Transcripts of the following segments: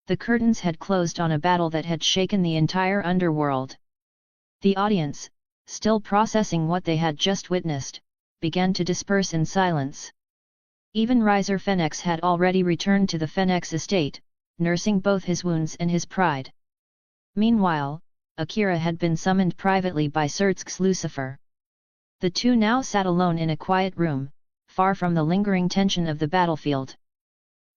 The curtains had closed on a battle that had shaken the entire underworld. The audience, still processing what they had just witnessed, began to disperse in silence. Even Riser Phoenix had already returned to the Phoenix estate, nursing both his wounds and his pride. Meanwhile, Akira had been summoned privately by Surtsk's Lucifer. The two now sat alone in a quiet room, far from the lingering tension of the battlefield.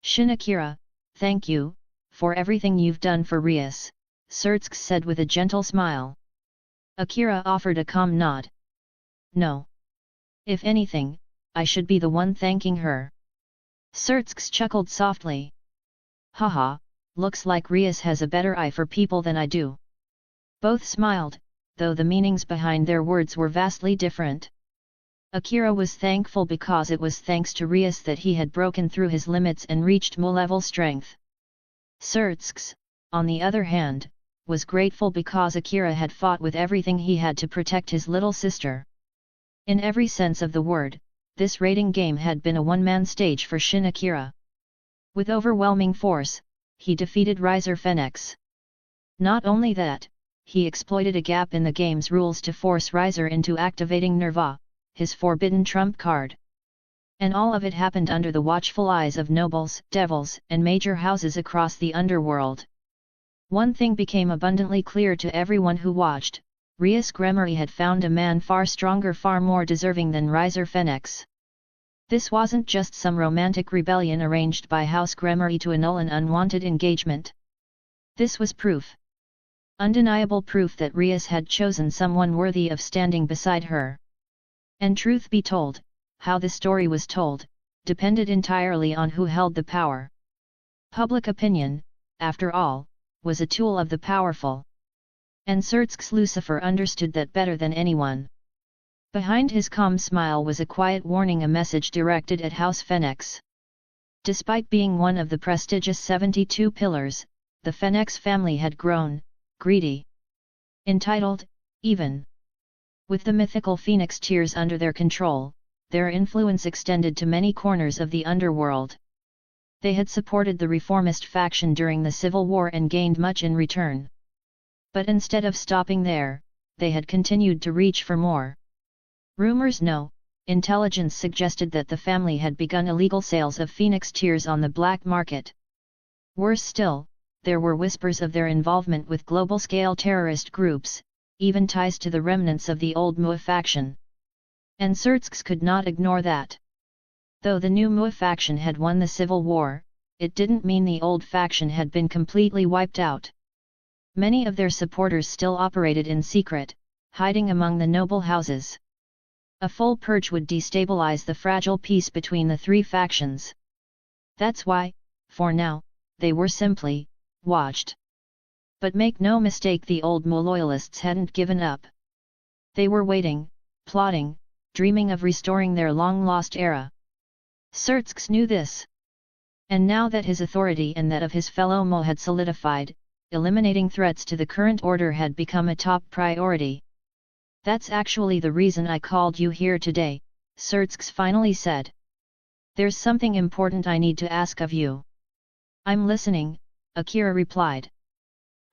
"Shin Akira, thank you, for everything you've done for Rias," Surtsk said with a gentle smile. Akira offered a calm nod. "No. If anything, I should be the one thanking her." Surtsk chuckled softly. "Haha, looks like Rias has a better eye for people than I do." Both smiled, though the meanings behind their words were vastly different. Akira was thankful because it was thanks to Rias that he had broken through his limits and reached Mu-level strength. Surtsk, on the other hand, was grateful because Akira had fought with everything he had to protect his little sister. In every sense of the word, this raiding game had been a one-man stage for Shin Akira. With overwhelming force, he defeated Riser Phoenix. Not only that, he exploited a gap in the game's rules to force Riser into activating Nerva, his forbidden trump card. And all of it happened under the watchful eyes of nobles, devils, and major houses across the underworld. One thing became abundantly clear to everyone who watched: Rias Gremory had found a man far stronger, far more deserving than Riser Phoenix. This wasn't just some romantic rebellion arranged by House Gremory to annul an unwanted engagement. This was proof. Undeniable proof that Rias had chosen someone worthy of standing beside her. And truth be told, how the story was told, depended entirely on who held the power. Public opinion, after all, was a tool of the powerful. And Surtsk's Lucifer understood that better than anyone. Behind his calm smile was a quiet warning, a message directed at House Phoenix. Despite being one of the prestigious 72 pillars, the Phoenix family had grown greedy, entitled, even. With the mythical Phoenix Tears under their control, their influence extended to many corners of the underworld. They had supported the reformist faction during the Civil War and gained much in return. But instead of stopping there, they had continued to reach for more. Intelligence suggested that the family had begun illegal sales of Phoenix Tears on the black market. Worse still, there were whispers of their involvement with global-scale terrorist groups, even ties to the remnants of the old Mua faction. And Surtsk could not ignore that. Though the new Mua faction had won the civil war, it didn't mean the old faction had been completely wiped out. Many of their supporters still operated in secret, hiding among the noble houses. A full purge would destabilize the fragile peace between the three factions. That's why, for now, they were simply watched. But make no mistake, the old Mu loyalists hadn't given up. They were waiting, plotting, dreaming of restoring their long-lost era. Surtsk knew this. And now that his authority and that of his fellow Mu had solidified, eliminating threats to the current order had become a top priority. "That's actually the reason I called you here today," Surtsk finally said. "There's something important I need to ask of you." "I'm listening," Akira replied.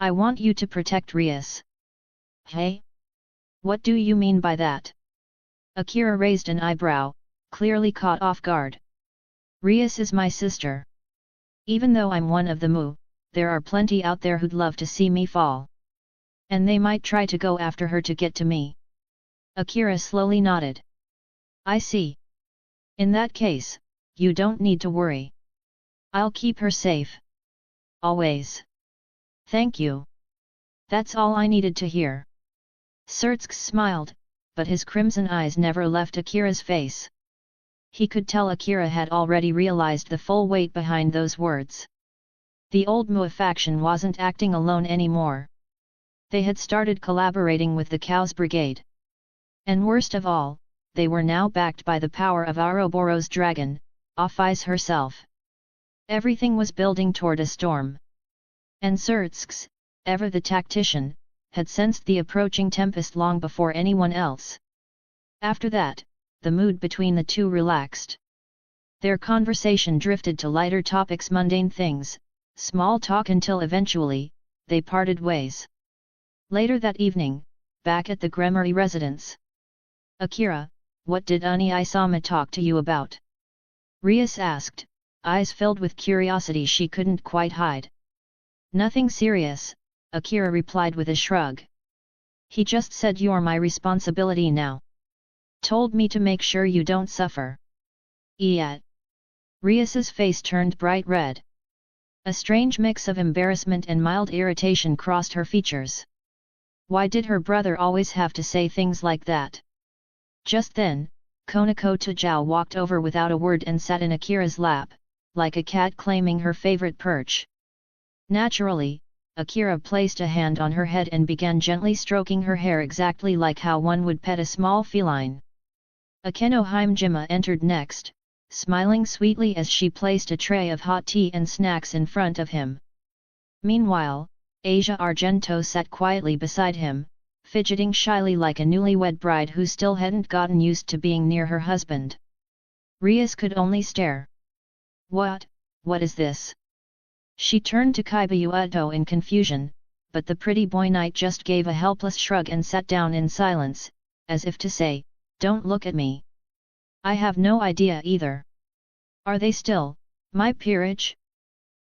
"I want you to protect Rias." "Hey? What do you mean by that?" Akira raised an eyebrow, clearly caught off guard. "Rias is my sister. Even though I'm one of the Mu, there are plenty out there who'd love to see me fall. And they might try to go after her to get to me." Akira slowly nodded. "I see. In that case, you don't need to worry. I'll keep her safe. Always. Thank you. That's all I needed to hear." Surtsk smiled, but his crimson eyes never left Akira's face. He could tell Akira had already realized the full weight behind those words. The old Mua faction wasn't acting alone anymore. They had started collaborating with the Chaos Brigade. And worst of all, they were now backed by the power of Ouroboros dragon, Ophis herself. Everything was building toward a storm. And Surtsk, ever the tactician, had sensed the approaching tempest long before anyone else. After that, the mood between the two relaxed. Their conversation drifted to lighter topics, mundane things, small talk until eventually, they parted ways. Later that evening, back at the Gremory residence. Akira, what did Uni-sama talk to you about? Rias asked, eyes filled with curiosity she couldn't quite hide. Nothing serious, Akira replied with a shrug. He just said you're my responsibility now. Told me to make sure you don't suffer. Yet. Rias's face turned bright red. A strange mix of embarrassment and mild irritation crossed her features. Why did her brother always have to say things like that? Just then, Konako Tajao walked over without a word and sat in Akira's lap, like a cat claiming her favorite perch. Naturally, Akira placed a hand on her head and began gently stroking her hair exactly like how one would pet a small feline. Akeno Himejima entered next, smiling sweetly as she placed a tray of hot tea and snacks in front of him. Meanwhile, Asia Argento sat quietly beside him, fidgeting shyly like a newlywed bride who still hadn't gotten used to being near her husband. Rias could only stare. What is this? She turned to Kaiba in confusion, but the pretty boy knight just gave a helpless shrug and sat down in silence, as if to say, don't look at me. I have no idea either. Are they still, my peerage?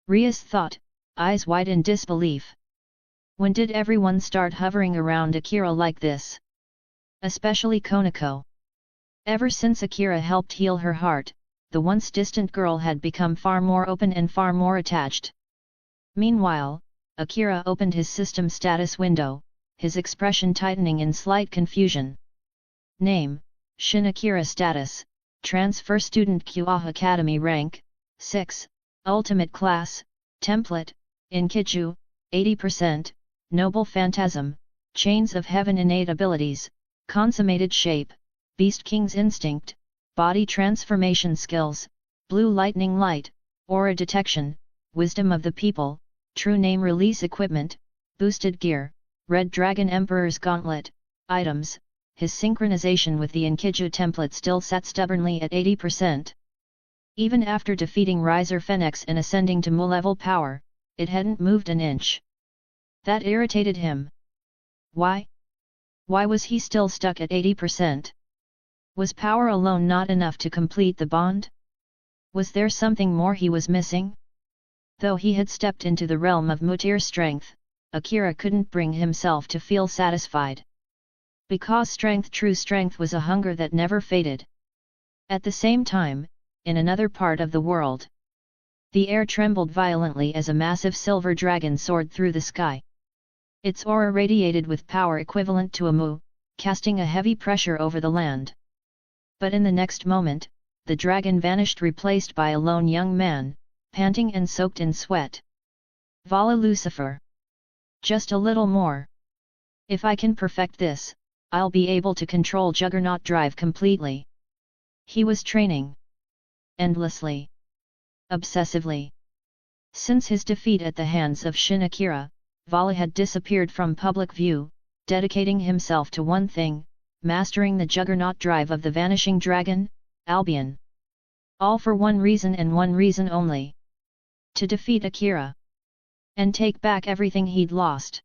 Rias thought, eyes wide in disbelief. When did everyone start hovering around Akira like this? Especially Konako. Ever since Akira helped heal her heart, the once distant girl had become far more open and far more attached. Meanwhile, Akira opened his system status window, his expression tightening in slight confusion. Name, Shin Akira status, transfer student Kuoh Academy rank, 6, ultimate class, template, Enkidu, 80%, noble phantasm, chains of heaven innate abilities, consummated shape, beast king's instinct, body transformation skills, blue lightning light, aura detection, wisdom of the people, true name release equipment, boosted gear, red dragon emperor's gauntlet, items. His synchronization with the Enkidu template still sat stubbornly at 80%. Even after defeating Riser Phoenix and ascending to Mu-level power, it hadn't moved an inch. That irritated him. Why? Why was he still stuck at 80%? Was power alone not enough to complete the bond? Was there something more he was missing? Though he had stepped into the realm of Mutir strength, Akira couldn't bring himself to feel satisfied. Because true strength was a hunger that never faded. At the same time, in another part of the world, the air trembled violently as a massive silver dragon soared through the sky. Its aura radiated with power equivalent to a mu, casting a heavy pressure over the land. But in the next moment, the dragon vanished, replaced by a lone young man, panting and soaked in sweat. Vala Lucifer. Just a little more. If I can perfect this, I'll be able to control Juggernaut Drive completely. He was training. Endlessly. Obsessively. Since his defeat at the hands of Shin Akira, Vala had disappeared from public view, dedicating himself to one thing, mastering the Juggernaut Drive of the Vanishing Dragon, Albion. All for one reason and one reason only. To defeat Akira. And take back everything he'd lost.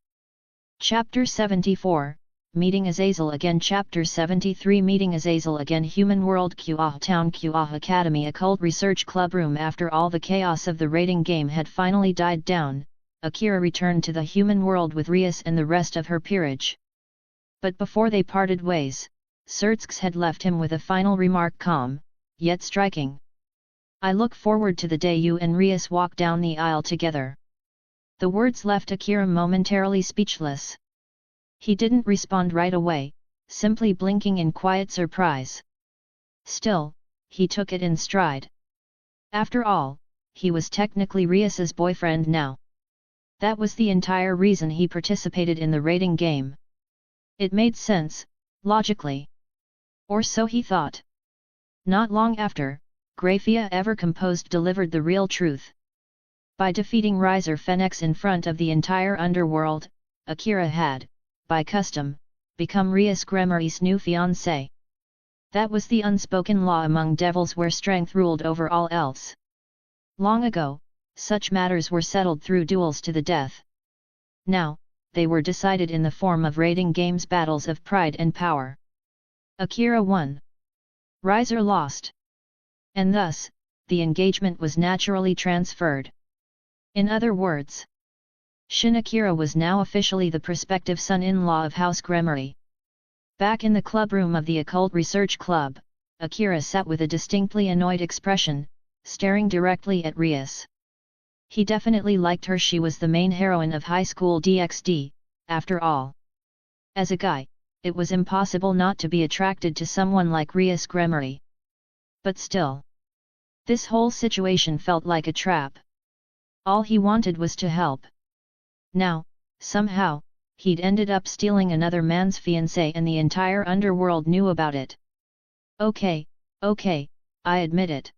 Chapter 74, Meeting Azazel Again. Chapter 73, Meeting Azazel Again. Human World, Kuoh Town, Kuoh Academy, Occult Research Club Room. After all the chaos of the raiding game had finally died down, Akira returned to the human world with Rias and the rest of her peerage. But before they parted ways, Surtsks had left him with a final remark, calm, yet striking. I look forward to the day you and Rias walk down the aisle together. The words left Akira momentarily speechless. He didn't respond right away, simply blinking in quiet surprise. Still, he took it in stride. After all, he was technically Rias's boyfriend now. That was the entire reason he participated in the raiding game. It made sense, logically. Or so he thought. Not long after, Graphia Ever Composed delivered the real truth. By defeating Riser Phoenix in front of the entire underworld, Akira had, by custom, become Rias Gremory's new fiancé. That was the unspoken law among devils where strength ruled over all else. Long ago, such matters were settled through duels to the death. Now, they were decided in the form of rating games battles of pride and power. Akira won. Riser lost. And thus, the engagement was naturally transferred. In other words, Shin Akira was now officially the prospective son-in-law of House Gremory. Back in the clubroom of the Occult Research Club, Akira sat with a distinctly annoyed expression, staring directly at Rias. He definitely liked her. She was the main heroine of high school DxD, after all. As a guy, it was impossible not to be attracted to someone like Rias Gremory. But still, this whole situation felt like a trap. All he wanted was to help. Now, somehow, he'd ended up stealing another man's fiancée and the entire underworld knew about it. Okay, I admit it.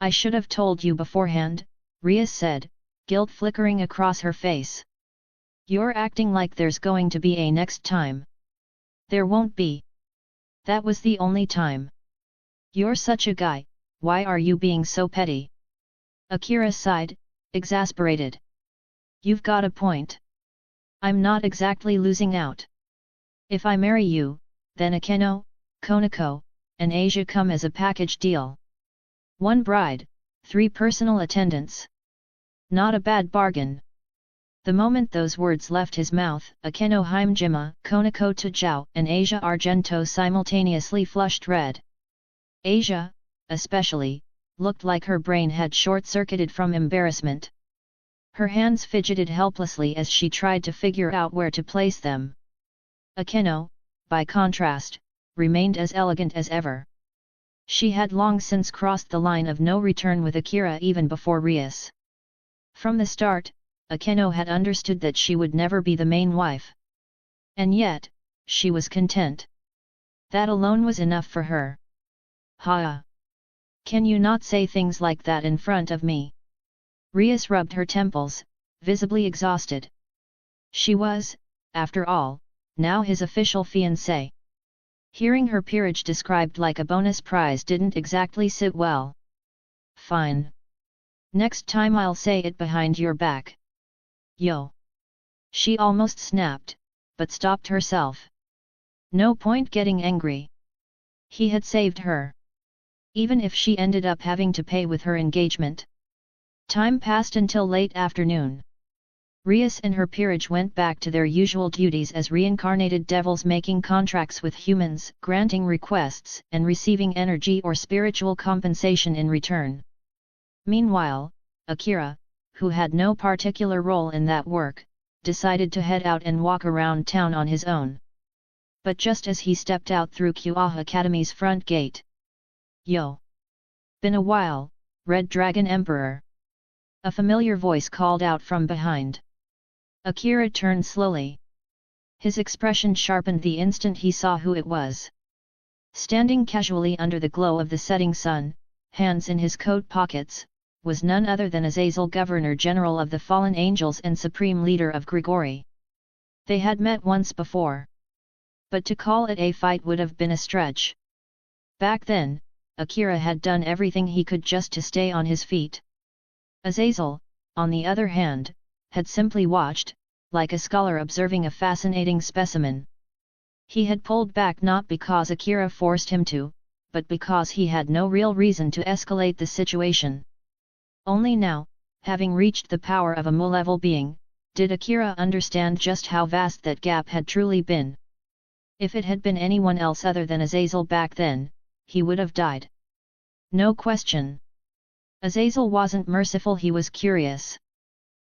I should have told you beforehand, Rias said, guilt flickering across her face. You're acting like there's going to be a next time. There won't be. That was the only time. You're such a guy, why are you being so petty? Akira sighed, exasperated. You've got a point. I'm not exactly losing out. If I marry you, then Akeno, Konako, and Asia come as a package deal. 1 bride, 3 personal attendants. Not a bad bargain. The moment those words left his mouth, Akeno Himejima, Konako Tajao, and Asia Argento simultaneously flushed red. Asia, especially, looked like her brain had short-circuited from embarrassment. Her hands fidgeted helplessly as she tried to figure out where to place them. Akeno, by contrast, remained as elegant as ever. She had long since crossed the line of no return with Akira even before Rias. From the start, Akeno had understood that she would never be the main wife. And yet, she was content. That alone was enough for her. Ha! Can you not say things like that in front of me? Rias rubbed her temples, visibly exhausted. She was, after all, now his official fiancée. Hearing her peerage described like a bonus prize didn't exactly sit well. Fine. Next time I'll say it behind your back. Yo! She almost snapped, but stopped herself. No point getting angry. He had saved her. Even if she ended up having to pay with her engagement. Time passed until late afternoon. Rias and her peerage went back to their usual duties as reincarnated devils, making contracts with humans, granting requests, and receiving energy or spiritual compensation in return. Meanwhile, Akira, who had no particular role in that work, decided to head out and walk around town on his own. But just as he stepped out through Kuoh Academy's front gate. Yo! Been a while, Red Dragon Emperor. A familiar voice called out from behind. Akira turned slowly. His expression sharpened the instant he saw who it was. Standing casually under the glow of the setting sun, hands in his coat pockets, was none other than Azazel, Governor General of the Fallen Angels and Supreme Leader of Grigori. They had met once before. But to call it a fight would have been a stretch. Back then, Akira had done everything he could just to stay on his feet. Azazel, on the other hand, had simply watched, like a scholar observing a fascinating specimen. He had pulled back not because Akira forced him to, but because he had no real reason to escalate the situation. Only now, having reached the power of a Mu-level being, did Akira understand just how vast that gap had truly been. If it had been anyone else other than Azazel back then, he would have died. No question. Azazel wasn't merciful, he was curious.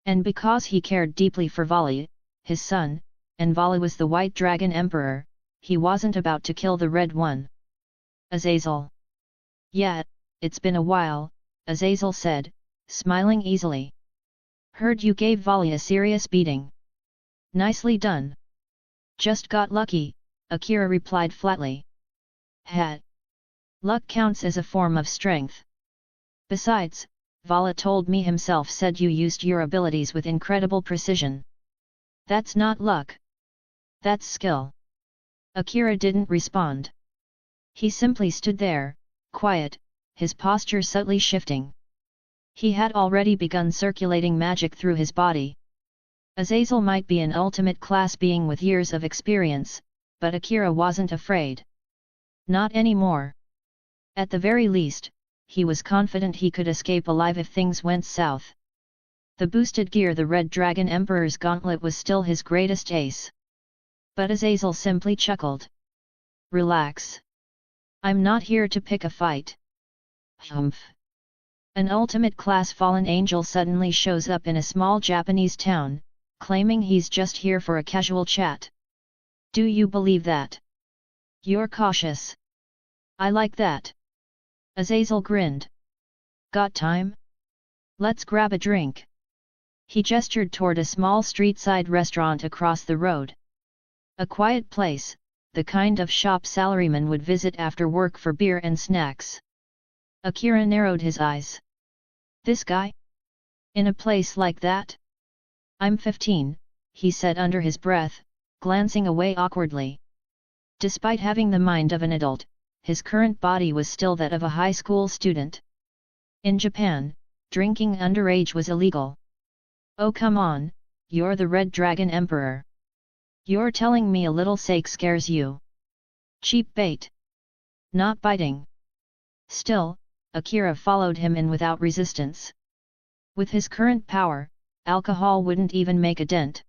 And because he cared deeply for Vali, his son, and Vali was the White Dragon Emperor, he wasn't about to kill the Red One. Azazel. Yeah, it's been a while, Azazel said, smiling easily. Heard you gave Vali a serious beating. Nicely done. Just got lucky, Akira replied flatly. Had. Luck counts as a form of strength. Besides, Vala told me himself said you used your abilities with incredible precision. That's not luck. That's skill. Akira didn't respond. He simply stood there, quiet, his posture subtly shifting. He had already begun circulating magic through his body. Azazel might be an ultimate class being with years of experience, but Akira wasn't afraid. Not anymore. At the very least, he was confident he could escape alive if things went south. The boosted gear, the Red Dragon Emperor's gauntlet, was still his greatest ace. But Azazel simply chuckled. Relax. I'm not here to pick a fight. Humph. An ultimate class fallen angel suddenly shows up in a small Japanese town, claiming he's just here for a casual chat. Do you believe that? You're cautious. I like that. Azazel grinned. Got time? Let's grab a drink. He gestured toward a small street-side restaurant across the road. A quiet place, the kind of shop salarymen would visit after work for beer and snacks. Akira narrowed his eyes. This guy? In a place like that? I'm 15, he said under his breath, glancing away awkwardly. Despite having the mind of an adult, his current body was still that of a high school student. In Japan, drinking underage was illegal. Oh come on, you're the Red Dragon Emperor. You're telling me a little sake scares you? Cheap bait. Not biting. Still, Akira followed him in without resistance. With his current power, alcohol wouldn't even make a dent.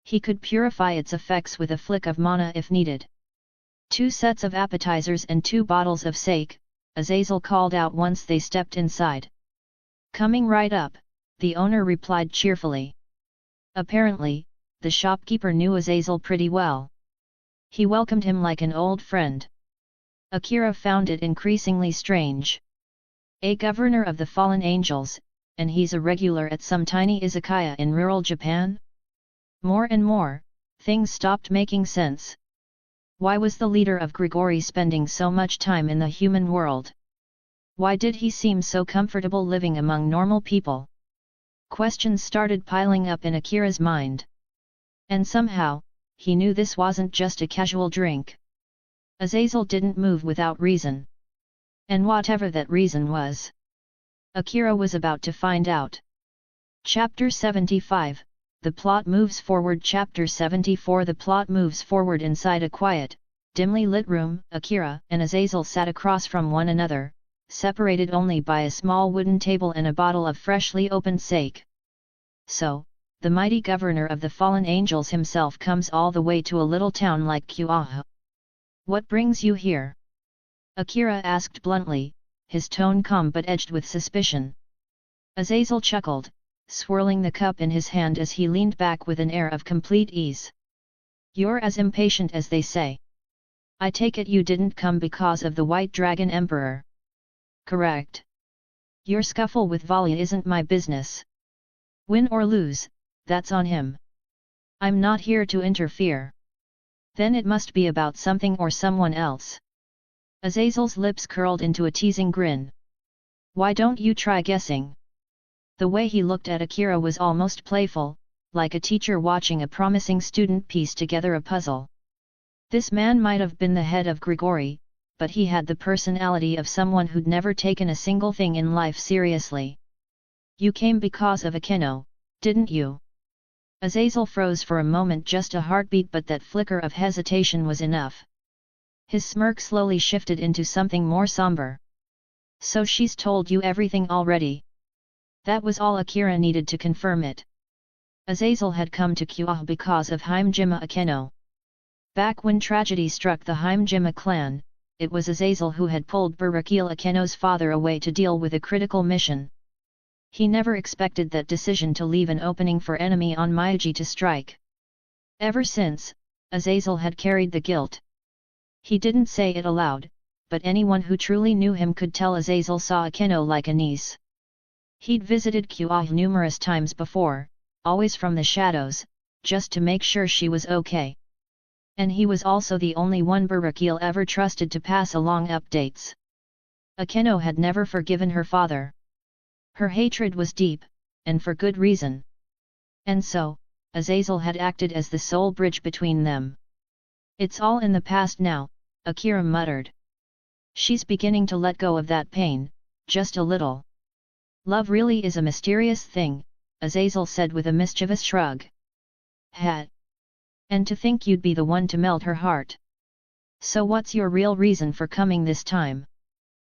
He could purify its effects with a flick of mana if needed. 2 sets of appetizers and 2 bottles of sake, Azazel called out once they stepped inside. Coming right up, the owner replied cheerfully. Apparently, the shopkeeper knew Azazel pretty well. He welcomed him like an old friend. Akira found it increasingly strange. A governor of the fallen angels, and he's a regular at some tiny izakaya in rural Japan? More and more, things stopped making sense. Why was the leader of Grigori spending so much time in the human world? Why did he seem so comfortable living among normal people? Questions started piling up in Akira's mind. And somehow, he knew this wasn't just a casual drink. Azazel didn't move without reason. And whatever that reason was, Akira was about to find out. Chapter 75, The plot moves forward. Chapter 74. The plot moves forward. Inside a quiet, dimly lit room, Akira and Azazel sat across from one another, separated only by a small wooden table and a bottle of freshly opened sake. So, the mighty governor of the fallen angels himself comes all the way to a little town like Kuoh. What brings you here? Akira asked bluntly, his tone calm but edged with suspicion. Azazel chuckled, swirling the cup in his hand as he leaned back with an air of complete ease. You're as impatient as they say. I take it you didn't come because of the White Dragon Emperor. Correct. Your scuffle with Valia isn't my business. Win or lose, that's on him. I'm not here to interfere. Then it must be about something or someone else. Azazel's lips curled into a teasing grin. Why don't you try guessing? The way he looked at Akira was almost playful, like a teacher watching a promising student piece together a puzzle. This man might have been the head of Grigori, but he had the personality of someone who'd never taken a single thing in life seriously. You came because of Akeno, didn't you? Azazel froze for a moment, just a heartbeat, but that flicker of hesitation was enough. His smirk slowly shifted into something more somber. So she's told you everything already? That was all Akira needed to confirm it. Azazel had come to Kuoh because of Himejima Akeno. Back when tragedy struck the Himejima clan, it was Azazel who had pulled Burakil Akeno's father away to deal with a critical mission. He never expected that decision to leave an opening for enemy on Miyagi to strike. Ever since, Azazel had carried the guilt. He didn't say it aloud, but anyone who truly knew him could tell Azazel saw Akeno like a niece. He'd visited Kuoh numerous times before, always from the shadows, just to make sure she was okay. And he was also the only one Burakil ever trusted to pass along updates. Akeno had never forgiven her father. Her hatred was deep, and for good reason. And so, Azazel had acted as the sole bridge between them. It's all in the past now, Akira muttered. She's beginning to let go of that pain, just a little. Love really is a mysterious thing, Azazel said with a mischievous shrug. Ha! And to think you'd be the one to melt her heart. So what's your real reason for coming this time?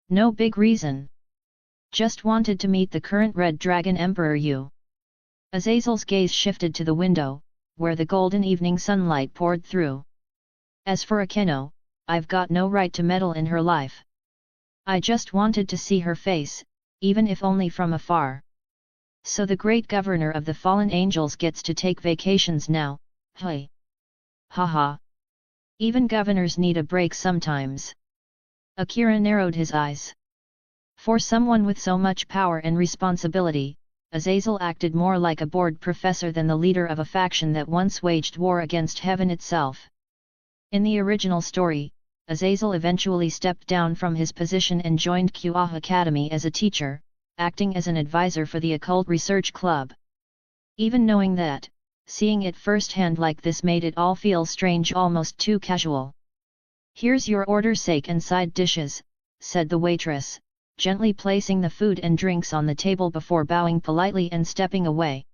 No big reason. Just wanted to meet the current Red Dragon Emperor you. Azazel's gaze shifted to the window, where the golden evening sunlight poured through. As for Akeno, I've got no right to meddle in her life. I just wanted to see her face, even if only from afar. So the great governor of the fallen angels gets to take vacations now, hey. Haha. Even governors need a break sometimes. Akira narrowed his eyes. For someone with so much power and responsibility, Azazel acted more like a bored professor than the leader of a faction that once waged war against heaven itself. In the original story, Azazel eventually stepped down from his position and joined Kuoh Academy as a teacher, acting as an advisor for the Occult Research Club. Even knowing that, seeing it firsthand like this made it all feel strange, almost too casual. Here's your order, sake and side dishes, said the waitress, gently placing the food and drinks on the table before bowing politely and stepping away.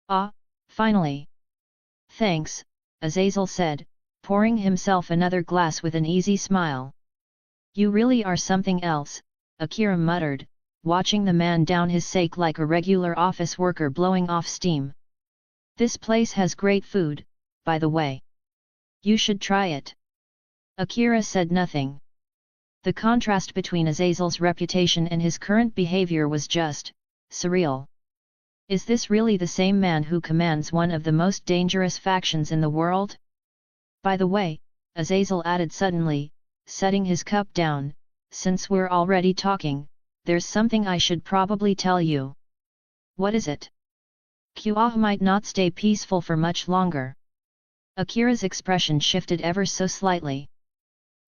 Ah, finally. Thanks, Azazel said, pouring himself another glass with an easy smile. You really are something else, Akira muttered, watching the man down his sake like a regular office worker blowing off steam. This place has great food, by the way. You should try it. Akira said nothing. The contrast between Azazel's reputation and his current behavior was just surreal. Is this really the same man who commands one of the most dangerous factions in the world? By the way, Azazel added suddenly, setting his cup down, since we're already talking, there's something I should probably tell you. What is it? Kuoh might not stay peaceful for much longer. Akira's expression shifted ever so slightly.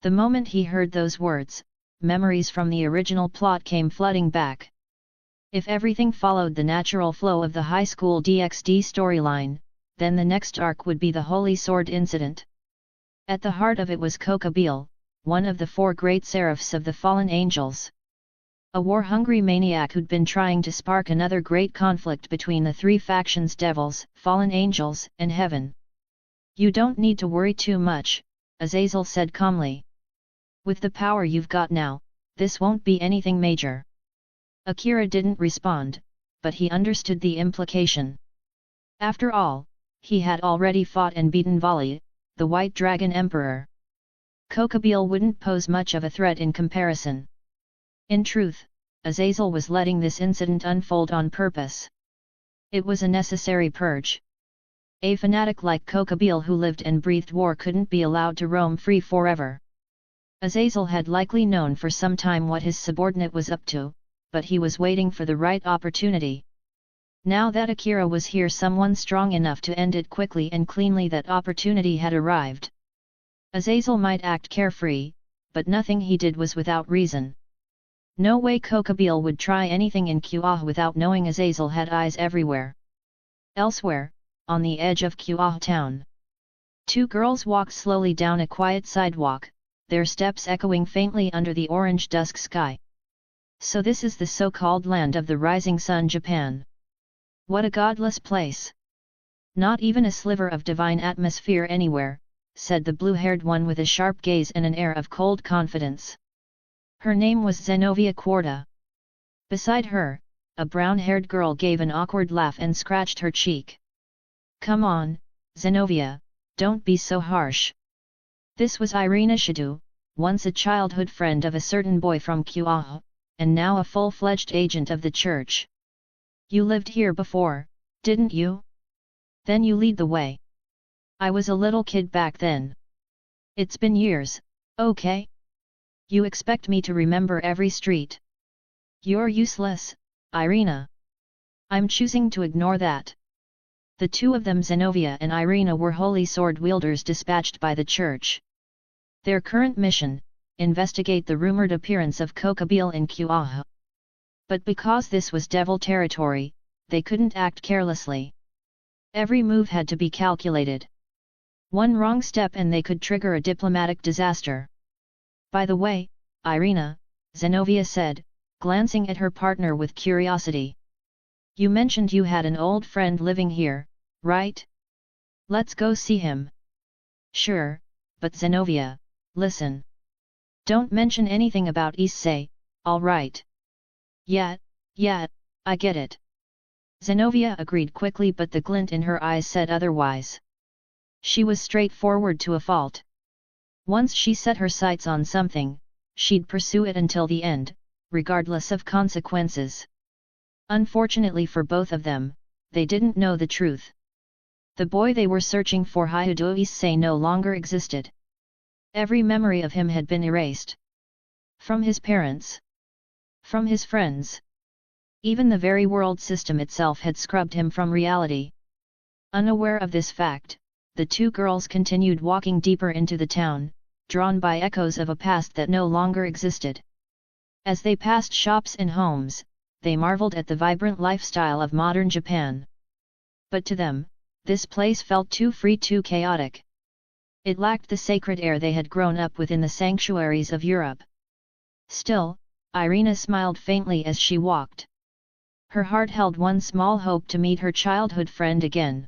The moment he heard those words, memories from the original plot came flooding back. If everything followed the natural flow of the high school DxD storyline, then the next arc would be the Holy Sword incident. At the heart of it was Kokabeel, one of the 4 great seraphs of the fallen angels. A war-hungry maniac who'd been trying to spark another great conflict between the 3 factions: devils, fallen angels, and heaven. You don't need to worry too much, Azazel said calmly. With the power you've got now, this won't be anything major. Akira didn't respond, but he understood the implication. After all, he had already fought and beaten Vali, the White Dragon Emperor. Kokabeel wouldn't pose much of a threat in comparison. In truth, Azazel was letting this incident unfold on purpose. It was a necessary purge. A fanatic like Kokabeel who lived and breathed war couldn't be allowed to roam free forever. Azazel had likely known for some time what his subordinate was up to, but he was waiting for the right opportunity. Now that Akira was here, someone strong enough to end it quickly and cleanly, that opportunity had arrived. Azazel might act carefree, but nothing he did was without reason. No way Kokabeel would try anything in Kuoh without knowing Azazel had eyes everywhere. Elsewhere, on the edge of Kuoh town, 2 girls walked slowly down a quiet sidewalk, their steps echoing faintly under the orange dusk sky. So this is the so-called land of the rising sun, Japan. What a godless place! Not even a sliver of divine atmosphere anywhere, said the blue-haired one with a sharp gaze and an air of cold confidence. Her name was Zenovia Quarta. Beside her, a brown-haired girl gave an awkward laugh and scratched her cheek. Come on, Zenovia, don't be so harsh. This was Irina Shadu, once a childhood friend of a certain boy from Kuoh, and now a full-fledged agent of the church. You lived here before, didn't you? Then you lead the way. I was a little kid back then. It's been years, okay? You expect me to remember every street? You're useless, Irina. I'm choosing to ignore that. The 2 of them, Zenovia and Irina, were holy sword wielders dispatched by the church. Their current mission: investigate the rumored appearance of Kokabeel in Kuoh. But because this was devil territory, they couldn't act carelessly. Every move had to be calculated. One wrong step and they could trigger a diplomatic disaster. By the way, Irina, Zenovia said, glancing at her partner with curiosity. You mentioned you had an old friend living here, right? Let's go see him. Sure, but Zenobia, listen. Don't mention anything about Issei, alright? Yeah, I get it. Zenobia agreed quickly, but the glint in her eyes said otherwise. She was straightforward to a fault. Once she set her sights on something, she'd pursue it until the end, regardless of consequences. Unfortunately for both of them, they didn't know the truth. The boy they were searching for, Hyudo Issei, no longer existed. Every memory of him had been erased. From his parents. From his friends. Even the very world system itself had scrubbed him from reality. Unaware of this fact, the two girls continued walking deeper into the town, drawn by echoes of a past that no longer existed. As they passed shops and homes, they marveled at the vibrant lifestyle of modern Japan. But to them, this place felt too free, too chaotic. It lacked the sacred air they had grown up with in the sanctuaries of Europe. Still, Irina smiled faintly as she walked. Her heart held one small hope: to meet her childhood friend again.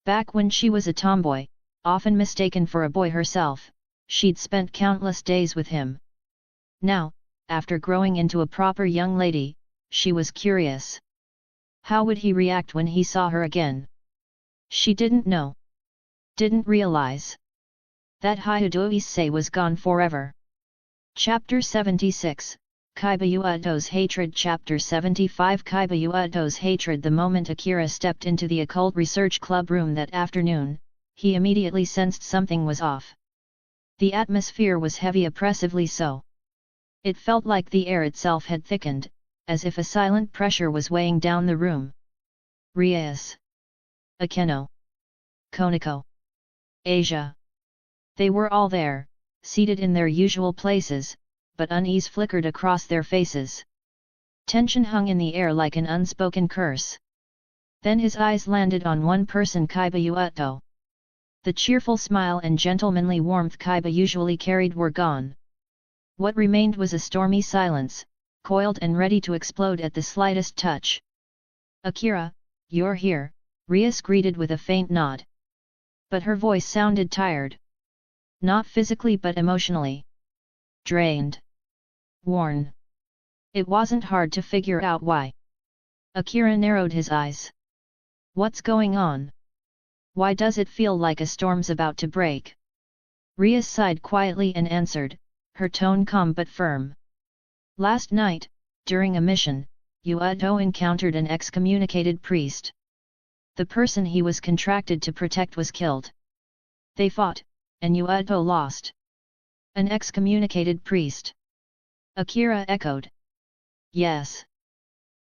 Back when she was a tomboy, often mistaken for a boy herself, she'd spent countless days with him. Now, after growing into a proper young lady, she was curious. How would he react when he saw her again? She didn't know. Didn't realize that Hyudo Issei was gone forever. Chapter 76, Chiba Ueto's Hatred. Chapter 75, Chiba Ueto's Hatred. The moment Akira stepped into the occult research club room that afternoon, he immediately sensed something was off. The atmosphere was heavy, oppressively so. It felt like the air itself had thickened, as if a silent pressure was weighing down the room. Rias, Akeno, Koniko, Asia. They were all there, seated in their usual places, but unease flickered across their faces. Tension hung in the air like an unspoken curse. Then his eyes landed on one person, Chiba Ueto. The cheerful smile and gentlemanly warmth Chiba usually carried were gone. What remained was a stormy silence, coiled and ready to explode at the slightest touch. Akira, you're here, Rias greeted with a faint nod. But her voice sounded tired. Not physically but emotionally. Drained. Worn. It wasn't hard to figure out why. Akira narrowed his eyes. What's going on? Why does it feel like a storm's about to break? Rias sighed quietly and answered, her tone calm but firm. Last night, during a mission, Ueto encountered an excommunicated priest. The person he was contracted to protect was killed. They fought, and Ueto lost. An excommunicated priest? Akira echoed. Yes.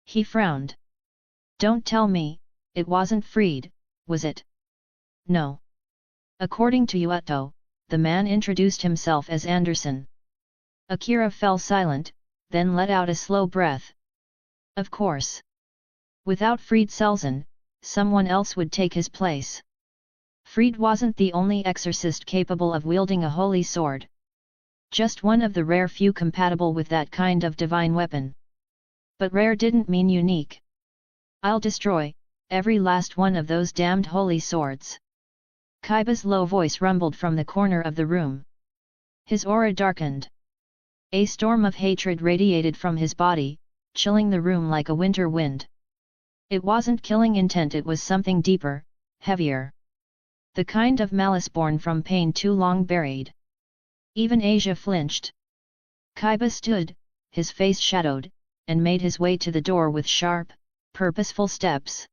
He frowned. Don't tell me, it wasn't Freed, was it? No. According to Ueto, the man introduced himself as Anderson. Akira fell silent, then let out a slow breath. Of course. Without Freed Selzen, someone else would take his place. Freed wasn't the only exorcist capable of wielding a holy sword. Just one of the rare few compatible with that kind of divine weapon. But rare didn't mean unique. I'll destroy every last one of those damned holy swords. Chiba's low voice rumbled from the corner of the room. His aura darkened. A storm of hatred radiated from his body, chilling the room like a winter wind. It wasn't killing intent, it was something deeper, heavier. The kind of malice born from pain too long buried. Even Asia flinched. Chiba stood, his face shadowed, and made his way to the door with sharp, purposeful steps.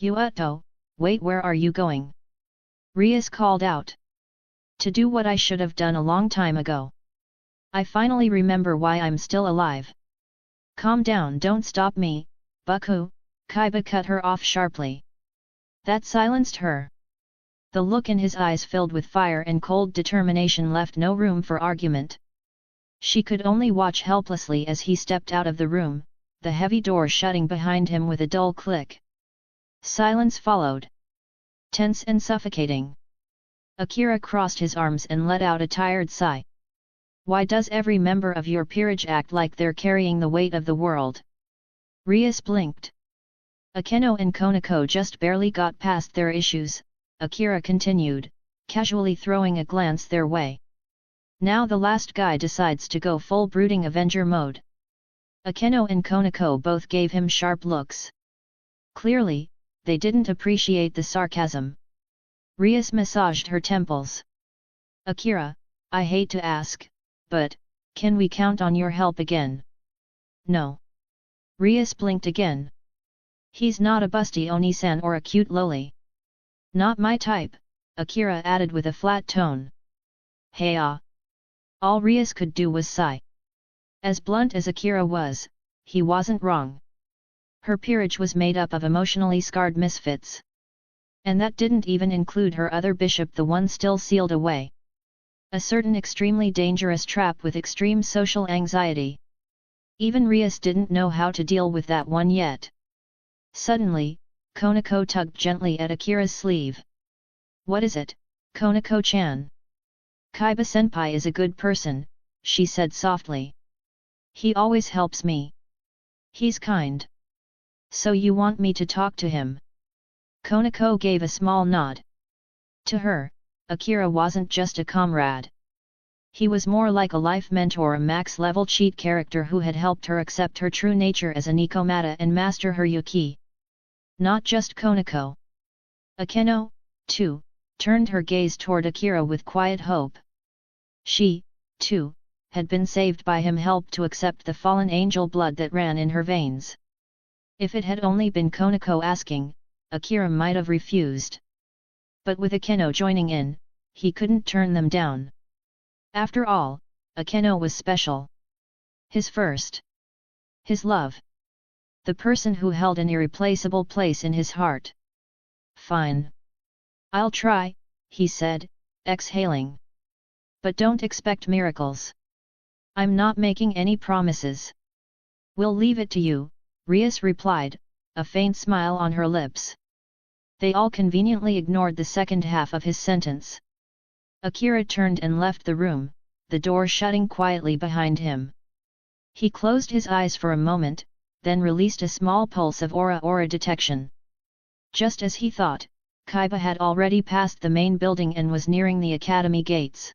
Ueto, wait, where are you going? Rias called out. To do what I should have done a long time ago. I finally remember why I'm still alive. Calm down, don't stop me, Bucku, Chiba cut her off sharply. That silenced her. The look in his eyes filled with fire and cold determination left no room for argument. She could only watch helplessly as he stepped out of the room, the heavy door shutting behind him with a dull click. Silence followed. Tense and suffocating. Akira crossed his arms and let out a tired sigh. Why does every member of your peerage act like they're carrying the weight of the world? Rias blinked. Akeno and Konako just barely got past their issues, Akira continued, casually throwing a glance their way. Now the last guy decides to go full brooding Avenger mode. Akeno and Konako both gave him sharp looks. Clearly, they didn't appreciate the sarcasm. Rias massaged her temples. Akira, I hate to ask, but, can we count on your help again? No. Rias blinked again. He's not a busty Oni-san or a cute loli. Not my type, Akira added with a flat tone. Hey ah. All Rias could do was sigh. As blunt as Akira was, he wasn't wrong. Her peerage was made up of emotionally scarred misfits. And that didn't even include her other bishop, the one still sealed away. A certain extremely dangerous trap with extreme social anxiety. Even Rias didn't know how to deal with that one yet. Suddenly, Konako tugged gently at Akira's sleeve. What is it, Konako-chan? Kaiba-senpai is a good person, she said softly. He always helps me. He's kind. So you want me to talk to him? Konako gave a small nod. To her, Akira wasn't just a comrade. He was more like a life mentor, a max-level cheat character who had helped her accept her true nature as a Nikomata and master her Yuki. Not just Konako. Akeno, too, turned her gaze toward Akira with quiet hope. She, too, had been saved by him, helped to accept the fallen angel blood that ran in her veins. If it had only been Konako asking, Akira might have refused. But with Akeno joining in, he couldn't turn them down. After all, Akeno was special. His first. His love. The person who held an irreplaceable place in his heart. Fine. I'll try, he said, exhaling. But don't expect miracles. I'm not making any promises. We'll leave it to you, Rias replied, a faint smile on her lips. They all conveniently ignored the second half of his sentence. Akira turned and left the room, the door shutting quietly behind him. He closed his eyes for a moment, then released a small pulse of aura detection. Just as he thought, Kaiba had already passed the main building and was nearing the academy gates.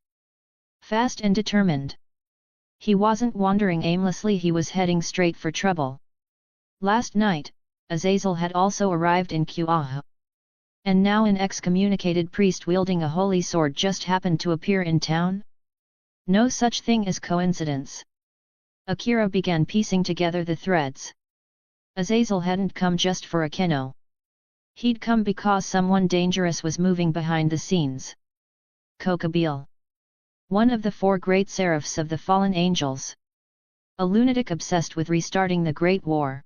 Fast and determined. He wasn't wandering aimlessly, he was heading straight for trouble. Last night, Azazel had also arrived in Kuoh. And now an excommunicated priest wielding a holy sword just happened to appear in town? No such thing as coincidence. Akira began piecing together the threads. Azazel hadn't come just for Akeno. He'd come because someone dangerous was moving behind the scenes. Kokabeel. One of the 4 great seraphs of the fallen angels. A lunatic obsessed with restarting the Great War.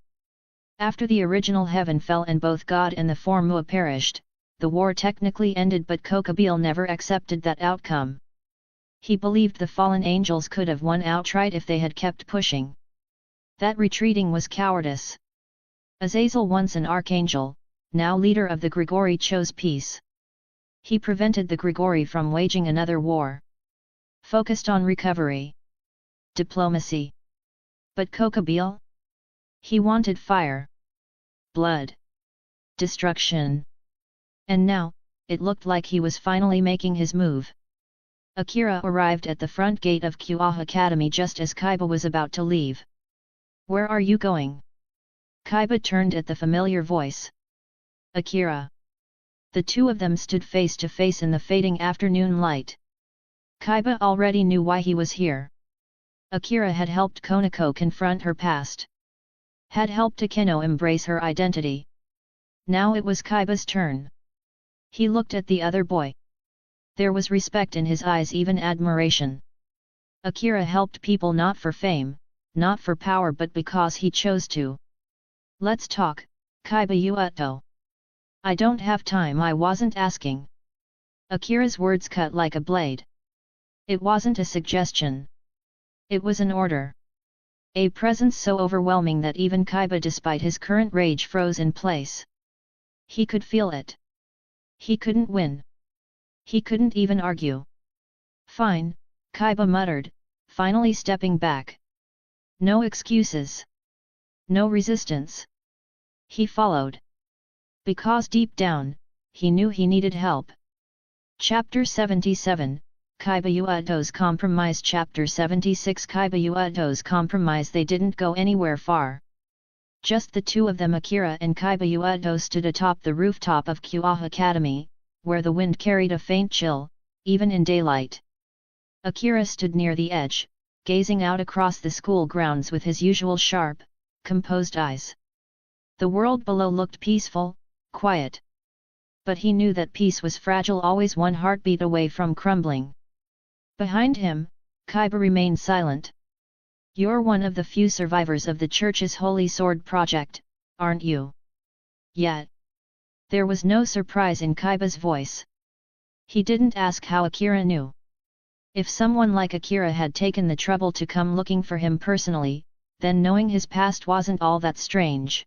After the original heaven fell and both God and the Formua perished, the war technically ended, but Kokabeel never accepted that outcome. He believed the fallen angels could have won outright if they had kept pushing. That retreating was cowardice. Azazel, once an archangel, now leader of the Grigori, chose peace. He prevented the Grigori from waging another war. Focused on recovery. Diplomacy. But Kokabeel? He wanted fire. Blood. Destruction. And now, it looked like he was finally making his move. Akira arrived at the front gate of Kuoh Academy just as Kaiba was about to leave. Where are you going? Kaiba turned at the familiar voice. Akira. The two of them stood face to face in the fading afternoon light. Kaiba already knew why he was here. Akira had helped Konako confront her past. Had helped Akeno embrace her identity. Now it was Kaiba's turn. He looked at the other boy. There was respect in his eyes, even admiration. Akira helped people not for fame, not for power, but because he chose to. Let's talk, Kaiba Yuto. I don't have time, I wasn't asking. Akira's words cut like a blade. It wasn't a suggestion. It was an order. A presence so overwhelming that even Kaiba, despite his current rage, froze in place. He could feel it. He couldn't win. He couldn't even argue. Fine, Kaiba muttered, finally stepping back. No excuses. No resistance. He followed. Because deep down, he knew he needed help. Chapter 77, Chiba Ueto's Compromise. Chapter 76, Chiba Ueto's Compromise. They didn't go anywhere far. Just the two of them. Akira and Chiba Ueto stood atop the rooftop of Kuoh Academy, where the wind carried a faint chill, even in daylight. Akira stood near the edge, gazing out across the school grounds with his usual sharp, composed eyes. The world below looked peaceful, quiet. But he knew that peace was fragile, always one heartbeat away from crumbling. Behind him, Chiba remained silent. You're one of the few survivors of the church's Holy Sword project, aren't you? Yet. There was no surprise in Chiba's voice. He didn't ask how Akira knew. If someone like Akira had taken the trouble to come looking for him personally, then knowing his past wasn't all that strange.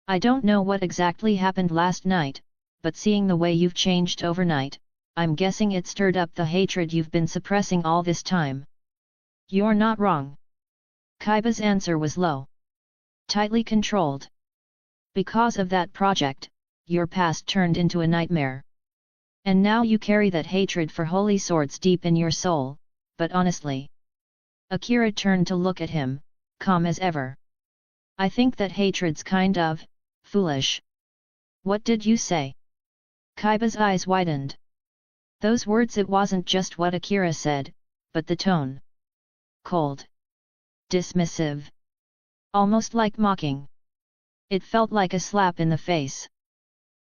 I don't know what exactly happened last night, but seeing the way you've changed overnight, I'm guessing it stirred up the hatred you've been suppressing all this time. You're not wrong. Chiba's answer was low. Tightly controlled. Because of that project, your past turned into a nightmare. And now you carry that hatred for holy swords deep in your soul, but honestly. Akira turned to look at him, calm as ever. I think that hatred's kind of foolish. What did you say? Chiba's eyes widened. Those words, it wasn't just what Akira said, but the tone. Cold. Dismissive. Almost like mocking. It felt like a slap in the face.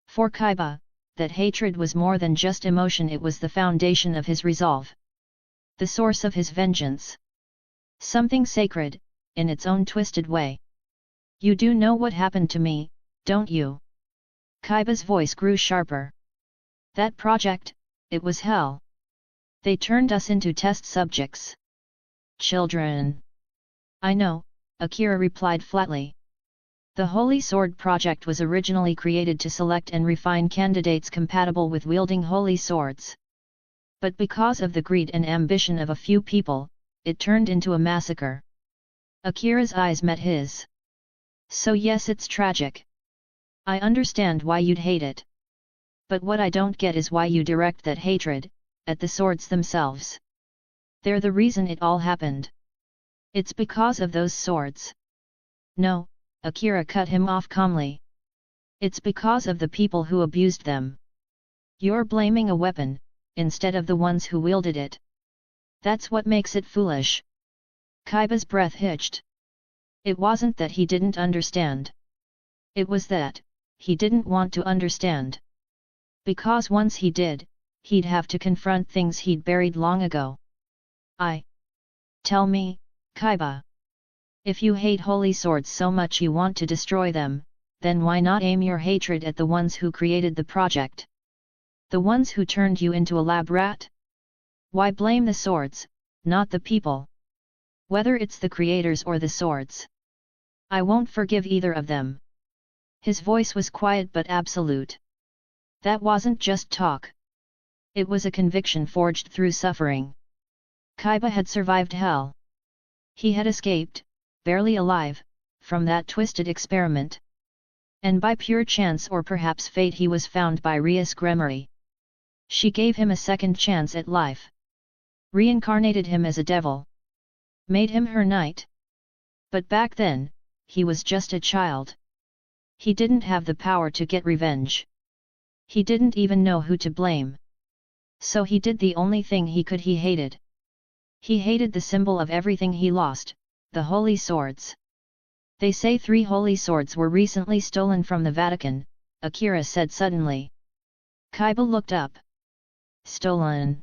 For Chiba, that hatred was more than just emotion, it was the foundation of his resolve. The source of his vengeance. Something sacred, in its own twisted way. You do know what happened to me, don't you? Chiba's voice grew sharper. That project, it was hell. They turned us into test subjects. Children. I know, Akira replied flatly. The Holy Sword Project was originally created to select and refine candidates compatible with wielding holy swords. But because of the greed and ambition of a few people, it turned into a massacre. Akira's eyes met his. So yes, it's tragic. I understand why you'd hate it. But what I don't get is why you direct that hatred at the swords themselves. They're the reason it all happened. It's because of those swords. No, Akira cut him off calmly. It's because of the people who abused them. You're blaming a weapon, instead of the ones who wielded it. That's what makes it foolish. Chiba's breath hitched. It wasn't that he didn't understand. It was that he didn't want to understand. Because once he did, he'd have to confront things he'd buried long ago. Tell me, Chiba. If you hate holy swords so much you want to destroy them, then why not aim your hatred at the ones who created the project? The ones who turned you into a lab rat? Why blame the swords, not the people? Whether it's the creators or the swords. I won't forgive either of them. His voice was quiet but absolute. That wasn't just talk. It was a conviction forged through suffering. Chiba had survived hell. He had escaped, barely alive, from that twisted experiment. And by pure chance or perhaps fate he was found by Rias Gremory. She gave him a second chance at life. Reincarnated him as a devil. Made him her knight. But back then, he was just a child. He didn't have the power to get revenge. He didn't even know who to blame. So he did the only thing he could. He hated. He hated the symbol of everything he lost, the holy swords. They say 3 holy swords were recently stolen from the Vatican, Akira said suddenly. Chiba looked up. Stolen?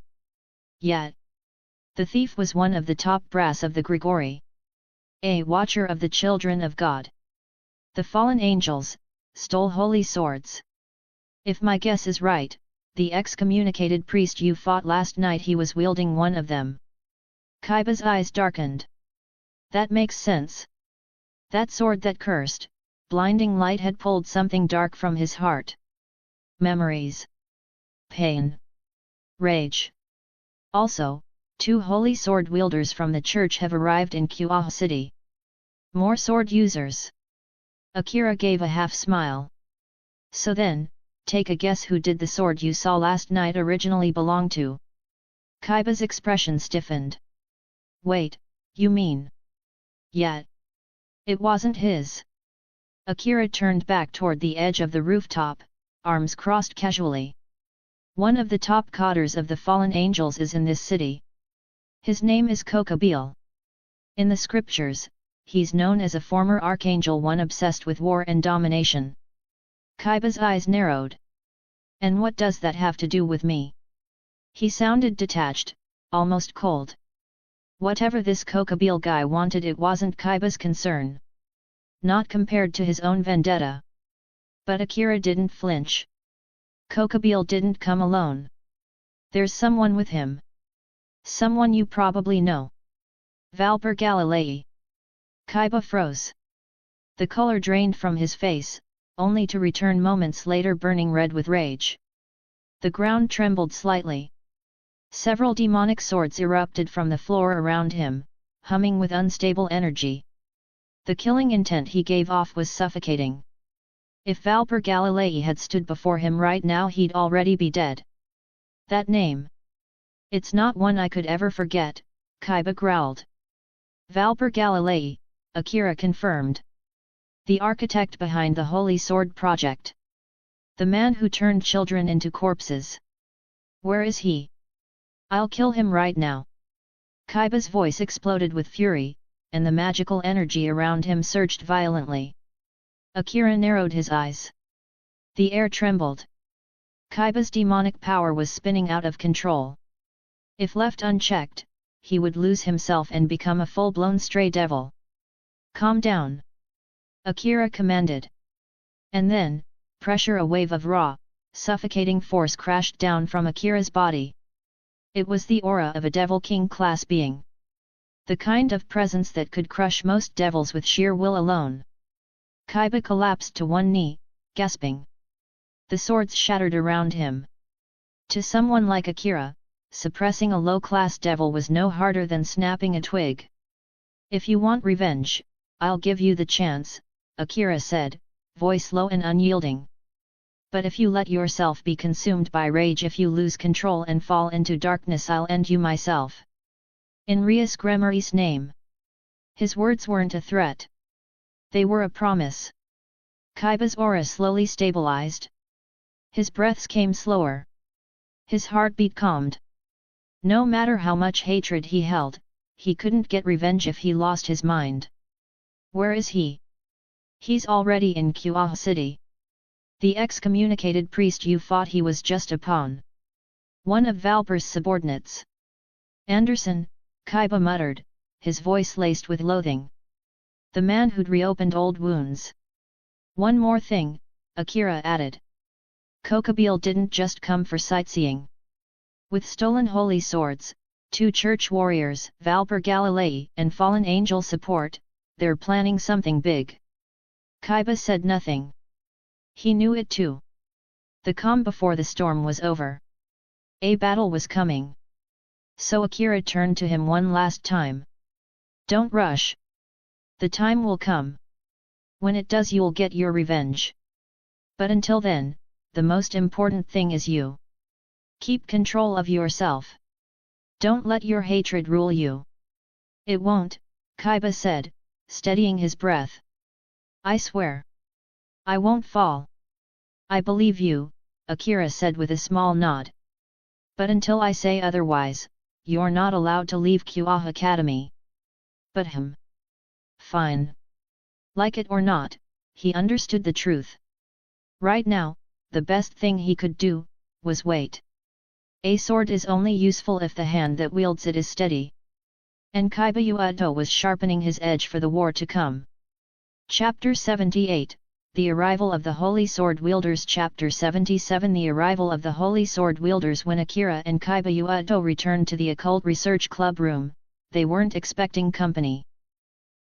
Yet. The thief was one of the top brass of the Grigori. A watcher of the children of God. The fallen angels, stole holy swords. If my guess is right, the excommunicated priest you fought last night, he was wielding one of them. Chiba's eyes darkened. That makes sense. That sword, that cursed, blinding light had pulled something dark from his heart. Memories. Pain. Rage. Also, 2 holy sword wielders from the church have arrived in Kuoh City. More sword users. Akira gave a half smile. So then, take a guess who did the sword you saw last night originally belong to. Chiba's expression stiffened. Wait, you mean? Yet. It wasn't his. Akira turned back toward the edge of the rooftop, arms crossed casually. One of the top cotters of the fallen angels is in this city. His name is Kuoh. In the scriptures, he's known as a former archangel, one obsessed with war and domination. Chiba's eyes narrowed. And what does that have to do with me? He sounded detached, almost cold. Whatever this Kuoh guy wanted, it wasn't Chiba's concern. Not compared to his own vendetta. But Akira didn't flinch. Kuoh didn't come alone. There's someone with him. Someone you probably know. Valper Galilei. Chiba froze. The color drained from his face, only to return moments later burning red with rage. The ground trembled slightly. Several demonic swords erupted from the floor around him, humming with unstable energy. The killing intent he gave off was suffocating. If Valper Galilei had stood before him right now, he'd already be dead. That name. It's not one I could ever forget, Chiba growled. Valper Galilei, Akira confirmed. The architect behind the Holy Sword Project. The man who turned children into corpses. Where is he? I'll kill him right now. Chiba's voice exploded with fury, and the magical energy around him surged violently. Akira narrowed his eyes. The air trembled. Chiba's demonic power was spinning out of control. If left unchecked, he would lose himself and become a full-blown stray devil. Calm down. Akira commanded. And then, pressure, a wave of raw, suffocating force crashed down from Akira's body. It was the aura of a Devil King class being. The kind of presence that could crush most devils with sheer will alone. Chiba collapsed to one knee, gasping. The swords shattered around him. To someone like Akira, suppressing a low-class devil was no harder than snapping a twig. If you want revenge, I'll give you the chance, Akira said, voice low and unyielding. But if you let yourself be consumed by rage, if you lose control and fall into darkness, I'll end you myself. In Rias Gremari's name. His words weren't a threat. They were a promise. Chiba's aura slowly stabilized. His breaths came slower. His heartbeat calmed. No matter how much hatred he held, he couldn't get revenge if he lost his mind. Where is he? He's already in Kuoh City. The excommunicated priest you fought, he was just a pawn. One of Valper's subordinates. Anderson, Chiba muttered, his voice laced with loathing. The man who'd reopened old wounds. One more thing, Akira added. Kuoh didn't just come for sightseeing. With stolen holy swords, 2 church warriors, Valper Galilei and fallen angel support, they're planning something big. Chiba said nothing. He knew it too. The calm before the storm was over. A battle was coming. So Akira turned to him one last time. Don't rush. The time will come. When it does, you'll get your revenge. But until then, the most important thing is you. Keep control of yourself. Don't let your hatred rule you. It won't, Chiba said, steadying his breath. I swear. I won't fall. I believe you, Akira said with a small nod. But until I say otherwise, you're not allowed to leave Kuoh Academy. But Fine. Like it or not, he understood the truth. Right now, the best thing he could do, was wait. A sword is only useful if the hand that wields it is steady. And Chiba Uedo was sharpening his edge for the war to come. Chapter 78, The Arrival of the Holy Sword Wielders. Chapter 77, The Arrival of the Holy Sword Wielders. When Akira and Chiba Uedo returned to the Occult Research Club room, they weren't expecting company.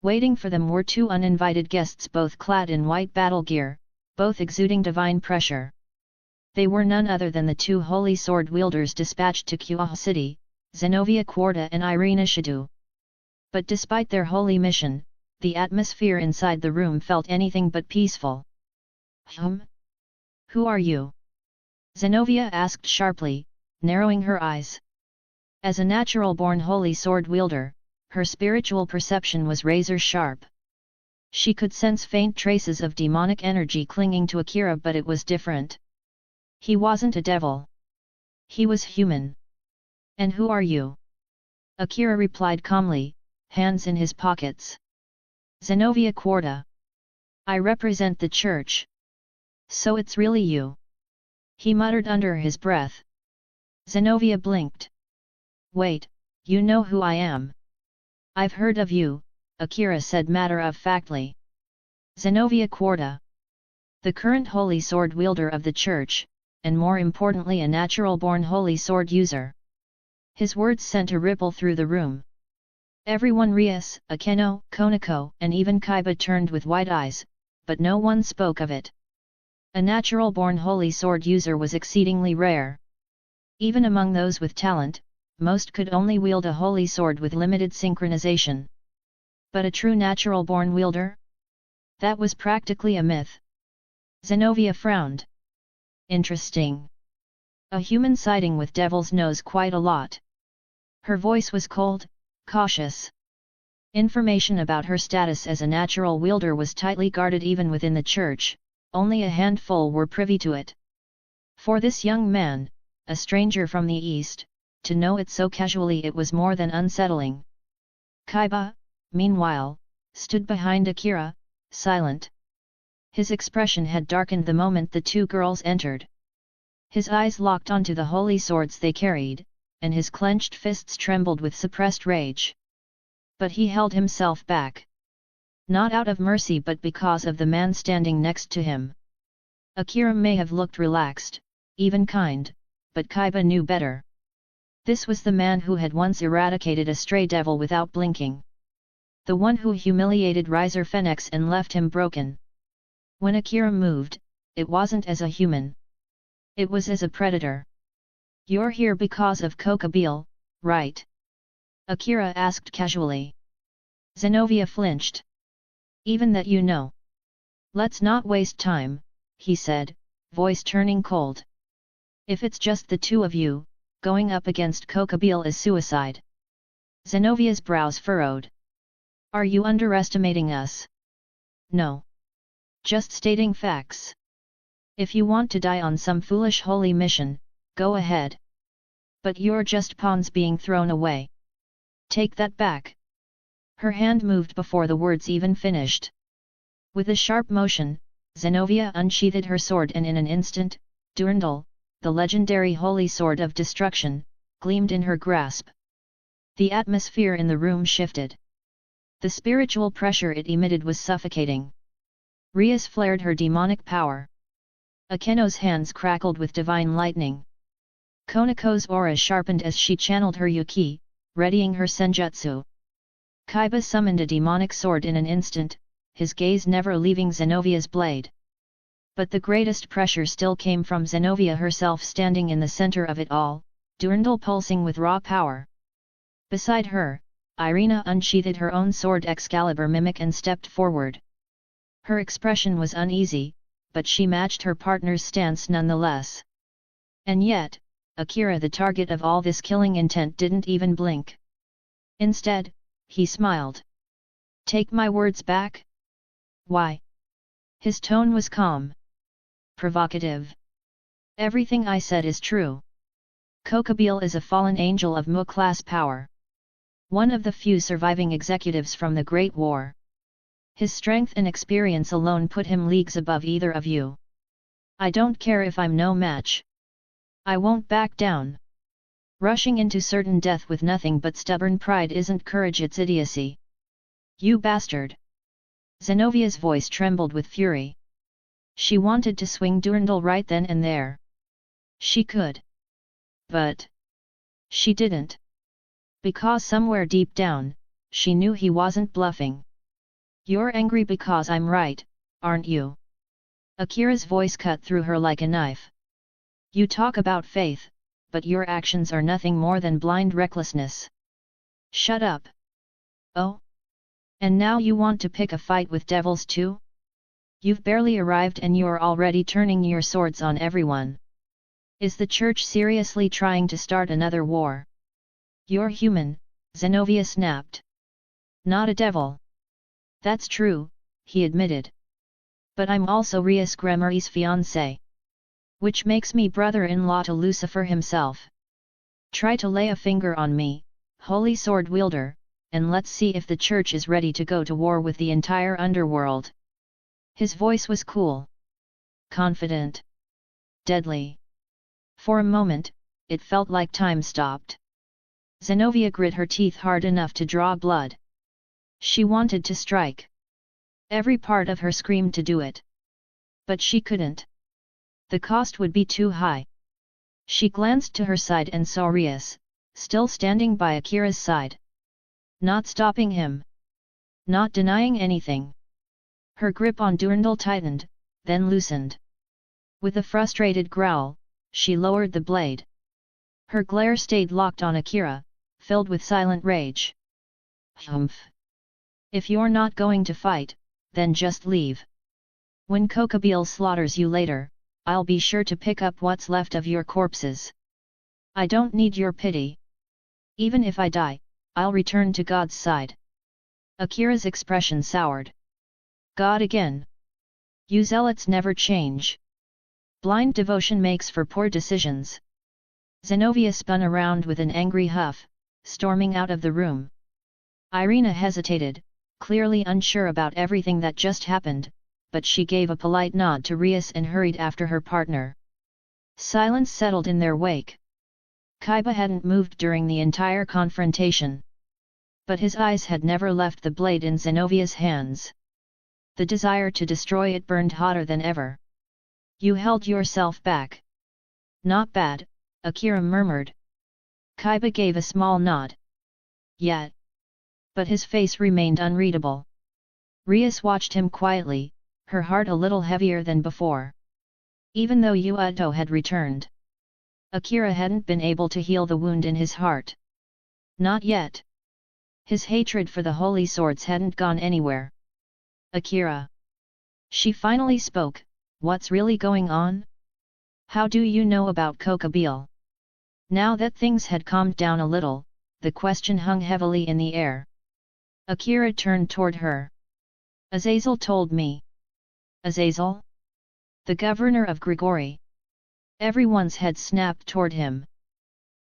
Waiting for them were 2 uninvited guests, both clad in white battle gear, both exuding divine pressure. They were none other than the 2 holy sword wielders dispatched to Kuoh City, Zenobia Quarta and Irina Shadu. But despite their holy mission, the atmosphere inside the room felt anything but peaceful. Who are you? Zenobia asked sharply, narrowing her eyes. As a natural-born holy sword wielder, her spiritual perception was razor-sharp. She could sense faint traces of demonic energy clinging to Akira, but it was different. He wasn't a devil. He was human. And who are you? Akira replied calmly, hands in his pockets. Zenobia Quarta. I represent the church. So it's really you. He muttered under his breath. Zenobia blinked. Wait, you know who I am? I've heard of you, Akira said matter-of-factly. Zenobia Quarta. The current holy sword wielder of the church, and more importantly a natural-born holy sword user. His words sent a ripple through the room. Everyone, Rias, Akeno, Konako, and even Chiba turned with wide eyes, but no one spoke of it. A natural-born holy sword user was exceedingly rare. Even among those with talent, most could only wield a holy sword with limited synchronization. But a true natural-born wielder? That was practically a myth. Zenobia frowned. Interesting. A human siding with devils knows quite a lot. Her voice was cold, cautious. Information about her status as a natural wielder was tightly guarded even within the church, only a handful were privy to it. For this young man, a stranger from the east, to know it so casually it was more than unsettling. Chiba, meanwhile, stood behind Akira, silent. His expression had darkened the moment the two girls entered. His eyes locked onto the holy swords they carried, and his clenched fists trembled with suppressed rage. But he held himself back. Not out of mercy but because of the man standing next to him. Akira may have looked relaxed, even kind, but Chiba knew better. This was the man who had once eradicated a stray devil without blinking. The one who humiliated Riser Fenix and left him broken. When Akira moved, it wasn't as a human. It was as a predator. You're here because of Kokabeel, right? Akira asked casually. Zenobia flinched. Even that you know. Let's not waste time, he said, voice turning cold. If it's just the two of you, going up against Kokabeel is suicide. Zenovia's brows furrowed. Are you underestimating us? No. Just stating facts. If you want to die on some foolish holy mission, go ahead. But you're just pawns being thrown away. Take that back. Her hand moved before the words even finished. With a sharp motion, Zenobia unsheathed her sword and in an instant, Durandal, the legendary holy sword of destruction, gleamed in her grasp. The atmosphere in the room shifted. The spiritual pressure it emitted was suffocating. Rias flared her demonic power. Akeno's hands crackled with divine lightning. Konako's aura sharpened as she channeled her Yuki, readying her senjutsu. Chiba summoned a demonic sword in an instant, his gaze never leaving Zenovia's blade. But the greatest pressure still came from Zenobia herself standing in the center of it all, Durandal pulsing with raw power. Beside her, Irina unsheathed her own sword Excalibur mimic and stepped forward. Her expression was uneasy, but she matched her partner's stance nonetheless. And yet, Akira, the target of all this killing intent, didn't even blink. Instead, he smiled. Take my words back? Why? His tone was calm. Provocative. Everything I said is true. Kokabeel is a fallen angel of Mu-class power. One of the few surviving executives from the Great War. His strength and experience alone put him leagues above either of you. I don't care if I'm no match. I won't back down. Rushing into certain death with nothing but stubborn pride isn't courage, it's idiocy. You bastard! Zenovia's voice trembled with fury. She wanted to swing Durandal right then and there. She could. But she didn't. Because somewhere deep down, she knew he wasn't bluffing. You're angry because I'm right, aren't you? Akira's voice cut through her like a knife. You talk about faith. but your actions are nothing more than blind recklessness. Shut up. Oh? And now you want to pick a fight with devils too? You've barely arrived and you're already turning your swords on everyone. Is the church seriously trying to start another war? You're human, Zenobia snapped. Not a devil. That's true, he admitted. But I'm also Rias Gremari's fiancé. Which makes me brother-in-law to Lucifer himself. Try to lay a finger on me, holy sword wielder, and let's see if the church is ready to go to war with the entire underworld. His voice was cool. Confident. Deadly. For a moment, it felt like time stopped. Zenobia grit her teeth hard enough to draw blood. She wanted to strike. Every part of her screamed to do it. But she couldn't. The cost would be too high. She glanced to her side and saw Rias, still standing by Akira's side. Not stopping him. Not denying anything. Her grip on Durandal tightened, then loosened. With a frustrated growl, she lowered the blade. Her glare stayed locked on Akira, filled with silent rage. Humph! If you're not going to fight, then just leave. When Kokabil slaughters you later, I'll be sure to pick up what's left of your corpses. I don't need your pity. Even if I die, I'll return to God's side. Akira's expression soured. God again. You zealots never change. Blind devotion makes for poor decisions. Zenobia spun around with an angry huff, storming out of the room. Irina hesitated, clearly unsure about everything that just happened, but she gave a polite nod to Rias and hurried after her partner. Silence settled in their wake. Chiba hadn't moved during the entire confrontation. But his eyes had never left the blade in Zenobia's hands. The desire to destroy it burned hotter than ever. You held yourself back. Not bad, Akira murmured. Chiba gave a small nod. Yet. But his face remained unreadable. Rias watched him quietly, her heart a little heavier than before. Even though Yuato had returned, Akira hadn't been able to heal the wound in his heart. Not yet. His hatred for the holy swords hadn't gone anywhere. Akira. She finally spoke, what's really going on? How do you know about Kokabil? Now that things had calmed down a little, the question hung heavily in the air. Akira turned toward her. Azazel told me. Azazel? The governor of Grigori. Everyone's head snapped toward him.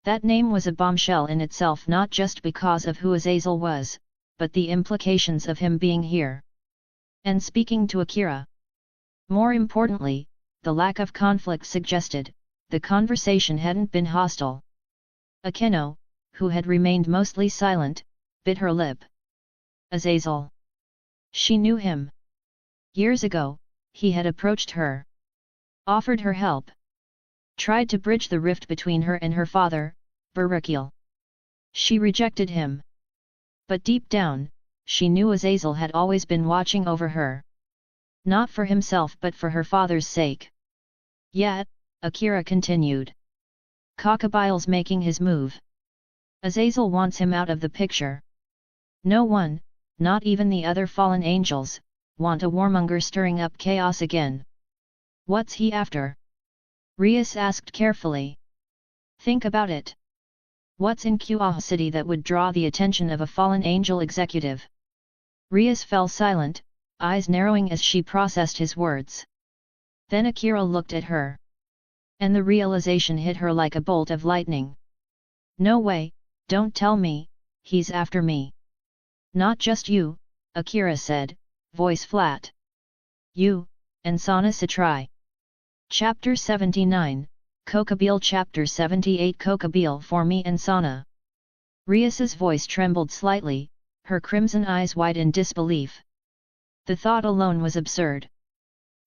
That name was a bombshell in itself, not just because of who Azazel was, but the implications of him being here. And speaking to Akira. More importantly, the lack of conflict suggested, the conversation hadn't been hostile. Akeno, who had remained mostly silent, bit her lip. Azazel. She knew him. Years ago, he had approached her. Offered her help. Tried to bridge the rift between her and her father, Barakil. She rejected him. But deep down, she knew Azazel had always been watching over her. Not for himself but for her father's sake. Yet, Akira continued. Kokabil's making his move. Azazel wants him out of the picture. No one, not even the other fallen angels, want a warmonger stirring up chaos again. What's he after? Rias asked carefully. Think about it. What's in Kuoh City that would draw the attention of a fallen angel executive? Rias fell silent, eyes narrowing as she processed his words. Then Akira looked at her. And the realization hit her like a bolt of lightning. No way, don't tell me, he's after me. Not just you, Akira said, voice flat. You, and Sana Satrai. Chapter 79, Kokabil. Chapter 78, Kokabil for me and Sana. Rias's voice trembled slightly, her crimson eyes wide in disbelief. The thought alone was absurd.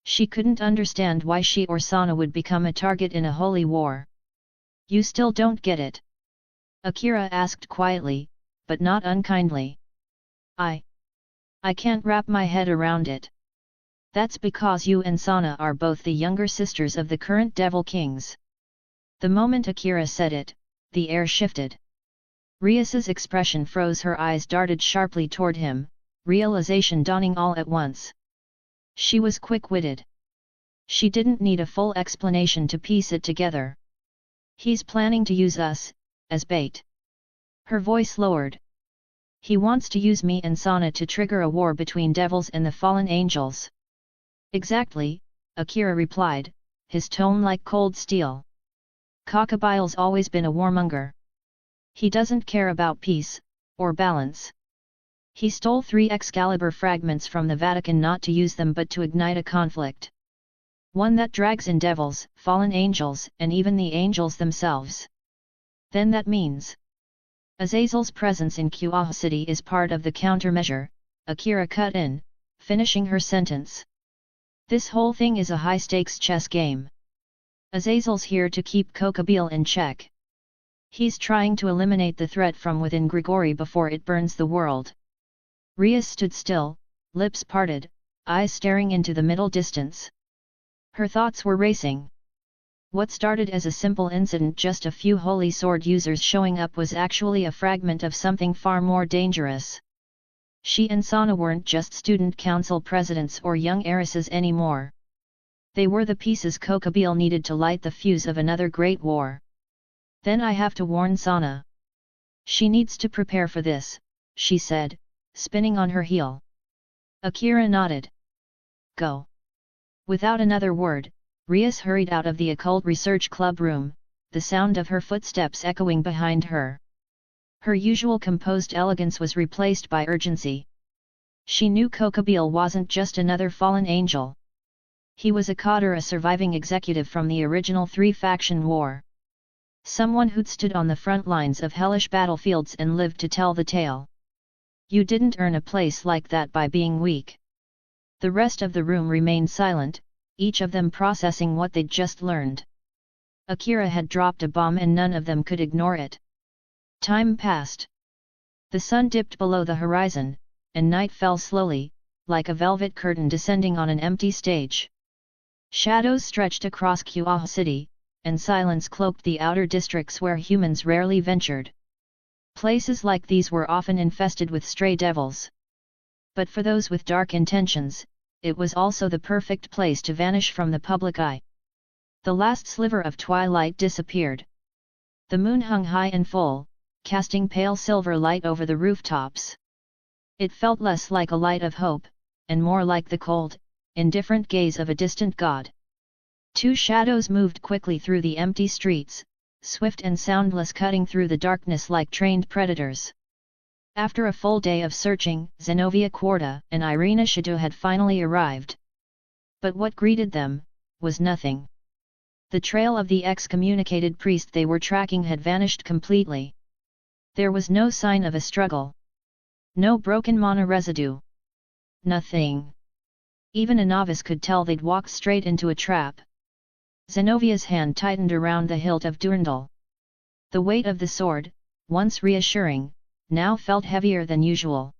She couldn't understand why she or Sana would become a target in a holy war. You still don't get it? Akira asked quietly, but not unkindly. I can't wrap my head around it. That's because you and Sana are both the younger sisters of the current Devil Kings. The moment Akira said it, the air shifted. Rias's expression froze, her eyes darted sharply toward him, realization dawning all at once. She was quick-witted. She didn't need a full explanation to piece it together. He's planning to use us, as bait. Her voice lowered. He wants to use me and Sana to trigger a war between devils and the fallen angels. Exactly, Akira replied, his tone like cold steel. Cockabille's always been a warmonger. He doesn't care about peace, or balance. He stole 3 Excalibur fragments from the Vatican not to use them but to ignite a conflict. One that drags in devils, fallen angels, and even the angels themselves. Then that means Azazel's presence in Kuoh City is part of the countermeasure, Akira cut in, finishing her sentence. This whole thing is a high-stakes chess game. Azazel's here to keep Cockabille in check. He's trying to eliminate the threat from within Grigori before it burns the world. Rias stood still, lips parted, eyes staring into the middle distance. Her thoughts were racing. What started as a simple incident, just a few holy sword users showing up, was actually a fragment of something far more dangerous. She and Sana weren't just student council presidents or young heiresses anymore. They were the pieces Cockabille needed to light the fuse of another great war. Then I have to warn Sana. She needs to prepare for this, she said, spinning on her heel. Akira nodded. Go. Without another word, Rias hurried out of the occult research club room, the sound of her footsteps echoing behind her. Her usual composed elegance was replaced by urgency. She knew Cockabille wasn't just another fallen angel. He was a cadre, a surviving executive from the original 3-faction war. Someone who'd stood on the front lines of hellish battlefields and lived to tell the tale. You didn't earn a place like that by being weak. The rest of the room remained silent, each of them processing what they'd just learned. Akira had dropped a bomb and none of them could ignore it. Time passed. The sun dipped below the horizon, and night fell slowly, like a velvet curtain descending on an empty stage. Shadows stretched across Kuoh City, and silence cloaked the outer districts where humans rarely ventured. Places like these were often infested with stray devils. But for those with dark intentions, it was also the perfect place to vanish from the public eye. The last sliver of twilight disappeared. The moon hung high and full, casting pale silver light over the rooftops. It felt less like a light of hope, and more like the cold, indifferent gaze of a distant god. 2 shadows moved quickly through the empty streets, swift and soundless, cutting through the darkness like trained predators. After a full day of searching, Zenobia Quarta and Irina Shadu had finally arrived. But what greeted them was nothing. The trail of the excommunicated priest they were tracking had vanished completely. There was no sign of a struggle. No broken mana residue. Nothing. Even a novice could tell they'd walked straight into a trap. Zenovia's hand tightened around the hilt of Durandal. The weight of the sword, once reassuring, now felt heavier than usual.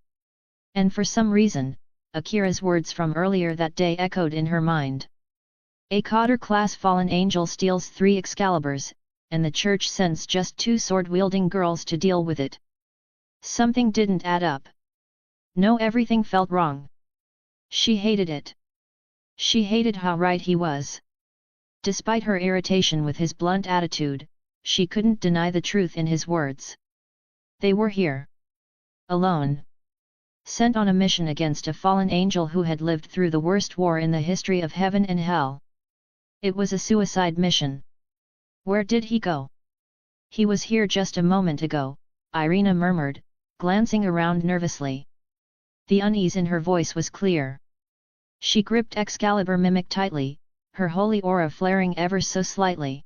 And for some reason, Akira's words from earlier that day echoed in her mind. A cadre-class fallen angel steals 3 Excaliburs, and the church sends just 2 sword-wielding girls to deal with it. Something didn't add up. No, everything felt wrong. She hated it. She hated how right he was. Despite her irritation with his blunt attitude, she couldn't deny the truth in his words. They were here. Alone. Sent on a mission against a fallen angel who had lived through the worst war in the history of heaven and hell. It was a suicide mission. Where did he go? He was here just a moment ago, Irina murmured, glancing around nervously. The unease in her voice was clear. She gripped Excalibur mimic tightly, her holy aura flaring ever so slightly.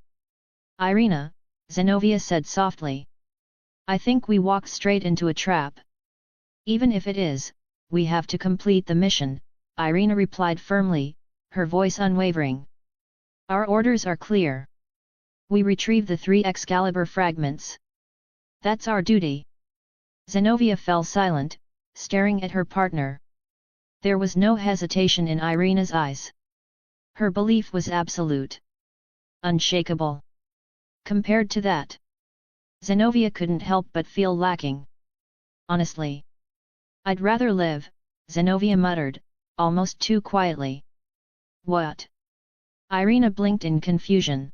Irina, Zenobia said softly. I think we walked straight into a trap. Even if it is, we have to complete the mission, Irina replied firmly, her voice unwavering. Our orders are clear. We retrieve the 3 Excalibur fragments. That's our duty. Zenobia fell silent, staring at her partner. There was no hesitation in Irina's eyes. Her belief was absolute. Unshakable. Compared to that, Zenobia couldn't help but feel lacking. Honestly, I'd rather live, Zenobia muttered, almost too quietly. What? Irina blinked in confusion.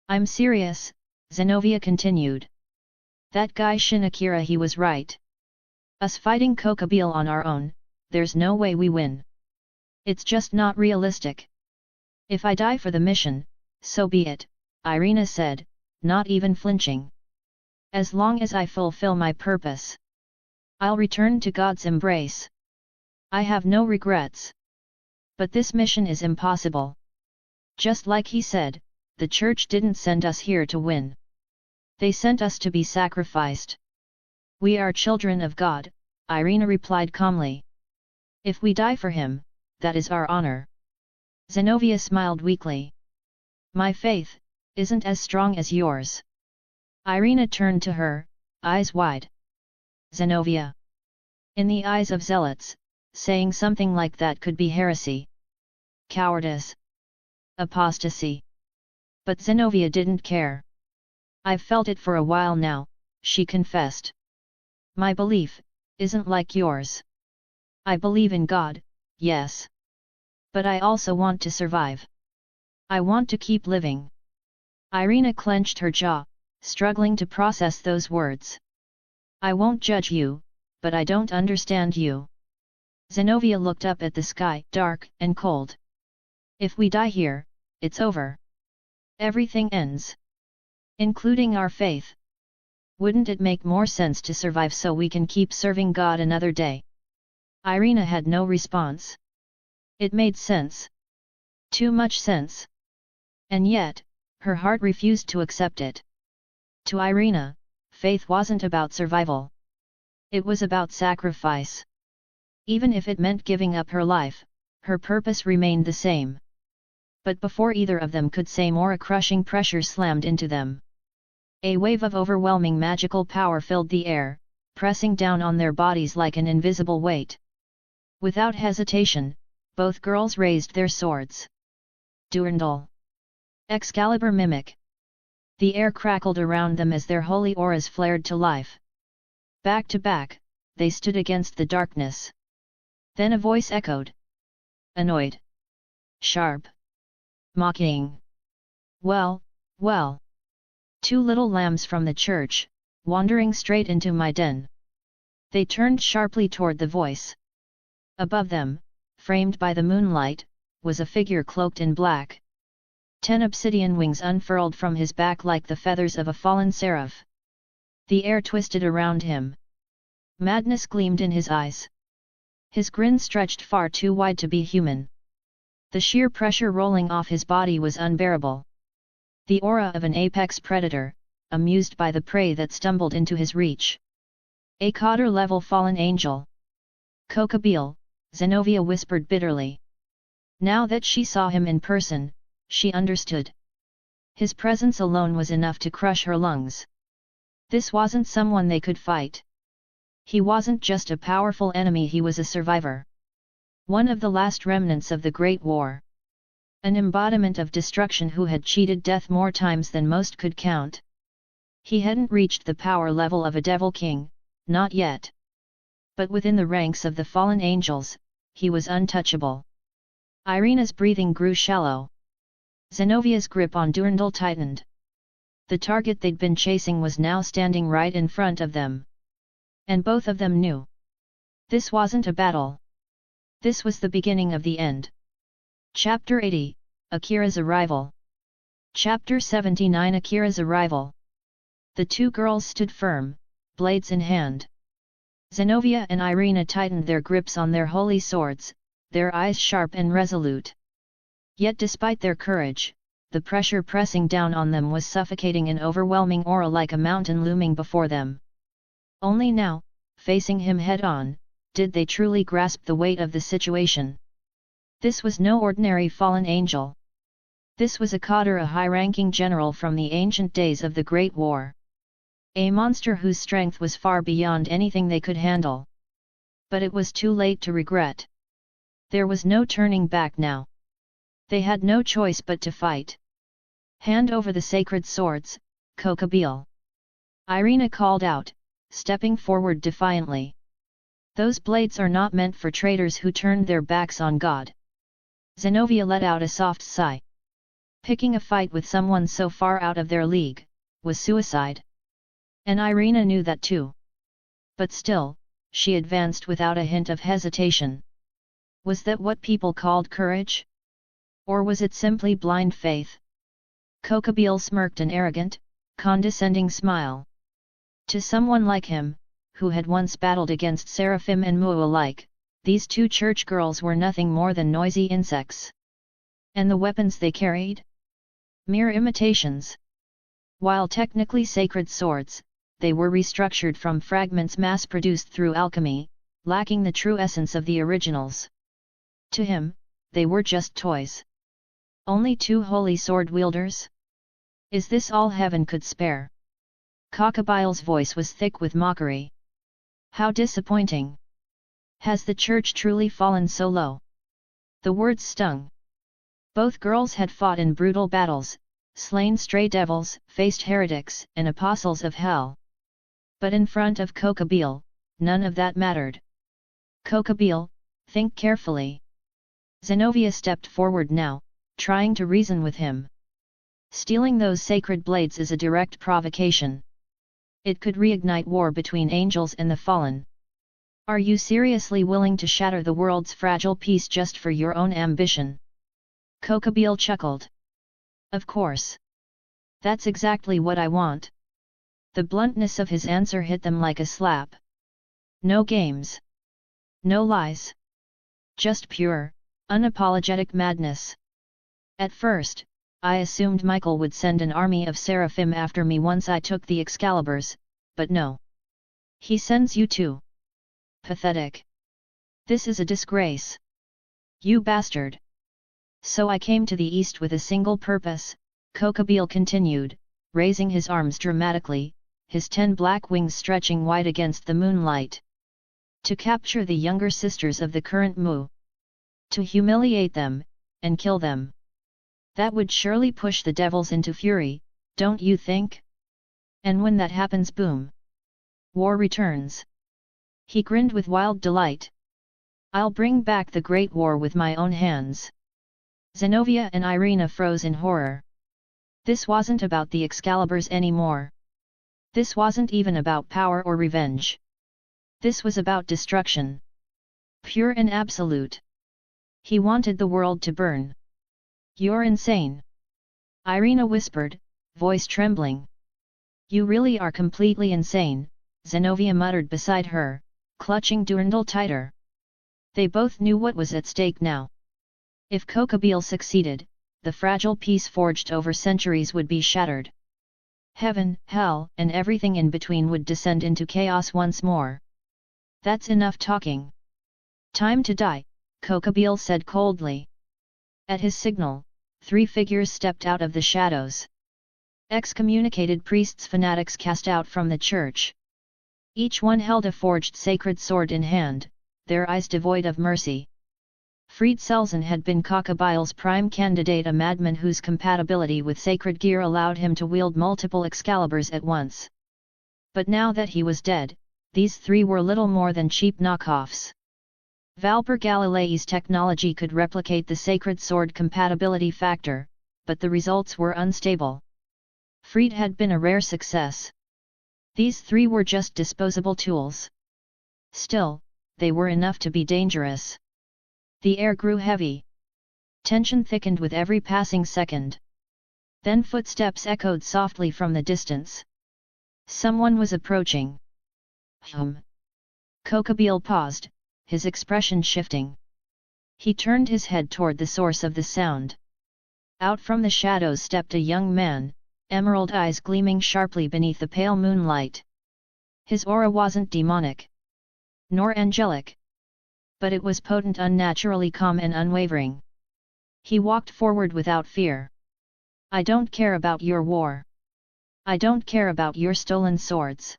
I'm serious, Zenobia continued. That guy Shin Akira, he was right. Us fighting Kokabil on our own, there's no way we win. It's just not realistic. If I die for the mission, so be it, Irina said, not even flinching. As long as I fulfill my purpose, I'll return to God's embrace. I have no regrets. But this mission is impossible. Just like he said, the church didn't send us here to win. They sent us to be sacrificed. We are children of God, Irina replied calmly. If we die for him, that is our honor. Zenobia smiled weakly. My faith isn't as strong as yours. Irina turned to her, eyes wide. Zenobia. In the eyes of zealots, saying something like that could be heresy. Cowardice. Apostasy. But Zenobia didn't care. I've felt it for a while now, she confessed. My belief isn't like yours. I believe in God, yes. But I also want to survive. I want to keep living. Irina clenched her jaw, struggling to process those words. I won't judge you, but I don't understand you. Zenobia looked up at the sky, dark and cold. If we die here, it's over. Everything ends. Including our faith. Wouldn't it make more sense to survive so we can keep serving God another day? Irina had no response. It made sense. Too much sense. And yet, her heart refused to accept it. To Irina, faith wasn't about survival. It was about sacrifice. Even if it meant giving up her life, her purpose remained the same. But before either of them could say more, a crushing pressure slammed into them. A wave of overwhelming magical power filled the air, pressing down on their bodies like an invisible weight. Without hesitation, both girls raised their swords. Durandal. Excalibur Mimic. The air crackled around them as their holy auras flared to life. Back to back, they stood against the darkness. Then a voice echoed. Annoyed. Sharp. Mocking. Well, well. Two little lambs from the church, wandering straight into my den. They turned sharply toward the voice. Above them, framed by the moonlight, was a figure cloaked in black. 10 obsidian wings unfurled from his back like the feathers of a fallen seraph. The air twisted around him. Madness gleamed in his eyes. His grin stretched far too wide to be human. The sheer pressure rolling off his body was unbearable. The aura of an apex predator, amused by the prey that stumbled into his reach. A Qadr-level fallen angel. Kokabil, Zenobia whispered bitterly. Now that she saw him in person, she understood. His presence alone was enough to crush her lungs. This wasn't someone they could fight. He wasn't just a powerful enemy, he was a survivor. One of the last remnants of the Great War. An embodiment of destruction who had cheated death more times than most could count. He hadn't reached the power level of a devil king, not yet. But within the ranks of the fallen angels, he was untouchable. Irina's breathing grew shallow. Zenovia's grip on Durandal tightened. The target they'd been chasing was now standing right in front of them. And both of them knew. This wasn't a battle. This was the beginning of the end. Chapter 80, Akira's Arrival. Chapter 79, Akira's Arrival. The two girls stood firm, blades in hand. Zenobia and Irina tightened their grips on their holy swords, their eyes sharp and resolute. Yet despite their courage, the pressure pressing down on them was suffocating, an overwhelming aura like a mountain looming before them. Only now, facing him head-on, did they truly grasp the weight of the situation. This was no ordinary fallen angel. This was a Qadr, a high-ranking general from the ancient days of the Great War. A monster whose strength was far beyond anything they could handle. But it was too late to regret. There was no turning back now. They had no choice but to fight. Hand over the sacred swords, Kokabeel. Irina called out, stepping forward defiantly. Those blades are not meant for traitors who turned their backs on God. Zenobia let out a soft sigh. Picking a fight with someone so far out of their league was suicide. And Irina knew that too. But still, she advanced without a hint of hesitation. Was that what people called courage? Or was it simply blind faith? Kokabeel smirked an arrogant, condescending smile. To someone like him, who had once battled against Seraphim and Mu alike, these two church girls were nothing more than noisy insects. And the weapons they carried? Mere imitations. While technically sacred swords, they were restructured from fragments mass-produced through alchemy, lacking the true essence of the originals. To him, they were just toys. Only two holy sword wielders? Is this all heaven could spare? Kokabeel's voice was thick with mockery. How disappointing! Has the church truly fallen so low? The words stung. Both girls had fought in brutal battles, slain stray devils, faced heretics and apostles of hell. But in front of Kokabeel, none of that mattered. Kokabeel, think carefully. Zenobia stepped forward now, trying to reason with him. Stealing those sacred blades is a direct provocation. It could reignite war between angels and the fallen. Are you seriously willing to shatter the world's fragile peace just for your own ambition? Kokabeel chuckled. Of course. That's exactly what I want. The bluntness of his answer hit them like a slap. No games. No lies. Just pure, unapologetic madness. At first, I assumed Michael would send an army of Seraphim after me once I took the Excaliburs, but no. He sends you too. Pathetic. This is a disgrace. You bastard. So I came to the east with a single purpose, Kokabeel continued, raising his arms dramatically, his 10 black wings stretching wide against the moonlight. To capture the younger sisters of the current Mu. To humiliate them, and kill them. That would surely push the devils into fury, don't you think? And when that happens, boom! War returns. He grinned with wild delight. I'll bring back the Great War with my own hands. Zenobia and Irina froze in horror. This wasn't about the Excaliburs anymore. This wasn't even about power or revenge. This was about destruction. Pure and absolute. He wanted the world to burn. You're insane. Irina whispered, voice trembling. You really are completely insane, Zenobia muttered beside her, clutching Durandal tighter. They both knew what was at stake now. If Kokabeel succeeded, the fragile peace forged over centuries would be shattered. Heaven, hell, and everything in between would descend into chaos once more. That's enough talking. Time to die, Kokabeel said coldly. At his signal, 3 figures stepped out of the shadows. Excommunicated priests, fanatics cast out from the church. Each one held a forged sacred sword in hand, their eyes devoid of mercy. Fried Selzen had been Kokabeel's prime candidate, a madman whose compatibility with sacred gear allowed him to wield multiple Excaliburs at once. But now that he was dead, these 3 were little more than cheap knockoffs. Valper Galilei's technology could replicate the sacred sword compatibility factor, but the results were unstable. Fried had been a rare success. These 3 were just disposable tools. Still, they were enough to be dangerous. The air grew heavy. Tension thickened with every passing second. Then footsteps echoed softly from the distance. Someone was approaching. Kokabeel paused, his expression shifting. He turned his head toward the source of the sound. Out from the shadows stepped a young man, emerald eyes gleaming sharply beneath the pale moonlight. His aura wasn't demonic. Nor angelic. But it was potent, unnaturally calm and unwavering. He walked forward without fear. I don't care about your war. I don't care about your stolen swords.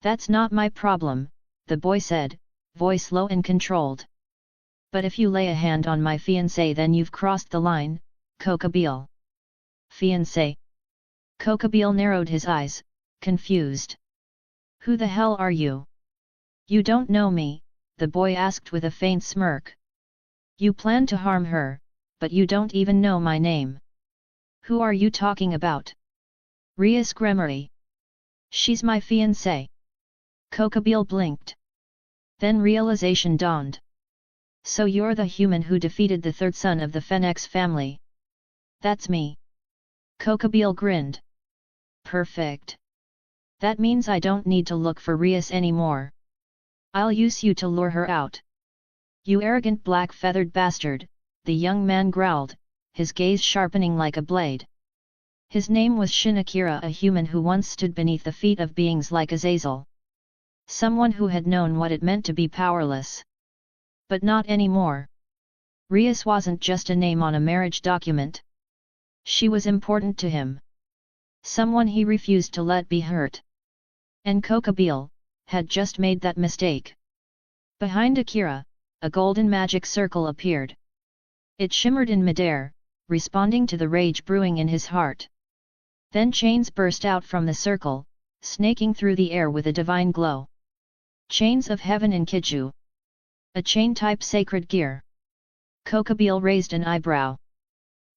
That's not my problem, the boy said, voice low and controlled. But if you lay a hand on my fiancé, then you've crossed the line, Kokabeel. Fiancé? Kokabeel narrowed his eyes, confused. Who the hell are you? You don't know me, the boy asked with a faint smirk. You plan to harm her, but you don't even know my name. Who are you talking about? Rias Gremory. She's my fiancée. Kokabeel blinked. Then realization dawned. So you're the human who defeated the third son of the Phoenix family. That's me. Kokabeel grinned. Perfect. That means I don't need to look for Rias anymore. I'll use you to lure her out. You arrogant black-feathered bastard, the young man growled, his gaze sharpening like a blade. His name was Shin Akira, a human who once stood beneath the feet of beings like Azazel. Someone who had known what it meant to be powerless. But not anymore. Rias wasn't just a name on a marriage document. She was important to him. Someone he refused to let be hurt. And Kokabeel had just made that mistake. Behind Akira, a golden magic circle appeared. It shimmered in midair, responding to the rage brewing in his heart. Then chains burst out from the circle, snaking through the air with a divine glow. Chains of Heaven Enkidu. A chain-type sacred gear. Kokabeel raised an eyebrow.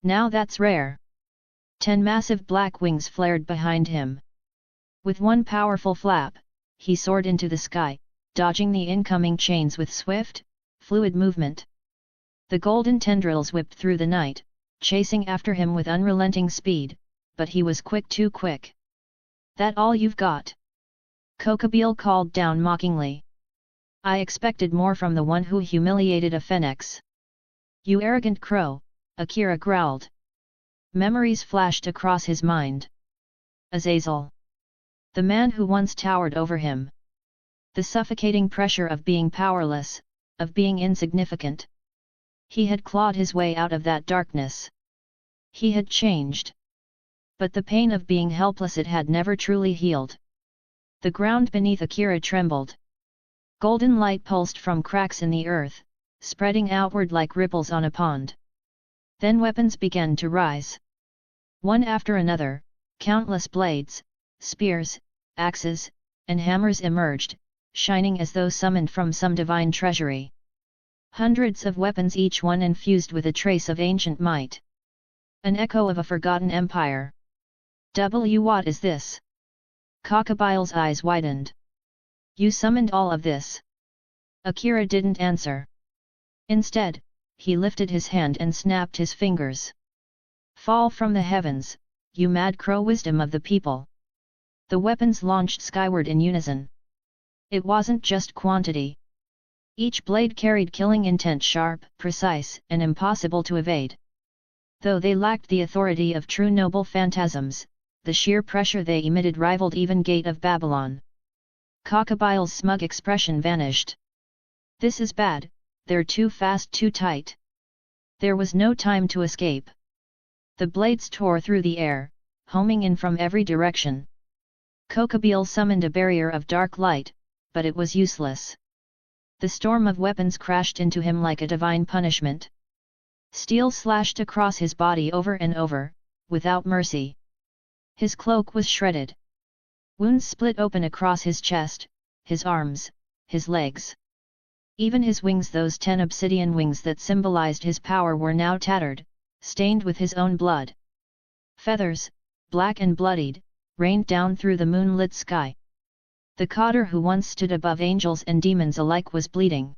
Now that's rare. 10 massive black wings flared behind him. With one powerful flap, he soared into the sky, dodging the incoming chains with swift, fluid movement. The golden tendrils whipped through the night, chasing after him with unrelenting speed, but he was quick, too quick. That all you've got? Kokabeel called down mockingly. I expected more from the one who humiliated a phoenix. You arrogant crow, Akira growled. Memories flashed across his mind. Azazel. The man who once towered over him. The suffocating pressure of being powerless, of being insignificant. He had clawed his way out of that darkness. He had changed. But the pain of being helpless, it had never truly healed. The ground beneath Akira trembled. Golden light pulsed from cracks in the earth, spreading outward like ripples on a pond. Then weapons began to rise. One after another, countless blades, spears, axes, and hammers emerged, shining as though summoned from some divine treasury. Hundreds of weapons, each one infused with a trace of ancient might. An echo of a forgotten empire. What is this? Kokabeel's eyes widened. You summoned all of this? Akira didn't answer. Instead, he lifted his hand and snapped his fingers. Fall from the heavens, you mad crow, wisdom of the people. The weapons launched skyward in unison. It wasn't just quantity. Each blade carried killing intent, sharp, precise, and impossible to evade. Though they lacked the authority of true noble phantasms, the sheer pressure they emitted rivaled even Gate of Babylon. Kokabeel's smug expression vanished. This is bad, they're too fast, too tight. There was no time to escape. The blades tore through the air, homing in from every direction. Kokabeel summoned a barrier of dark light, but it was useless. The storm of weapons crashed into him like a divine punishment. Steel slashed across his body over and over, without mercy. His cloak was shredded. Wounds split open across his chest, his arms, his legs. Even his wings, those 10 obsidian wings that symbolized his power, were now tattered, stained with his own blood. Feathers, black and bloodied, rained down through the moonlit sky. The cotter who once stood above angels and demons alike was bleeding.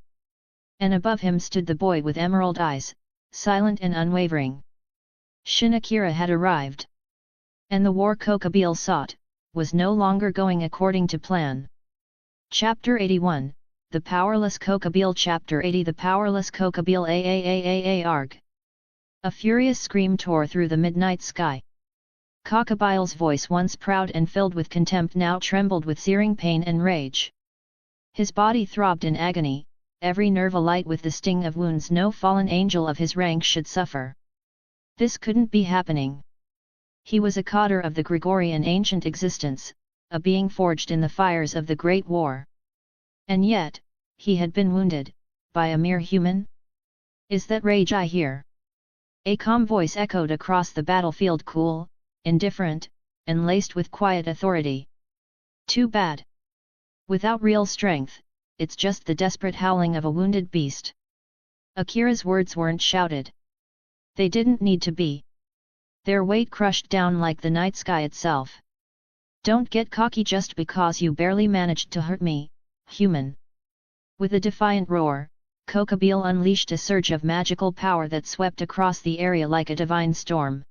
And above him stood the boy with emerald eyes, silent and unwavering. Shin Akira had arrived. And the war Kokabeel sought, was no longer going according to plan. Chapter 81, The Powerless Kokabeel. Chapter 80, The Powerless Kokabeel. Arg. A furious scream tore through the midnight sky. Kokabeel's voice, once proud and filled with contempt, now trembled with searing pain and rage. His body throbbed in agony, every nerve alight with the sting of wounds no fallen angel of his rank should suffer. This couldn't be happening. He was a cotter of the Gregorian ancient existence, a being forged in the fires of the Great War. And yet, he had been wounded, by a mere human? Is that rage I hear? A calm voice echoed across the battlefield, cool, indifferent, and laced with quiet authority. Too bad. Without real strength, it's just the desperate howling of a wounded beast. Akira's words weren't shouted. They didn't need to be. Their weight crushed down like the night sky itself. Don't get cocky just because you barely managed to hurt me, human. With a defiant roar, Kokobile unleashed a surge of magical power that swept across the area like a divine storm.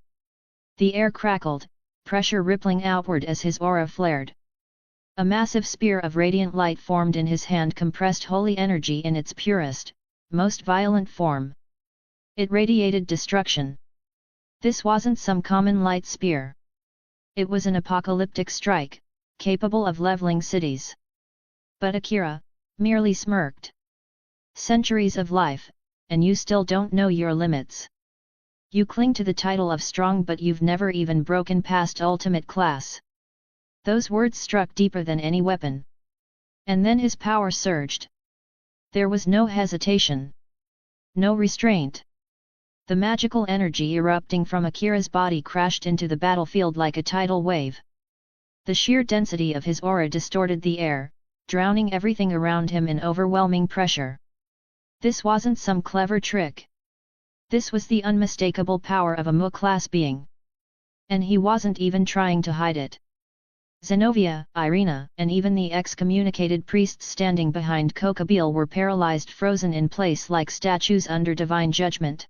The air crackled, pressure rippling outward as his aura flared. A massive spear of radiant light formed in his hand, compressed holy energy in its purest, most violent form. It radiated destruction. This wasn't some common light spear. It was an apocalyptic strike, capable of leveling cities. But Akira merely smirked. Centuries of life, and you still don't know your limits. You cling to the title of strong, but you've never even broken past ultimate class. Those words struck deeper than any weapon. And then his power surged. There was no hesitation. No restraint. The magical energy erupting from Akira's body crashed into the battlefield like a tidal wave. The sheer density of his aura distorted the air, drowning everything around him in overwhelming pressure. This wasn't some clever trick. This was the unmistakable power of a Mu-class being. And he wasn't even trying to hide it. Zenobia, Irina, and even the excommunicated priests standing behind Kokobile were paralyzed, frozen in place like statues under divine judgment.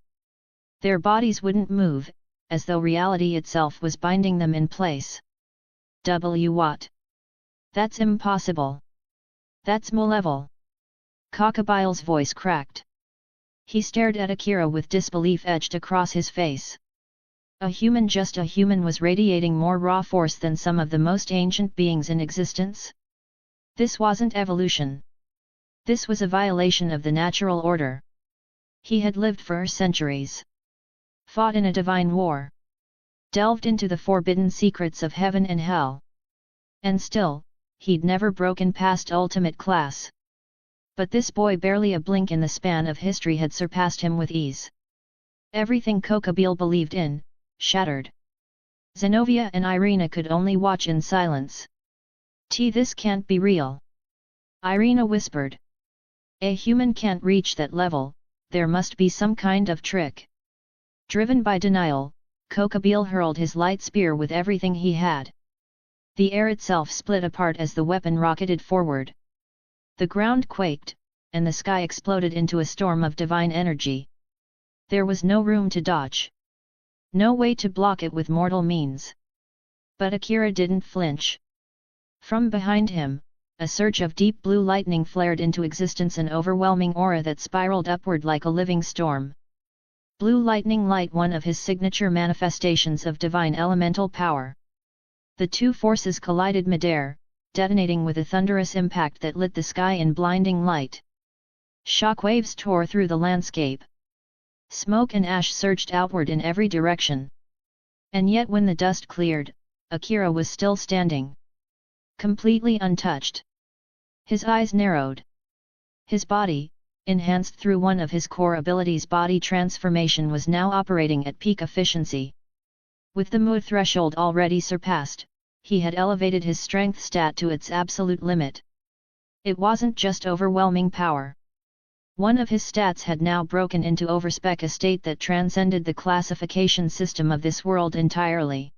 Their bodies wouldn't move, as though reality itself was binding them in place. What? That's impossible. That's Mu-level. Kokobile's voice cracked. He stared at Akira with disbelief etched across his face. A human, just a human, was radiating more raw force than some of the most ancient beings in existence? This wasn't evolution. This was a violation of the natural order. He had lived for centuries. Fought in a divine war. Delved into the forbidden secrets of heaven and hell. And still, he'd never broken past ultimate class. But this boy, barely a blink in the span of history, had surpassed him with ease. Everything Kokobile believed in, shattered. Zenobia and Irina could only watch in silence. This can't be real. Irina whispered. A human can't reach that level, there must be some kind of trick. Driven by denial, Kokobile hurled his light spear with everything he had. The air itself split apart as the weapon rocketed forward. The ground quaked, and the sky exploded into a storm of divine energy. There was no room to dodge. No way to block it with mortal means. But Akira didn't flinch. From behind him, a surge of deep blue lightning flared into existence, an overwhelming aura that spiraled upward like a living storm. Blue lightning light, one of his signature manifestations of divine elemental power. The two forces collided midair, detonating with a thunderous impact that lit the sky in blinding light. Shockwaves tore through the landscape. Smoke and ash surged outward in every direction. And yet when the dust cleared, Akira was still standing. Completely untouched. His eyes narrowed. His body, enhanced through one of his core abilities, body transformation, was now operating at peak efficiency. With the Mu threshold already surpassed, he had elevated his strength stat to its absolute limit. It wasn't just overwhelming power. One of his stats had now broken into overspec, a state that transcended the classification system of this world entirely.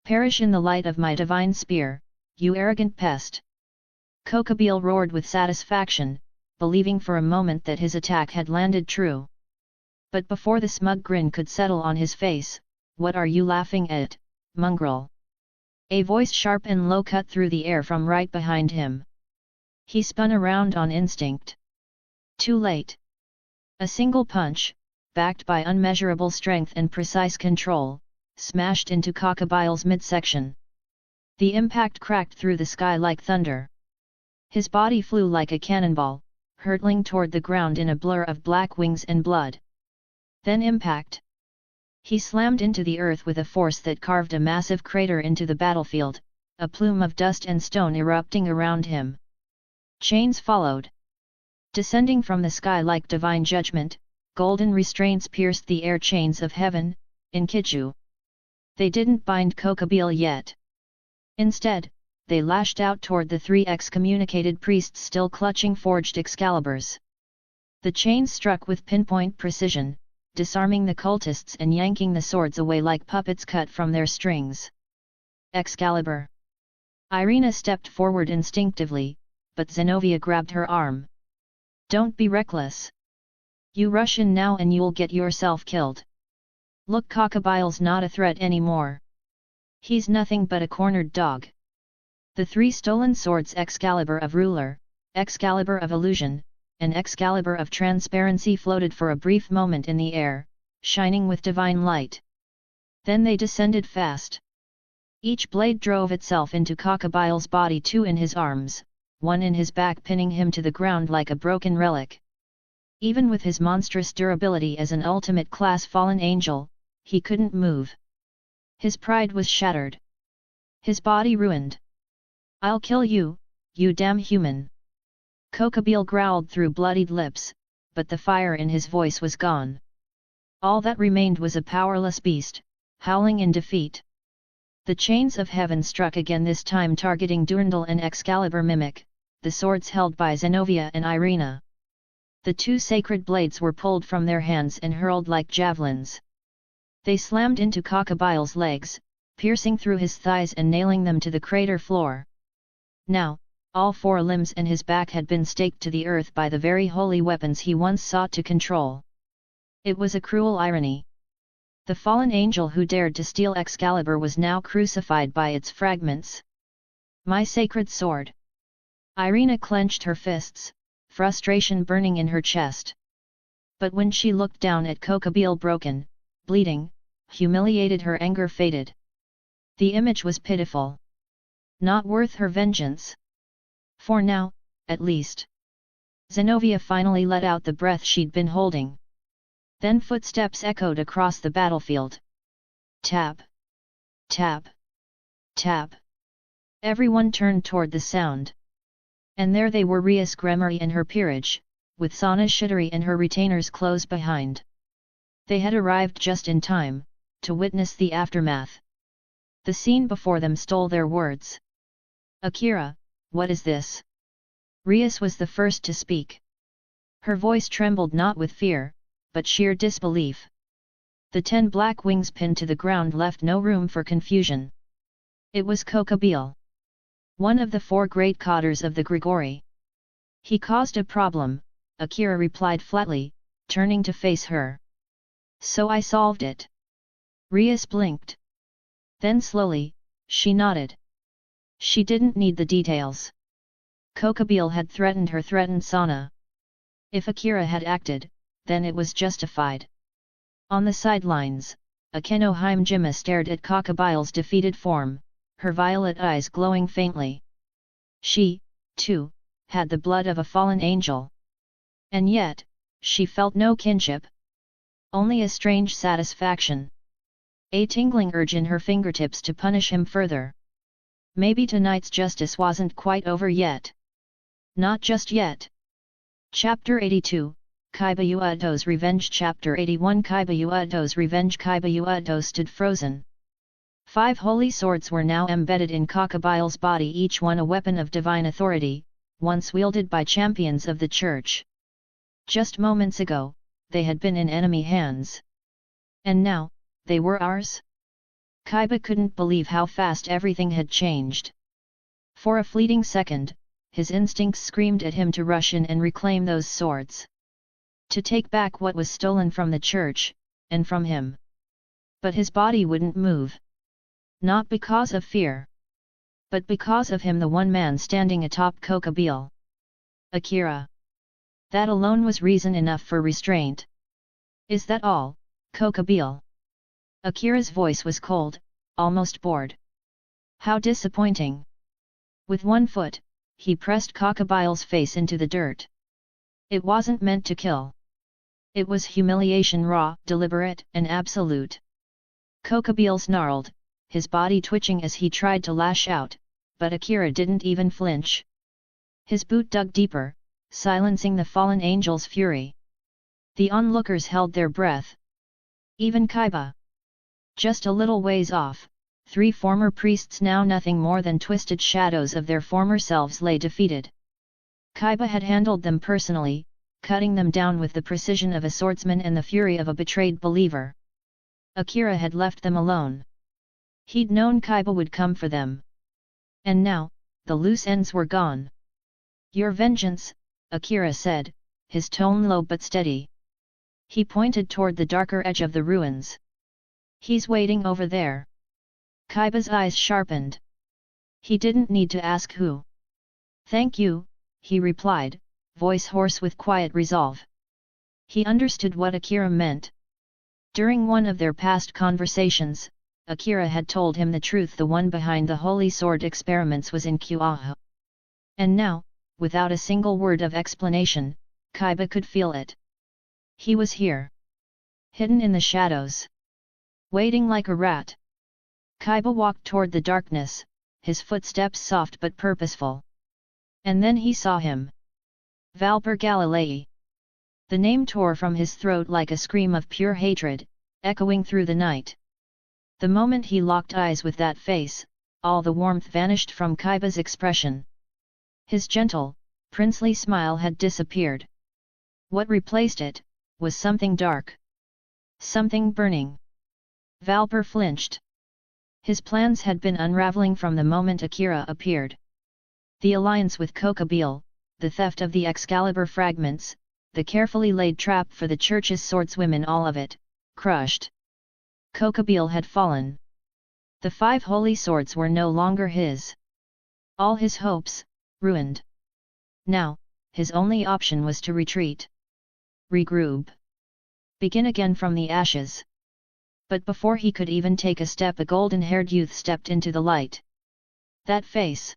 Perish in the light of my divine spear, you arrogant pest! Kokobile roared with satisfaction, believing for a moment that his attack had landed true. But before the smug grin could settle on his face, "What are you laughing at, mongrel?" A voice sharp and low cut through the air from right behind him. He spun around on instinct. Too late. A single punch, backed by unmeasurable strength and precise control, smashed into Kokobile's midsection. The impact cracked through the sky like thunder. His body flew like a cannonball, hurtling toward the ground in a blur of black wings and blood. Then impact. He slammed into the earth with a force that carved a massive crater into the battlefield, a plume of dust and stone erupting around him. Chains followed. Descending from the sky like divine judgment, golden restraints pierced the air, chains of heaven, Enkidu. They didn't bind Kokobile yet. Instead, they lashed out toward the 3 excommunicated priests still clutching forged Excaliburs. The chains struck with pinpoint precision, disarming the cultists and yanking the swords away like puppets cut from their strings. Excalibur! Irina stepped forward instinctively, but Zenobia grabbed her arm. Don't be reckless. You rush in now and you'll get yourself killed. Look, Cockabille's not a threat anymore. He's nothing but a cornered dog. The 3 stolen swords, Excalibur of Ruler, Excalibur of Illusion, and Excalibur of Transparency, floated for a brief moment in the air, shining with divine light. Then they descended fast. Each blade drove itself into Cockabille's body, 2 in his arms, 1 in his back, pinning him to the ground like a broken relic. Even with his monstrous durability as an ultimate class fallen angel, he couldn't move. His pride was shattered. His body ruined. I'll kill you, you damn human! Cockabille growled through bloodied lips, but the fire in his voice was gone. All that remained was a powerless beast, howling in defeat. The chains of heaven struck again, this time targeting Durandal and Excalibur Mimic, the swords held by Zenobia and Irina. The 2 sacred blades were pulled from their hands and hurled like javelins. They slammed into Cockabille's legs, piercing through his thighs and nailing them to the crater floor. Now, all 4 limbs and his back had been staked to the earth by the very holy weapons he once sought to control. It was a cruel irony. The fallen angel who dared to steal Excalibur was now crucified by its fragments. My sacred sword! Irina clenched her fists, frustration burning in her chest. But when she looked down at Cockabille broken, bleeding, humiliated, her anger faded. The image was pitiful. Not worth her vengeance. For now, at least. Zenobia finally let out the breath she'd been holding. Then footsteps echoed across the battlefield. Tap! Tap! Tap! Everyone turned toward the sound. And there they were, Rias Gremory and her peerage, with Sana Shidari and her retainers close behind. They had arrived just in time, to witness the aftermath. The scene before them stole their words. Akira, what is this? Rias was the first to speak. Her voice trembled not with fear, but sheer disbelief. The 10 black wings pinned to the ground left no room for confusion. It was Cockabille, one of the 4 great Cotters of the Grigori. He caused a problem, Akira replied flatly, turning to face her. So I solved it. Rias blinked. Then slowly, she nodded. She didn't need the details. Cockabille had threatened her, threatened Sana. If Akira had acted, then it was justified. On the sidelines, Akeno Jima stared at Cockabille's defeated form, her violet eyes glowing faintly. She, too, had the blood of a fallen angel. And yet, she felt no kinship. Only a strange satisfaction. A tingling urge in her fingertips to punish him further. Maybe tonight's justice wasn't quite over yet. Not just yet. Chapter 82, Chiba Uato's Revenge. Chapter 81, Chiba Uato's Revenge. Chiba Uato stood frozen. 5 holy swords were now embedded in Cockabille's body, each one a weapon of divine authority, once wielded by champions of the church. Just moments ago, they had been in enemy hands. And now, they were ours? Chiba couldn't believe how fast everything had changed. For a fleeting second, his instincts screamed at him to rush in and reclaim those swords. To take back what was stolen from the church, and from him. But his body wouldn't move. Not because of fear. But because of him, the one man standing atop Cockabille. Akira. That alone was reason enough for restraint. Is that all, Cockabille? Akira's voice was cold, almost bored. How disappointing. With one foot, he pressed Cockabille's face into the dirt. It wasn't meant to kill. It was humiliation, raw, deliberate, and absolute. Cockabille snarled, his body twitching as he tried to lash out, but Akira didn't even flinch. His boot dug deeper, silencing the fallen angel's fury. The onlookers held their breath. Even Chiba. Just a little ways off, 3 former priests, now nothing more than twisted shadows of their former selves, lay defeated. Chiba had handled them personally, cutting them down with the precision of a swordsman and the fury of a betrayed believer. Akira had left them alone. He'd known Chiba would come for them. And now, the loose ends were gone. "Your vengeance," Akira said, his tone low but steady. He pointed toward the darker edge of the ruins. "He's waiting over there." Chiba's eyes sharpened. He didn't need to ask who. "Thank you," he replied, voice hoarse with quiet resolve. He understood what Akira meant. During one of their past conversations, Akira had told him the truth: the one behind the holy sword experiments was in Kuoh. And now, without a single word of explanation, Chiba could feel it. He was here. Hidden in the shadows. Waiting like a rat. Chiba walked toward the darkness, his footsteps soft but purposeful. And then he saw him. Valper Galilei. The name tore from his throat like a scream of pure hatred, echoing through the night. The moment he locked eyes with that face, all the warmth vanished from Chiba's expression. His gentle, princely smile had disappeared. What replaced it was something dark. Something burning. Valper flinched. His plans had been unraveling from the moment Akira appeared. The alliance with Kokabeel, the theft of the Excalibur fragments, the carefully laid trap for the church's swordswomen, all of it, crushed. Kokabeel had fallen. The 5 holy swords were no longer his. All his hopes, ruined. Now, his only option was to retreat. Regroup. Begin again from the ashes. But before he could even take a step, a golden-haired youth stepped into the light. That face.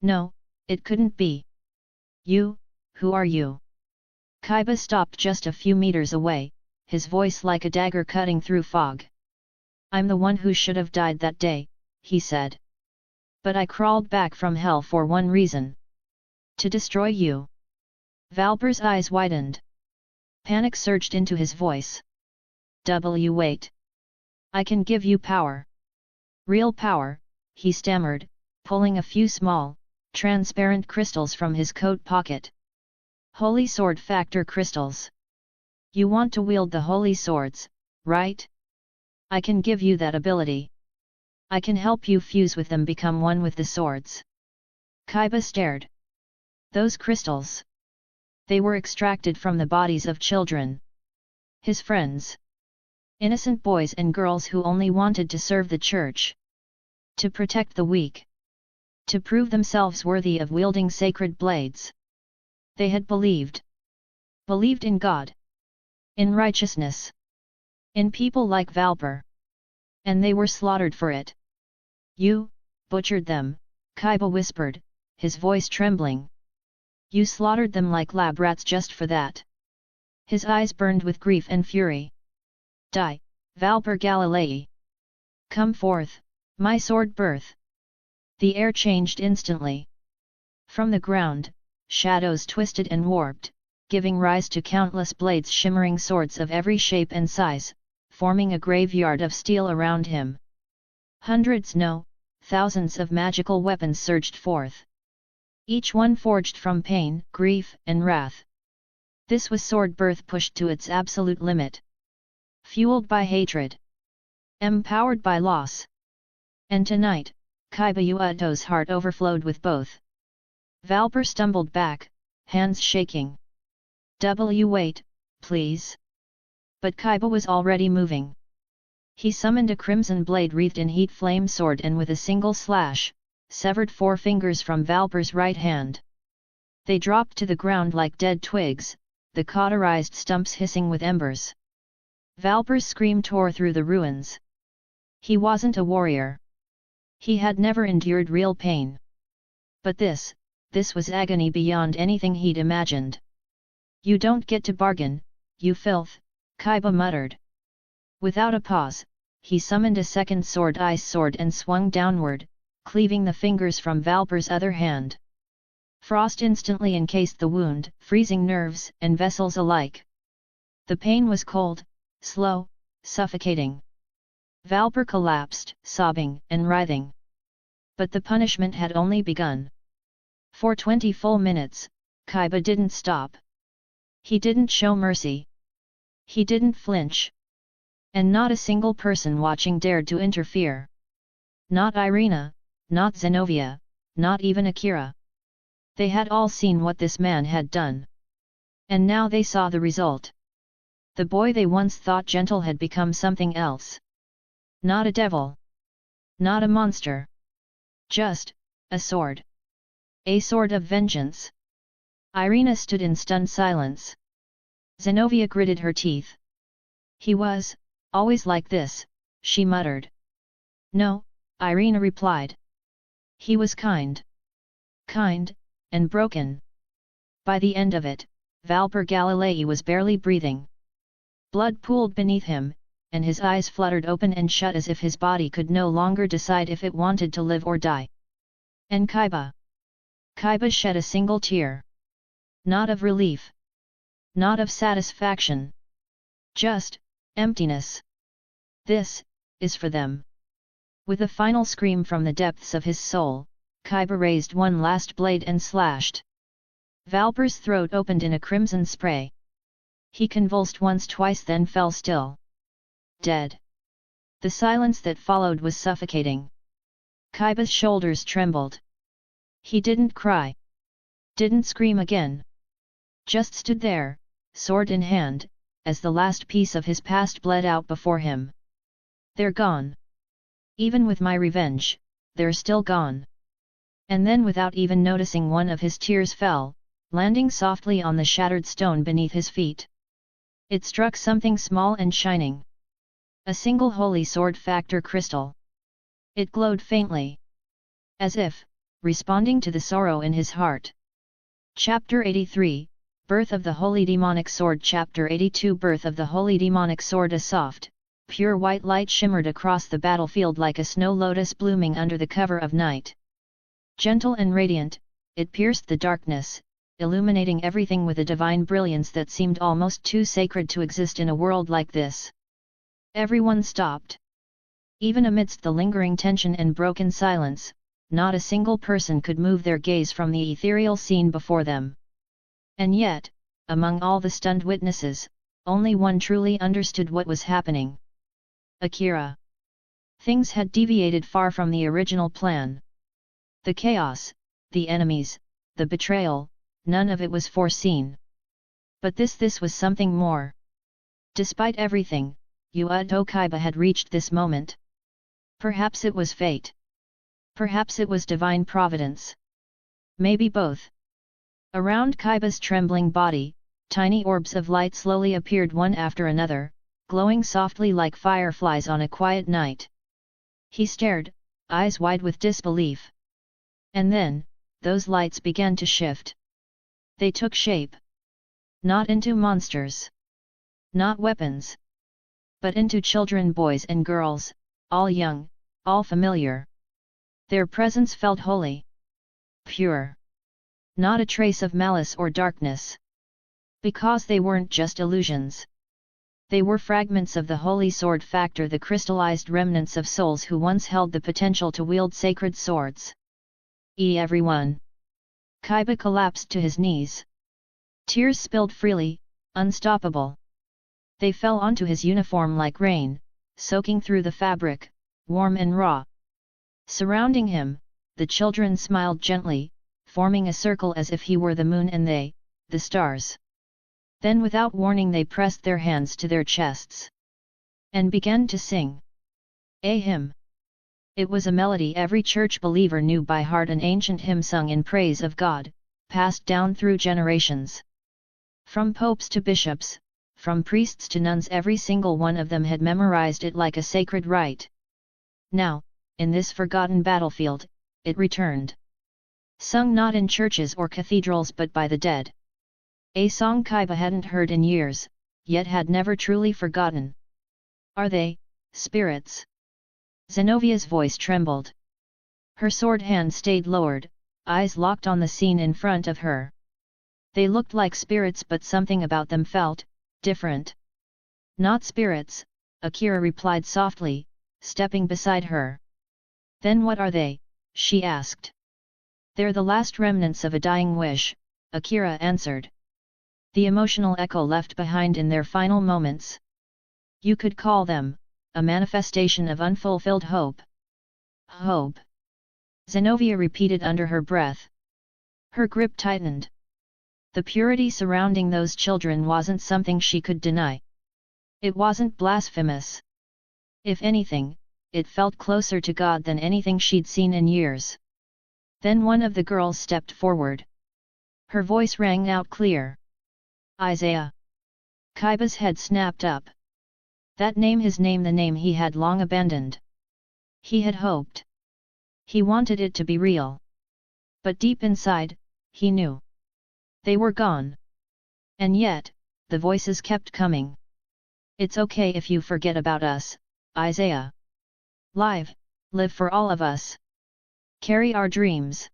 No, it couldn't be. "You, who are you?" Chiba stopped just a few meters away, his voice like a dagger cutting through fog. "I'm the one who should have died that day," he said. "But I crawled back from hell for one reason. To destroy you." Valper's eyes widened. Panic surged into his voice. Wait. I can give you power." "Real power," he stammered, pulling a few small, transparent crystals from his coat pocket. "Holy sword factor crystals. You want to wield the holy swords, right? I can give you that ability. I can help you fuse with them, become one with the swords." Chiba stared. Those crystals. They were extracted from the bodies of children. His friends. Innocent boys and girls who only wanted to serve the church. To protect the weak. To prove themselves worthy of wielding sacred blades. They had believed. Believed in God. In righteousness. In people like Valper. And they were slaughtered for it. "You, butchered them," Chiba whispered, his voice trembling. "You slaughtered them like lab rats just for that." His eyes burned with grief and fury. "Die, Valper Galilei! Come forth, my sword birth!" The air changed instantly. From the ground, shadows twisted and warped, giving rise to countless blades, shimmering swords of every shape and size, forming a graveyard of steel around him. Hundreds, no, thousands of magical weapons surged forth. Each one forged from pain, grief, and wrath. This was sword birth pushed to its absolute limit. Fueled by hatred. Empowered by loss. And tonight, Chiba Ueto's heart overflowed with both. Valper stumbled back, hands shaking. Wait, please." But Chiba was already moving. He summoned a crimson blade wreathed in heat flame sword and with a single slash, severed 4 fingers from Valper's right hand. They dropped to the ground like dead twigs, the cauterized stumps hissing with embers. Valper's scream tore through the ruins. He wasn't a warrior. He had never endured real pain. But this was agony beyond anything he'd imagined. "You don't get to bargain, you filth," Chiba muttered. Without a pause, he summoned a second sword, ice sword, and swung downward, cleaving the fingers from Valper's other hand. Frost instantly encased the wound, freezing nerves and vessels alike. The pain was cold, slow, suffocating. Valper collapsed, sobbing and writhing. But the punishment had only begun. For 20 full minutes, Chiba didn't stop. He didn't show mercy. He didn't flinch. And not a single person watching dared to interfere. Not Irina, not Zenobia, not even Akira. They had all seen what this man had done. And now they saw the result. The boy they once thought gentle had become something else. Not a devil. Not a monster. Just a sword. A sword of vengeance. Irina stood in stunned silence. Zenobia gritted her teeth. He was always like this, she muttered. No, Irina replied. He was kind. Kind, and broken. By the end of it, Valper Galilei was barely breathing. Blood pooled beneath him, and his eyes fluttered open and shut as if his body could no longer decide if it wanted to live or die. And Chiba. Chiba shed a single tear. Not of relief. Not of satisfaction. Just emptiness. This is for them. With a final scream from the depths of his soul, Chiba raised one last blade and slashed. Valper's throat opened in a crimson spray. He convulsed once, twice, then fell still. Dead. The silence that followed was suffocating. Chiba's shoulders trembled. He didn't cry. Didn't scream again. Just stood there, sword in hand, as the last piece of his past bled out before him. They're gone. Even with my revenge, they're still gone. And then, without even noticing, one of his tears fell, landing softly on the shattered stone beneath his feet. It struck something small and shining. A single holy sword factor crystal. It glowed faintly. As if responding to the sorrow in his heart. Chapter 83, Birth of the Holy Demonic Sword. Chapter 82, Birth of the Holy Demonic Sword. A soft, pure white light shimmered across the battlefield like a snow lotus blooming under the cover of night. Gentle and radiant, it pierced the darkness, illuminating everything with a divine brilliance that seemed almost too sacred to exist in a world like this. Everyone stopped. Even amidst the lingering tension and broken silence, not a single person could move their gaze from the ethereal scene before them. And yet, among all the stunned witnesses, only one truly understood what was happening. Akira. Things had deviated far from the original plan. The chaos, the enemies, the betrayal, none of it was foreseen. But this was something more. Despite everything, Uedo Chiba had reached this moment. Perhaps it was fate. Perhaps it was divine providence. Maybe both. Around Chiba's trembling body, tiny orbs of light slowly appeared one after another, glowing softly like fireflies on a quiet night. He stared, eyes wide with disbelief. And then, those lights began to shift. They took shape. Not into monsters. Not weapons. But into children, boys and girls, all young, all familiar. Their presence felt holy. Pure. Not a trace of malice or darkness. Because they weren't just illusions. They were fragments of the holy sword factor, the crystallized remnants of souls who once held the potential to wield sacred swords. Everyone! Chiba collapsed to his knees. Tears spilled freely, unstoppable. They fell onto his uniform like rain, soaking through the fabric, warm and raw. Surrounding him, the children smiled gently, forming a circle as if he were the moon and they, the stars. Then without warning they pressed their hands to their chests. And began to sing. A hymn. It was a melody every church believer knew by heart, an ancient hymn sung in praise of God, passed down through generations. From popes to bishops, from priests to nuns, every single one of them had memorized it like a sacred rite. Now, in this forgotten battlefield, it returned. Sung not in churches or cathedrals but by the dead. A song Chiba hadn't heard in years, yet had never truly forgotten. Are they spirits? Zenovia's voice trembled. Her sword hand stayed lowered, eyes locked on the scene in front of her. They looked like spirits, but something about them felt different. Not spirits, Akira replied softly, stepping beside her. "Then what are they?" she asked. "They're the last remnants of a dying wish," Akira answered. The emotional echo left behind in their final moments. "You could call them a manifestation of unfulfilled hope." "Hope?" Zenobia repeated under her breath. Her grip tightened. The purity surrounding those children wasn't something she could deny. It wasn't blasphemous. If anything, it felt closer to God than anything she'd seen in years. Then one of the girls stepped forward. Her voice rang out clear. "Isaiah." Chiba's head snapped up. That name, his name, the name he had long abandoned. He had hoped. He wanted it to be real. But deep inside, he knew. They were gone. And yet, the voices kept coming. "It's okay if you forget about us, Isaiah. Live for all of us. Carry our dreams.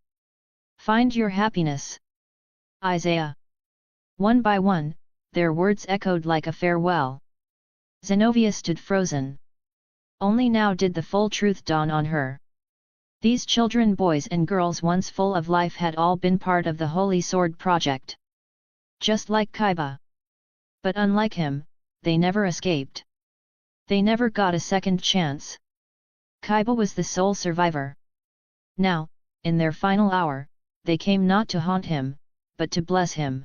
Find your happiness. Isaiah." One by one, their words echoed like a farewell. Zenobia stood frozen. Only now did the full truth dawn on her. These children, boys and girls once full of life, had all been part of the Holy Sword project. Just like Chiba. But unlike him, they never escaped. They never got a second chance. Chiba was the sole survivor. Now, in their final hour, they came not to haunt him, but to bless him.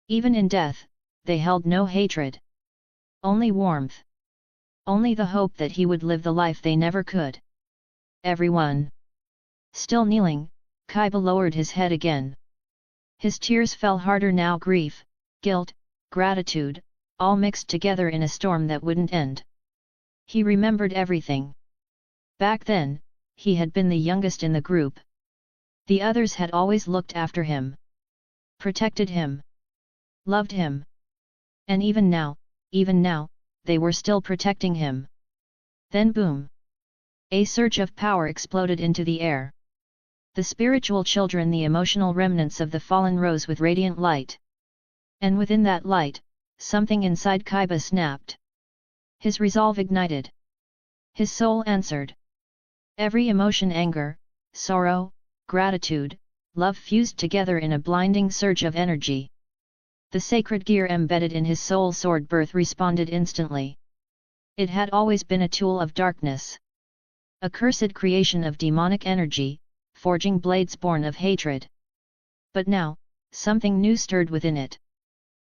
Even in death, they held no hatred. Only warmth. Only the hope that he would live the life they never could. Everyone. Still kneeling, Chiba lowered his head again. His tears fell harder now, grief, guilt, gratitude, all mixed together in a storm that wouldn't end. He remembered everything. Back then, he had been the youngest in the group. The others had always looked after him. Protected him. Loved him. And even now, they were still protecting him. Then boom! A surge of power exploded into the air. The spiritual children, the emotional remnants of the fallen, rose with radiant light. And within that light, something inside Chiba snapped. His resolve ignited. His soul answered. Every emotion, anger, sorrow, gratitude, love fused together in a blinding surge of energy. The sacred gear embedded in his soul sword birth responded instantly. It had always been a tool of darkness. A cursed creation of demonic energy, forging blades born of hatred. But now, something new stirred within it.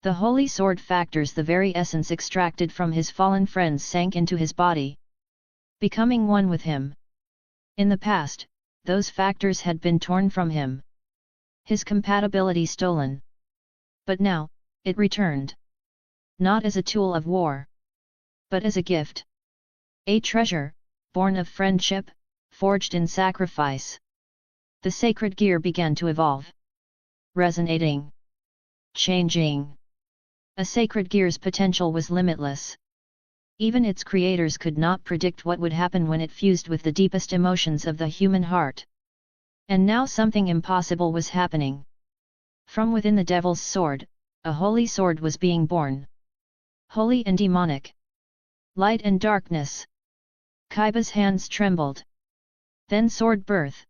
The holy sword factors, the very essence extracted from his fallen friends, sank into his body, becoming one with him. In the past, those factors had been torn from him. His compatibility stolen. But now, it returned. Not as a tool of war, but as a gift. A treasure, born of friendship, forged in sacrifice. The sacred gear began to evolve. Resonating. Changing. A sacred gear's potential was limitless. Even its creators could not predict what would happen when it fused with the deepest emotions of the human heart. And now something impossible was happening. From within the devil's sword, a holy sword was being born. Holy and demonic. Light and darkness. Chiba's hands trembled. Then sword birth.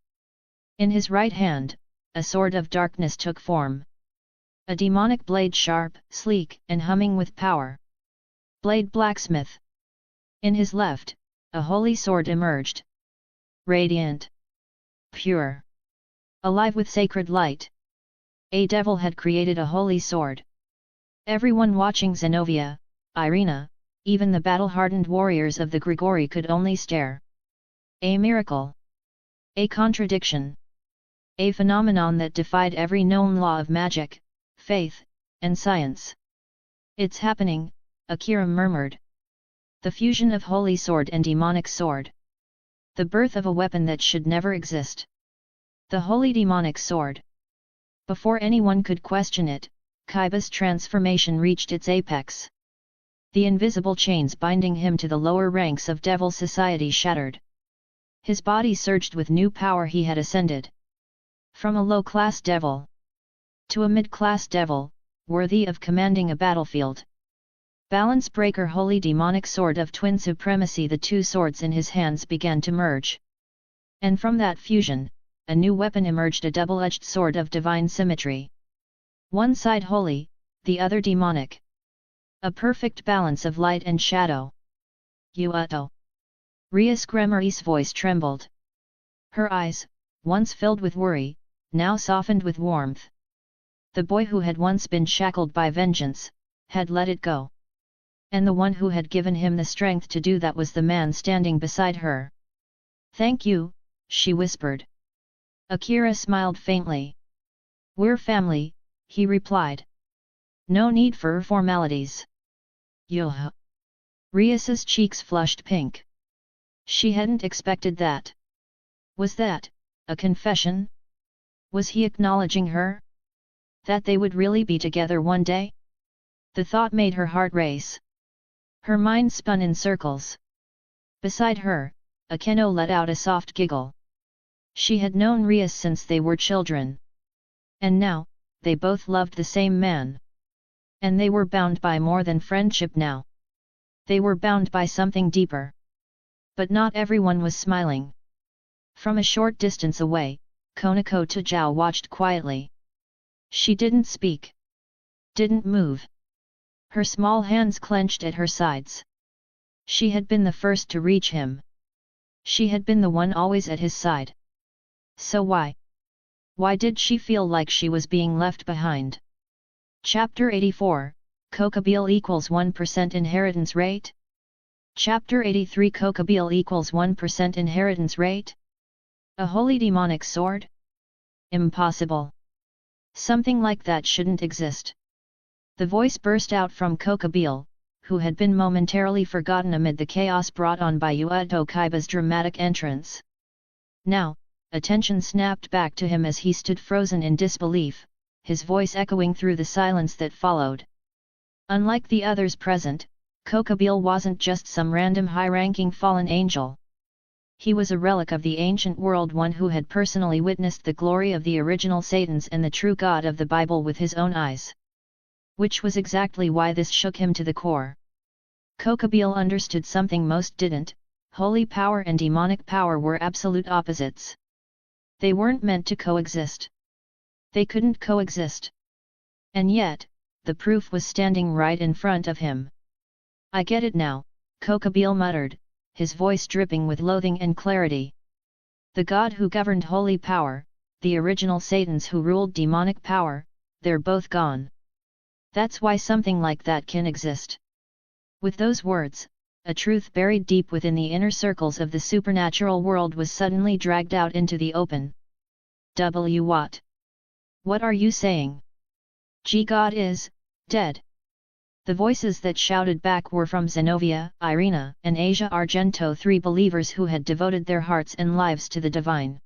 In his right hand, a sword of darkness took form. A demonic blade, sharp, sleek, and humming with power. Blade blacksmith. In his left, a holy sword emerged. Radiant. Pure. Alive with sacred light. A devil had created a holy sword. Everyone watching, Zenobia, Irina, even the battle-hardened warriors of the Grigori, could only stare. A miracle. A contradiction. A phenomenon that defied every known law of magic, faith, and science. "It's happening," Akira murmured. The fusion of holy sword and demonic sword. The birth of a weapon that should never exist. The holy demonic sword. Before anyone could question it, Chiba's transformation reached its apex. The invisible chains binding him to the lower ranks of devil society shattered. His body surged with new power. He had ascended. From a low-class devil to a mid-class devil, worthy of commanding a battlefield. Balance breaker, holy demonic sword of twin supremacy. The two swords in his hands began to merge. And from that fusion, a new weapon emerged, a double-edged sword of divine symmetry. One side holy, the other demonic. A perfect balance of light and shadow. Uto. Rias Gremari's voice trembled. Her eyes, once filled with worry, now softened with warmth. The boy who had once been shackled by vengeance, had let it go. And the one who had given him the strength to do that was the man standing beside her. "Thank you," she whispered. Akira smiled faintly. "We're family," he replied. "No need for formalities." Yuh. Rias's cheeks flushed pink. She hadn't expected that. Was that a confession? Was he acknowledging her? That they would really be together one day? The thought made her heart race. Her mind spun in circles. Beside her, Akeno let out a soft giggle. She had known Rias since they were children. And now, they both loved the same man. And they were bound by more than friendship now. They were bound by something deeper. But not everyone was smiling. From a short distance away, Konako Tajao watched quietly. She didn't speak. Didn't move. Her small hands clenched at her sides. She had been the first to reach him. She had been the one always at his side. So why? Why did she feel like she was being left behind? Chapter 84, Kokabeel equals 1% inheritance rate? Chapter 83, Kokabeel equals 1% inheritance rate? A holy demonic sword? Impossible. Something like that shouldn't exist. The voice burst out from Kokabeel, who had been momentarily forgotten amid the chaos brought on by Uedo Kaiba's dramatic entrance. Now, attention snapped back to him as he stood frozen in disbelief, his voice echoing through the silence that followed. Unlike the others present, Kokabeel wasn't just some random high-ranking fallen angel. He was a relic of the ancient world, one who had personally witnessed the glory of the original Satans and the true God of the Bible with his own eyes. Which was exactly why this shook him to the core. Kokabeel understood something most didn't: holy power and demonic power were absolute opposites. They weren't meant to coexist. They couldn't coexist. And yet, the proof was standing right in front of him. "I get it now," Kokabeel muttered, his voice dripping with loathing and clarity. The God who governed holy power, the original Satans who ruled demonic power, they're both gone. That's why something like that can exist. With those words, a truth buried deep within the inner circles of the supernatural world was suddenly dragged out into the open. What? What are you saying? God is dead. The voices that shouted back were from Zenobia, Irina, and Asia Argento, three believers who had devoted their hearts and lives to the divine.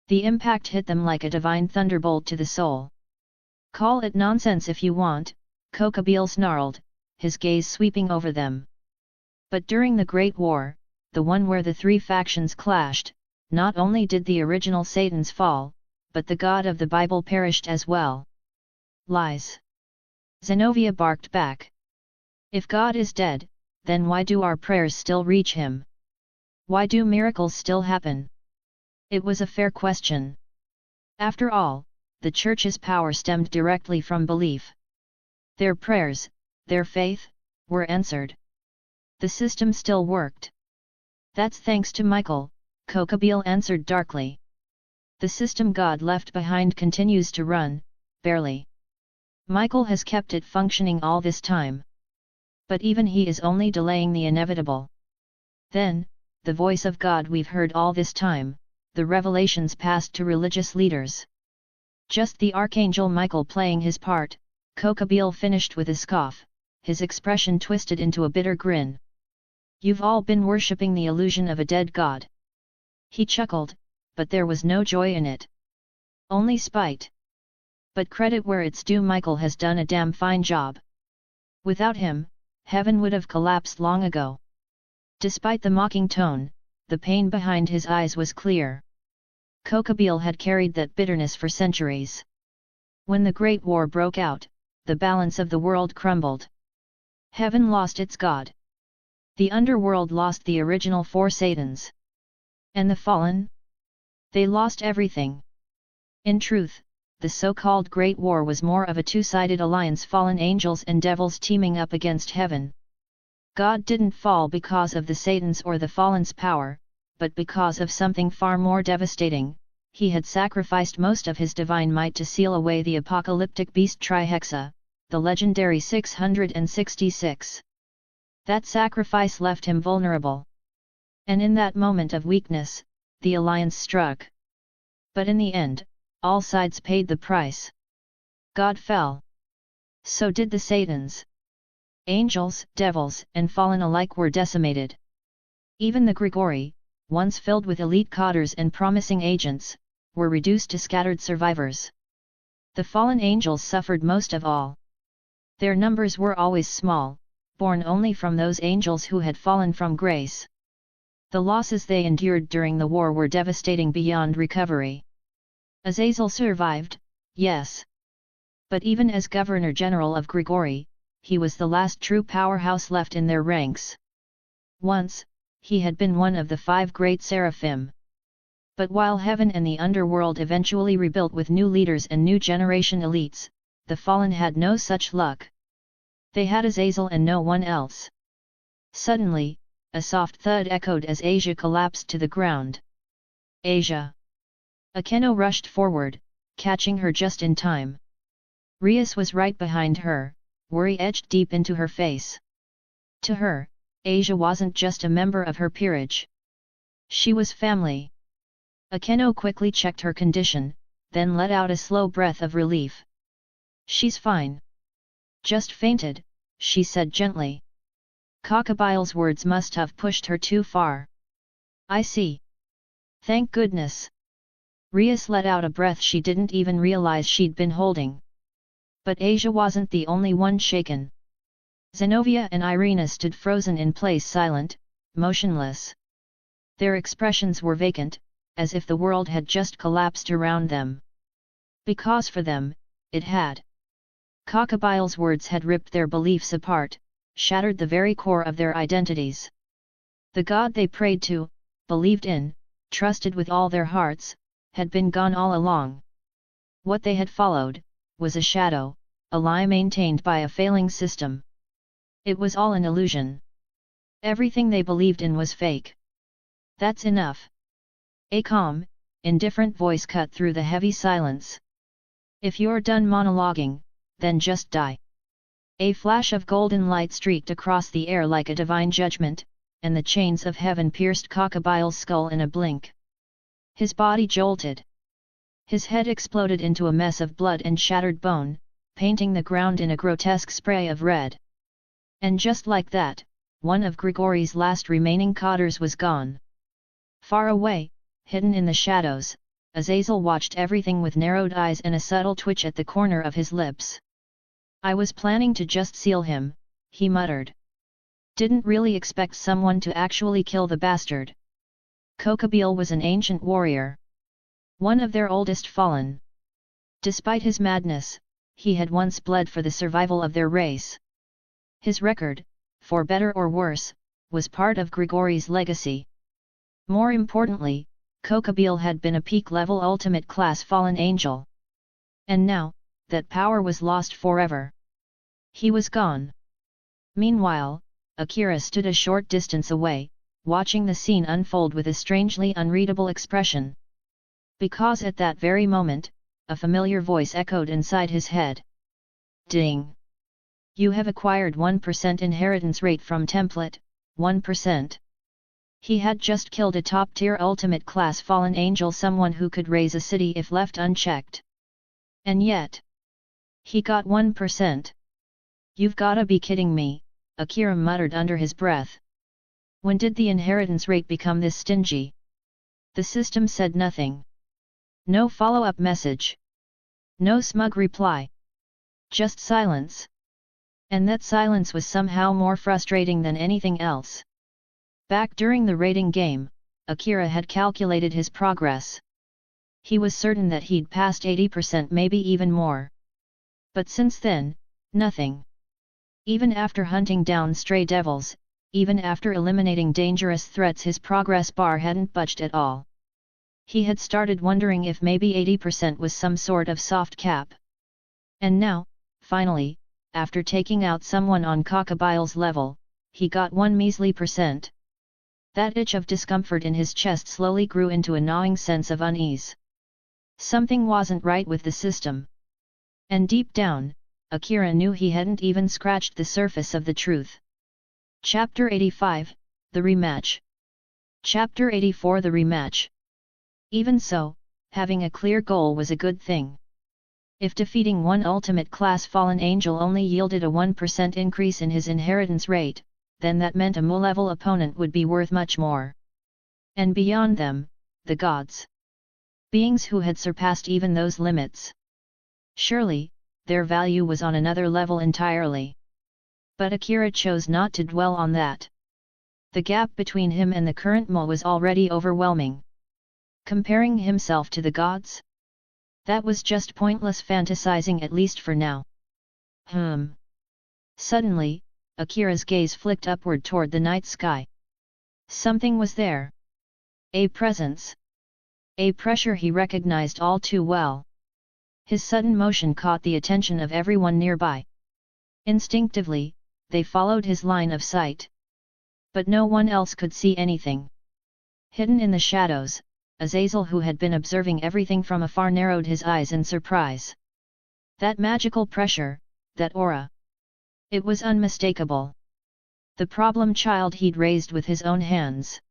The impact hit them like a divine thunderbolt to the soul. "Call it nonsense if you want," Kokabeel snarled, his gaze sweeping over them. But during the Great War, the one where the three factions clashed, not only did the original Satans fall, but the God of the Bible perished as well. "Lies!" Zenobia barked back. "If God is dead, then why do our prayers still reach him? Why do miracles still happen?" It was a fair question. After all, the Church's power stemmed directly from belief. Their prayers, their faith, were answered. The system still worked. "That's thanks to Michael," Kokabeel answered darkly. "The system God left behind continues to run, barely. Michael has kept it functioning all this time. But even he is only delaying the inevitable." Then, the voice of God we've heard all this time, the revelations passed to religious leaders. Just the Archangel Michael playing his part, Kokabeel finished with a scoff, his expression twisted into a bitter grin. "You've all been worshipping the illusion of a dead God." He chuckled, but there was no joy in it. Only spite. But credit where it's due, Michael has done a damn fine job. Without him, heaven would have collapsed long ago. Despite the mocking tone, the pain behind his eyes was clear. Kokabeel had carried that bitterness for centuries. When the Great War broke out, the balance of the world crumbled. Heaven lost its god. The underworld lost the original 4 Satans. And the fallen? They lost everything. In truth, the so-called Great War was more of a two-sided alliance, fallen angels and devils teaming up against heaven. God didn't fall because of the Satans or the fallen's power, but because of something far more devastating. He had sacrificed most of his divine might to seal away the apocalyptic beast Trihexa, the legendary 666. That sacrifice left him vulnerable. And in that moment of weakness, the alliance struck. But in the end, all sides paid the price. God fell. So did the Satans. Angels, devils, and fallen alike were decimated. Even the Grigori, once filled with elite cadres and promising agents, were reduced to scattered survivors. The fallen angels suffered most of all. Their numbers were always small, born only from those angels who had fallen from grace. The losses they endured during the war were devastating beyond recovery. Azazel survived, yes. But even as Governor-General of Grigori, he was the last true powerhouse left in their ranks. Once, he had been one of the 5 great seraphim. But while heaven and the underworld eventually rebuilt with new leaders and new generation elites, the fallen had no such luck. They had Azazel and no one else. Suddenly, a soft thud echoed as Asia collapsed to the ground. Asia! Akeno rushed forward, catching her just in time. Rias was right behind her, worry etched deep into her face. To her, Asia wasn't just a member of her peerage. She was family. Akeno quickly checked her condition, then let out a slow breath of relief. She's fine. Just fainted, she said gently. Cockabille's words must have pushed her too far. I see. Thank goodness. Rias let out a breath she didn't even realize she'd been holding. But Asia wasn't the only one shaken. Zenobia and Irina stood frozen in place, silent, motionless. Their expressions were vacant, as if the world had just collapsed around them. Because for them, it had. Cockabille's words had ripped their beliefs apart, shattered the very core of their identities. The God they prayed to, believed in, trusted with all their hearts, had been gone all along. What they had followed, was a shadow, a lie maintained by a failing system. It was all an illusion. Everything they believed in was fake. That's enough. A calm, indifferent voice cut through the heavy silence. If you're done monologuing, then just die. A flash of golden light streaked across the air like a divine judgment, and the chains of heaven pierced Cockabille's skull in a blink. His body jolted. His head exploded into a mess of blood and shattered bone, painting the ground in a grotesque spray of red. And just like that, one of Grigori's last remaining cadres was gone. Far away, hidden in the shadows, Azazel watched everything with narrowed eyes and a subtle twitch at the corner of his lips. I was planning to just seal him, he muttered. Didn't really expect someone to actually kill the bastard. Cockabille was an ancient warrior. One of their oldest fallen. Despite his madness, he had once bled for the survival of their race. His record, for better or worse, was part of Grigori's legacy. More importantly, Cockabille had been a peak-level ultimate-class fallen angel. And now, that power was lost forever. He was gone. Meanwhile, Akira stood a short distance away, watching the scene unfold with a strangely unreadable expression. Because at that very moment, a familiar voice echoed inside his head. Ding! You have acquired 1% inheritance rate from template, 1%. He had just killed a top-tier ultimate-class fallen angel, someone who could raise a city if left unchecked. And yet, he got 1%. You've gotta be kidding me, Akira muttered under his breath. When did the inheritance rate become this stingy? The system said nothing. No follow-up message. No smug reply. Just silence. And that silence was somehow more frustrating than anything else. Back during the rating game, Akira had calculated his progress. He was certain that he'd passed 80%, maybe even more. But since then, nothing. Even after hunting down stray devils, even after eliminating dangerous threats, his progress bar hadn't budged at all. He had started wondering if maybe 80% was some sort of soft cap. And now, finally, after taking out someone on Cockabile's level, he got one measly percent. That itch of discomfort in his chest slowly grew into a gnawing sense of unease. Something wasn't right with the system. And deep down, Akira knew he hadn't even scratched the surface of the truth. Chapter 85, The Rematch. Chapter 84, The Rematch. Even so, having a clear goal was a good thing. If defeating one ultimate class fallen angel only yielded a 1% increase in his inheritance rate, then that meant a Mu-level opponent would be worth much more. And beyond them, the gods. Beings who had surpassed even those limits. Surely, their value was on another level entirely. But Akira chose not to dwell on that. The gap between him and the current Mu was already overwhelming. Comparing himself to the gods? That was just pointless fantasizing, at least for now. Suddenly, Akira's gaze flicked upward toward the night sky. Something was there. A presence. A pressure he recognized all too well. His sudden motion caught the attention of everyone nearby. Instinctively, they followed his line of sight. But no one else could see anything. Hidden in the shadows, Azazel, who had been observing everything from afar, narrowed his eyes in surprise. That magical pressure, that aura. It was unmistakable. The problem child he'd raised with his own hands.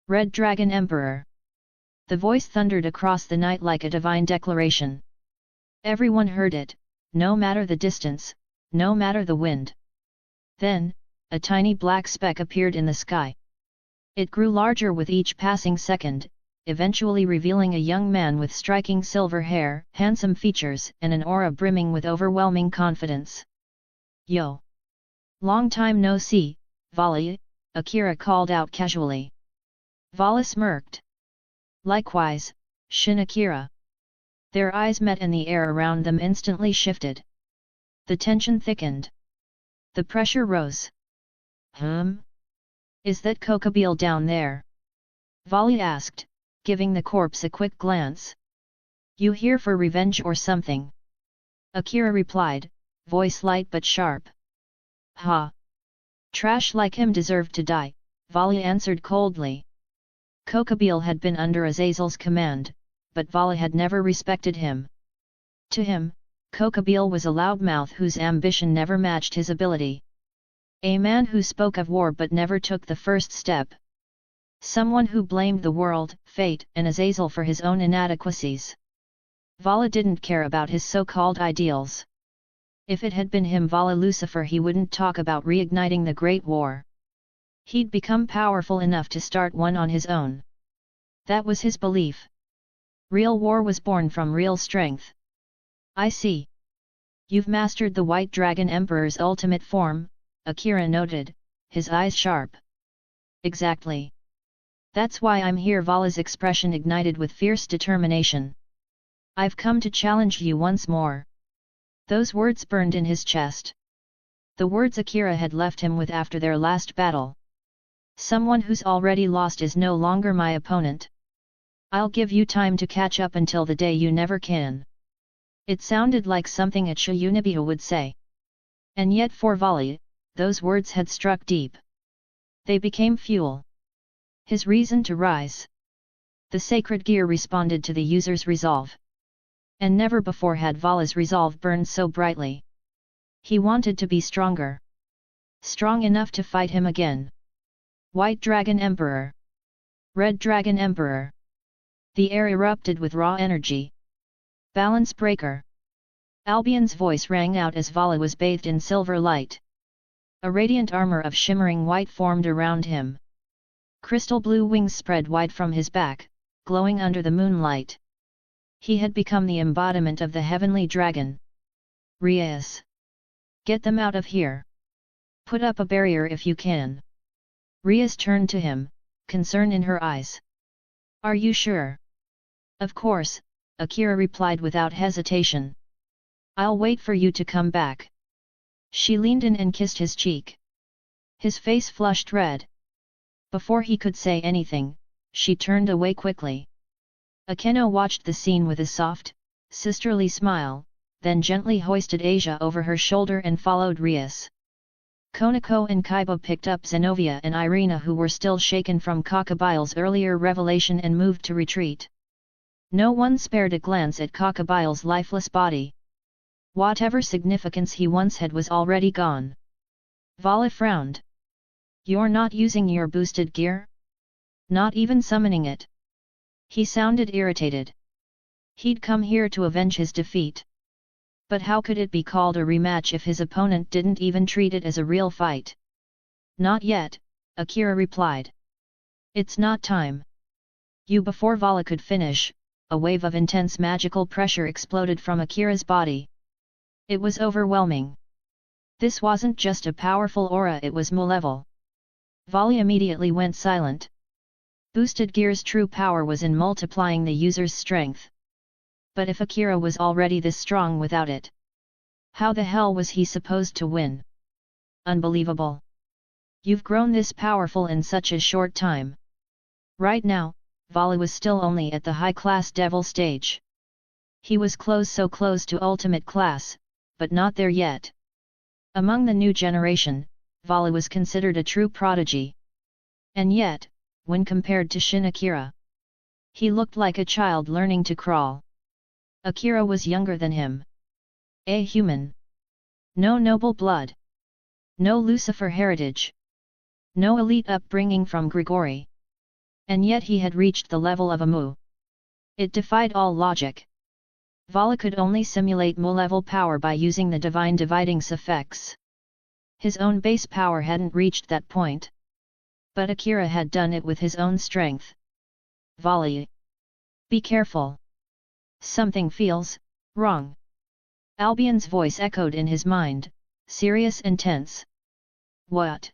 Red Dragon Emperor. The voice thundered across the night like a divine declaration. Everyone heard it, no matter the distance, no matter the wind. Then, a tiny black speck appeared in the sky. It grew larger with each passing second, eventually revealing a young man with striking silver hair, handsome features, and an aura brimming with overwhelming confidence. "Yo! Long time no see, Vala," Akira called out casually. Vala smirked. Likewise, Shin Akira. Their eyes met and the air around them instantly shifted. The tension thickened. The pressure rose. Is that Kokabile down there?" Vala asked, giving the corpse a quick glance. "You here for revenge or something?" Akira replied, voice light but sharp. "Ha! Trash like him deserved to die," Vala answered coldly. Kokabile had been under Azazel's command, but Vala had never respected him. To him, Kokabile was a loudmouth whose ambition never matched his ability. A man who spoke of war but never took the first step. Someone who blamed the world, fate, and Azazel for his own inadequacies. Vala didn't care about his so-called ideals. If it had been him, Vala Lucifer, he wouldn't talk about reigniting the Great War. He'd become powerful enough to start one on his own. That was his belief. Real war was born from real strength. "I see. You've mastered the White Dragon Emperor's ultimate form," Akira noted, his eyes sharp. "Exactly. That's why I'm here." Vala's expression ignited with fierce determination. "I've come to challenge you once more." Those words burned in his chest. The words Akira had left him with after their last battle. "Someone who's already lost is no longer my opponent. I'll give you time to catch up until the day you never can." It sounded like something a Chiyunibiya would say. And yet for Vala, those words had struck deep. They became fuel. His reason to rise. The sacred gear responded to the user's resolve. And never before had Vala's resolve burned so brightly. He wanted to be stronger. Strong enough to fight him again. White Dragon Emperor. Red Dragon Emperor. The air erupted with raw energy. "Balance breaker." Albion's voice rang out as Vala was bathed in silver light. A radiant armor of shimmering white formed around him. Crystal blue wings spread wide from his back, glowing under the moonlight. He had become the embodiment of the heavenly dragon. "Rias! Get them out of here! Put up a barrier if you can!" Rias turned to him, concern in her eyes. "Are you sure?" "Of course," Akira replied without hesitation. "I'll wait for you to come back." She leaned in and kissed his cheek. His face flushed red. Before he could say anything, she turned away quickly. Akeno watched the scene with a soft, sisterly smile, then gently hoisted Asia over her shoulder and followed Rias. Konako and Chiba picked up Zenobia and Irina, who were still shaken from Cockabille's earlier revelation, and moved to retreat. No one spared a glance at Cockabille's lifeless body. Whatever significance he once had was already gone. Vala frowned. "You're not using your boosted gear? Not even summoning it?" He sounded irritated. He'd come here to avenge his defeat. But how could it be called a rematch if his opponent didn't even treat it as a real fight? "Not yet," Akira replied. "It's not time." Before Vala could finish, a wave of intense magical pressure exploded from Akira's body. It was overwhelming. This wasn't just a powerful aura, it was Mu-level. Vala immediately went silent. Boosted gear's true power was in multiplying the user's strength. But if Akira was already this strong without it, how the hell was he supposed to win? Unbelievable. You've grown this powerful in such a short time. Right now, Vala was still only at the high-class devil stage. He was so close to ultimate class, but not there yet. Among the new generation, Vala was considered a true prodigy. And yet, when compared to Shin Akira, he looked like a child learning to crawl. Akira was younger than him. A human. No noble blood. No Lucifer heritage. No elite upbringing from Grigori. And yet he had reached the level of a Mu. It defied all logic. Vala could only simulate Mu-level power by using the divine dividing effects. His own base power hadn't reached that point. But Akira had done it with his own strength. "Vala, be careful. Something feels wrong." Albion's voice echoed in his mind, serious and tense. "What?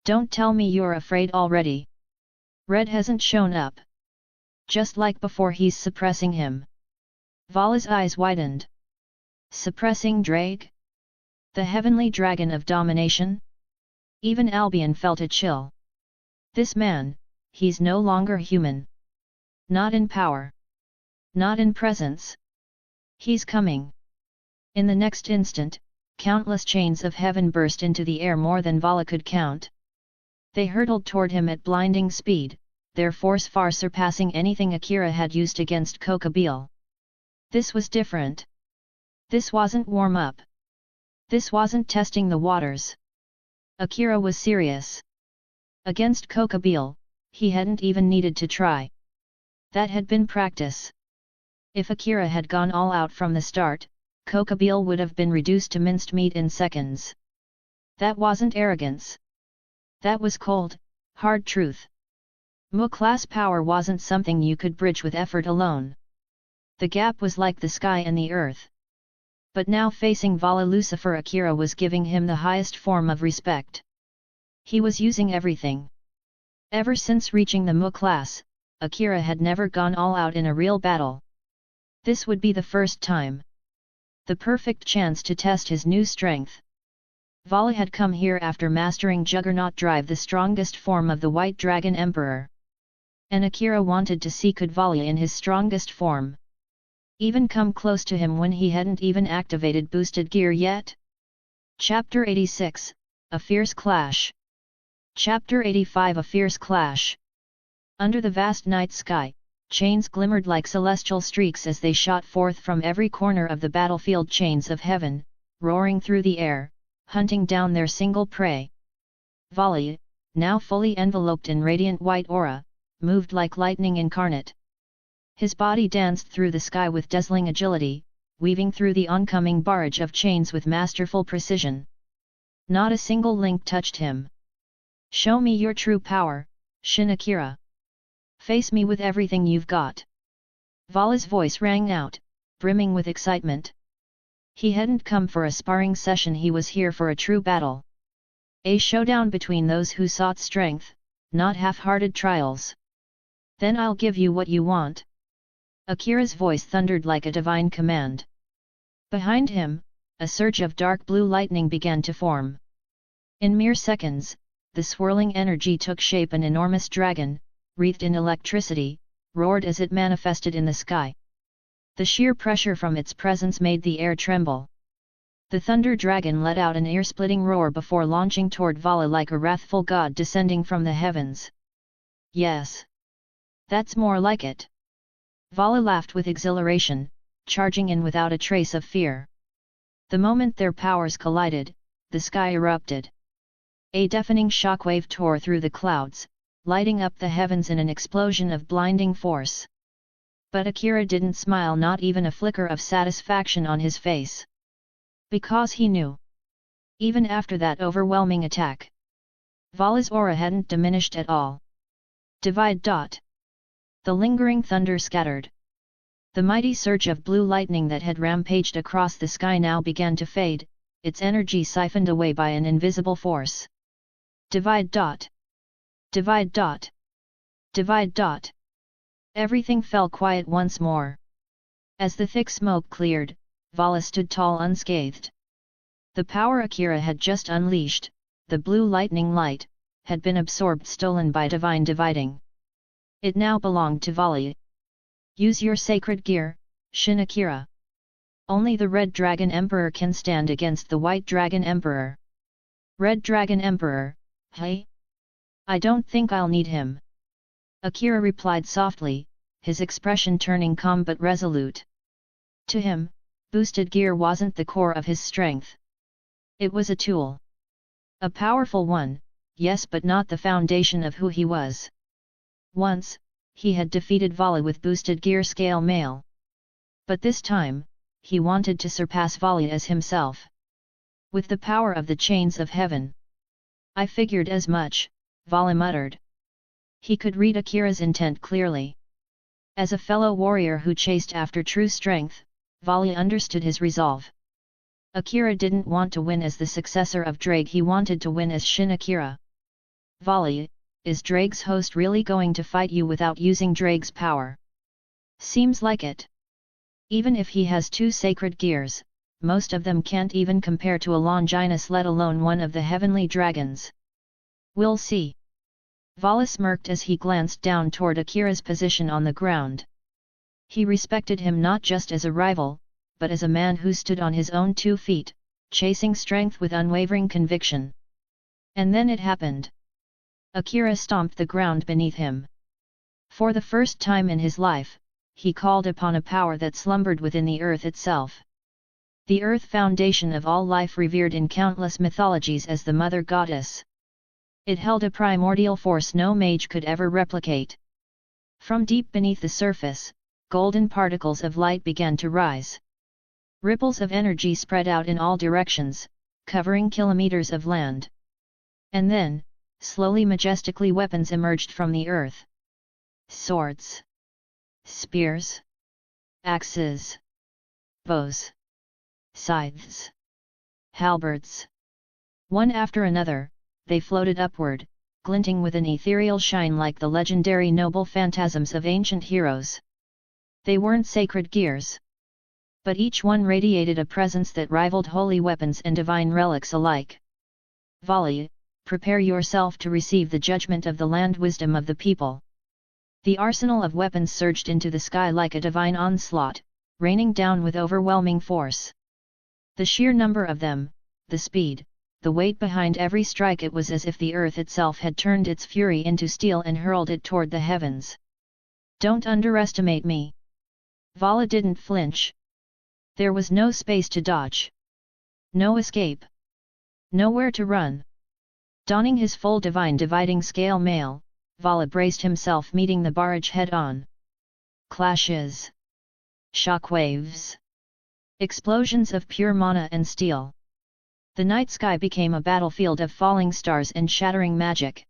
Don't tell me you're afraid already." Red hasn't shown up. Just like before, he's suppressing him. Vala's eyes widened. Suppressing Drake? The heavenly dragon of domination? Even Albion felt a chill. This man, he's no longer human. Not in power. Not in presence. He's coming. In the next instant, countless chains of heaven burst into the air, more than Vala could count. They hurtled toward him at blinding speed, their force far surpassing anything Akira had used against Cockabille. This was different. This wasn't warm-up. This wasn't testing the waters. Akira was serious. Against Cockabille, he hadn't even needed to try. That had been practice. If Akira had gone all out from the start, Cockabille would have been reduced to minced meat in seconds. That wasn't arrogance. That was cold, hard truth. Mu-class power wasn't something you could bridge with effort alone. The gap was like the sky and the earth. But now, facing Vala, Lucifer Akira was giving him the highest form of respect. He was using everything. Ever since reaching the Mu-class, Akira had never gone all out in a real battle. This would be the first time. The perfect chance to test his new strength. Vala had come here after mastering Juggernaut Drive, the strongest form of the White Dragon Emperor. And Akira wanted to see could Vala in his strongest form even come close to him when he hadn't even activated boosted gear yet? Chapter 86, A Fierce Clash. Chapter 85, A Fierce Clash. Under the vast night sky, chains glimmered like celestial streaks as they shot forth from every corner of the battlefield, chains of heaven, roaring through the air, hunting down their single prey. Vala, now fully enveloped in radiant white aura, moved like lightning incarnate. His body danced through the sky with dazzling agility, weaving through the oncoming barrage of chains with masterful precision. Not a single link touched him. "Show me your true power, Shin Akira. Face me with everything you've got." Vala's voice rang out, brimming with excitement. He hadn't come for a sparring session, he was here for a true battle. A showdown between those who sought strength, not half-hearted trials. "Then I'll give you what you want." Akira's voice thundered like a divine command. Behind him, a surge of dark blue lightning began to form. In mere seconds, the swirling energy took shape. An enormous dragon, wreathed in electricity, roared as it manifested in the sky. The sheer pressure from its presence made the air tremble. The thunder dragon let out an ear-splitting roar before launching toward Vala like a wrathful god descending from the heavens. Yes. That's more like it. Vala laughed with exhilaration, charging in without a trace of fear. The moment their powers collided, the sky erupted. A deafening shockwave tore through the clouds, lighting up the heavens in an explosion of blinding force. But Akira didn't smile, not even a flicker of satisfaction on his face. Because he knew. Even after that overwhelming attack, Vala's aura hadn't diminished at all. Divide. The lingering thunder scattered. The mighty surge of blue lightning that had rampaged across the sky now began to fade, its energy siphoned away by an invisible force. Divide. Divide. Divide. Everything fell quiet once more. As the thick smoke cleared, Vala stood tall unscathed. The power Akira had just unleashed, the blue lightning light, had been absorbed, stolen by divine dividing. It now belonged to Vala. Use your sacred gear, Shin Akira. Only the Red Dragon Emperor can stand against the White Dragon Emperor. Red Dragon Emperor, hey? I don't think I'll need him. Akira replied softly, his expression turning calm but resolute. To him, boosted gear wasn't the core of his strength. It was a tool. A powerful one, yes, but not the foundation of who he was. Once, he had defeated Vala with boosted gear scale mail. But this time, he wanted to surpass Vala as himself. With the power of the chains of heaven. I figured as much, Vala muttered. He could read Akira's intent clearly. As a fellow warrior who chased after true strength, Vala understood his resolve. Akira didn't want to win as the successor of Drake, he wanted to win as Shin Akira. Vala, is Drake's host really going to fight you without using Drake's power? Seems like it. Even if he has 2 sacred gears, most of them can't even compare to a Longinus, let alone one of the heavenly dragons. We'll see. Vala smirked as he glanced down toward Akira's position on the ground. He respected him not just as a rival, but as a man who stood on his own 2 feet, chasing strength with unwavering conviction. And then it happened. Akira stomped the ground beneath him. For the first time in his life, he called upon a power that slumbered within the earth itself. The earth, foundation of all life, revered in countless mythologies as the mother goddess. It held a primordial force no mage could ever replicate. From deep beneath the surface, golden particles of light began to rise. Ripples of energy spread out in all directions, covering kilometers of land. And then, slowly, majestically, weapons emerged from the earth. Swords, spears, axes, bows, scythes, halberds. One after another, they floated upward, glinting with an ethereal shine like the legendary noble phantasms of ancient heroes. They weren't sacred gears. But each one radiated a presence that rivaled holy weapons and divine relics alike. Vala, prepare yourself to receive the judgment of the land, wisdom of the people. The arsenal of weapons surged into the sky like a divine onslaught, raining down with overwhelming force. The sheer number of them, the speed, the weight behind every strike, it was as if the earth itself had turned its fury into steel and hurled it toward the heavens. Don't underestimate me. Vala didn't flinch. There was no space to dodge. No escape. Nowhere to run. Donning his full divine dividing scale mail, Vala braced himself, meeting the barrage head-on. Clashes. Shockwaves. Explosions of pure mana and steel. The night sky became a battlefield of falling stars and shattering magic.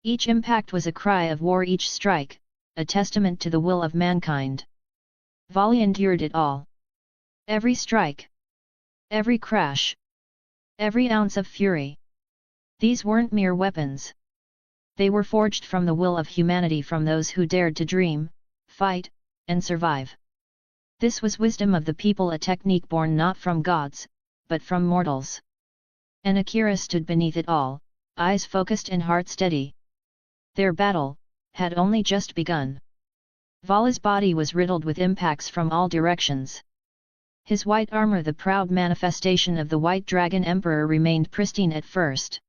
Each impact was a cry of war, each strike, a testament to the will of mankind. Vala endured it all. Every strike. Every crash. Every ounce of fury. These weren't mere weapons. They were forged from the will of humanity, from those who dared to dream, fight, and survive. This was wisdom of the people, a technique born not from gods, but from mortals. And Akira stood beneath it all, eyes focused and heart steady. Their battle had only just begun. Vala's body was riddled with impacts from all directions. His white armor, the proud manifestation of the White Dragon Emperor, remained pristine at first.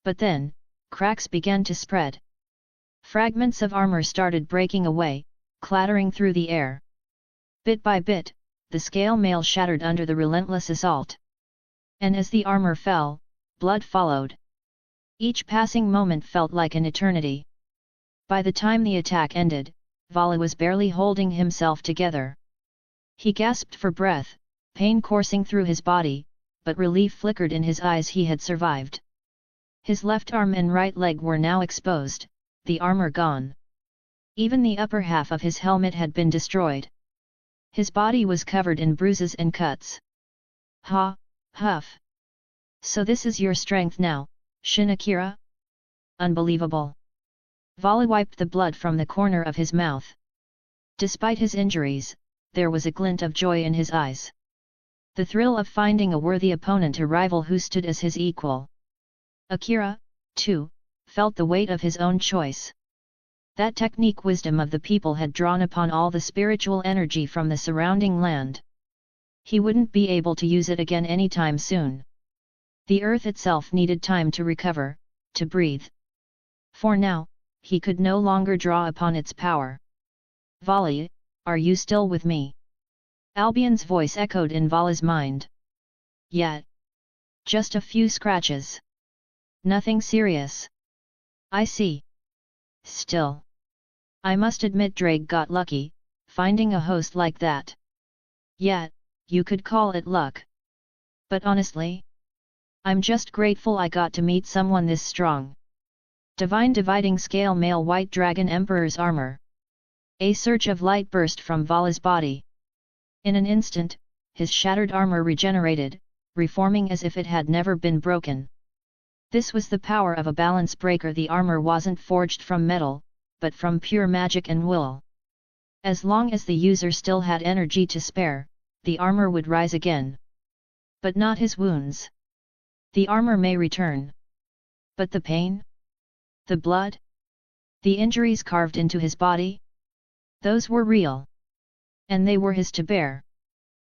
But then, cracks began to spread. Fragments of armor started breaking away, clattering through the air. Bit by bit, the scale mail shattered under the relentless assault. And as the armor fell, blood followed. Each passing moment felt like an eternity. By the time the attack ended, Vala was barely holding himself together. He gasped for breath, pain coursing through his body, but relief flickered in his eyes. He had survived. His left arm and right leg were now exposed, the armor gone. Even the upper half of his helmet had been destroyed. His body was covered in bruises and cuts. Ha, huff. So this is your strength now, Shin Akira? Unbelievable. Vala wiped the blood from the corner of his mouth. Despite his injuries, there was a glint of joy in his eyes. The thrill of finding a worthy opponent, a rival who stood as his equal. Akira, too, felt the weight of his own choice. That technique wisdom of the people had drawn upon all the spiritual energy from the surrounding land. He wouldn't be able to use it again anytime soon. The earth itself needed time to recover, to breathe. For now, he could no longer draw upon its power. Vala, are you still with me? Albion's voice echoed in Vala's mind. Yet. Just a few scratches. Nothing serious. I see. Still. I must admit Drake got lucky, finding a host like that. Yet, you could call it luck. But honestly, I'm just grateful I got to meet someone this strong. Divine dividing scale male White Dragon Emperor's armor. A surge of light burst from Vala's body. In an instant, his shattered armor regenerated, reforming as if it had never been broken. This was the power of a balance breaker. The armor wasn't forged from metal, but from pure magic and will. As long as the user still had energy to spare, the armor would rise again. But not his wounds. The armor may return. But the pain? The blood? The injuries carved into his body? Those were real. And they were his to bear.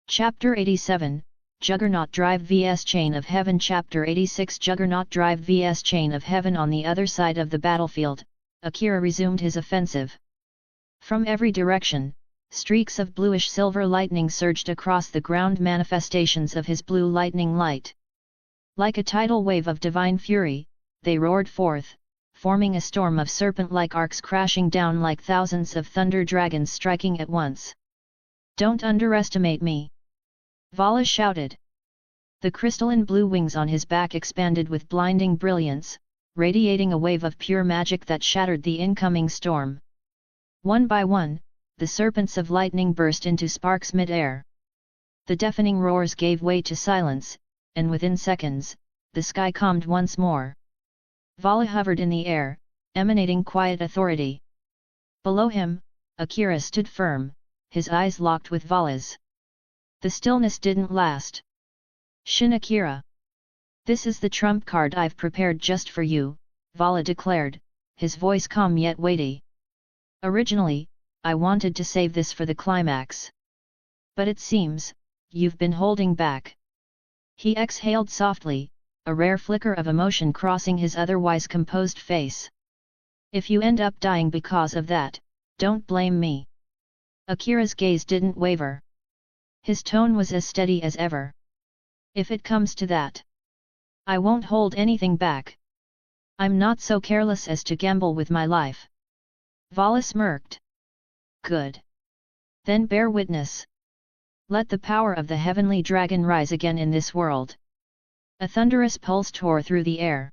Chapter 87, Juggernaut Drive vs Chain of Heaven. Chapter 86, Juggernaut Drive vs Chain of Heaven. On the other side of the battlefield, Akira resumed his offensive. From every direction, streaks of bluish-silver lightning surged across the ground, manifestations of his blue lightning light. Like a tidal wave of divine fury, they roared forth, forming a storm of serpent-like arcs crashing down like thousands of thunder dragons striking at once. Don't underestimate me! Vala shouted. The crystalline blue wings on his back expanded with blinding brilliance, radiating a wave of pure magic that shattered the incoming storm. One by one, the serpents of lightning burst into sparks mid-air. The deafening roars gave way to silence, and within seconds, the sky calmed once more. Vala hovered in the air, emanating quiet authority. Below him, Akira stood firm, his eyes locked with Vala's. The stillness didn't last. Shin Akira. This is the trump card I've prepared just for you, Vala declared, his voice calm yet weighty. Originally, I wanted to save this for the climax. But it seems, you've been holding back. He exhaled softly, a rare flicker of emotion crossing his otherwise composed face. If you end up dying because of that, don't blame me. Akira's gaze didn't waver. His tone was as steady as ever. If it comes to that, I won't hold anything back. I'm not so careless as to gamble with my life. Vala smirked. Good. Then bear witness. Let the power of the heavenly dragon rise again in this world. A thunderous pulse tore through the air.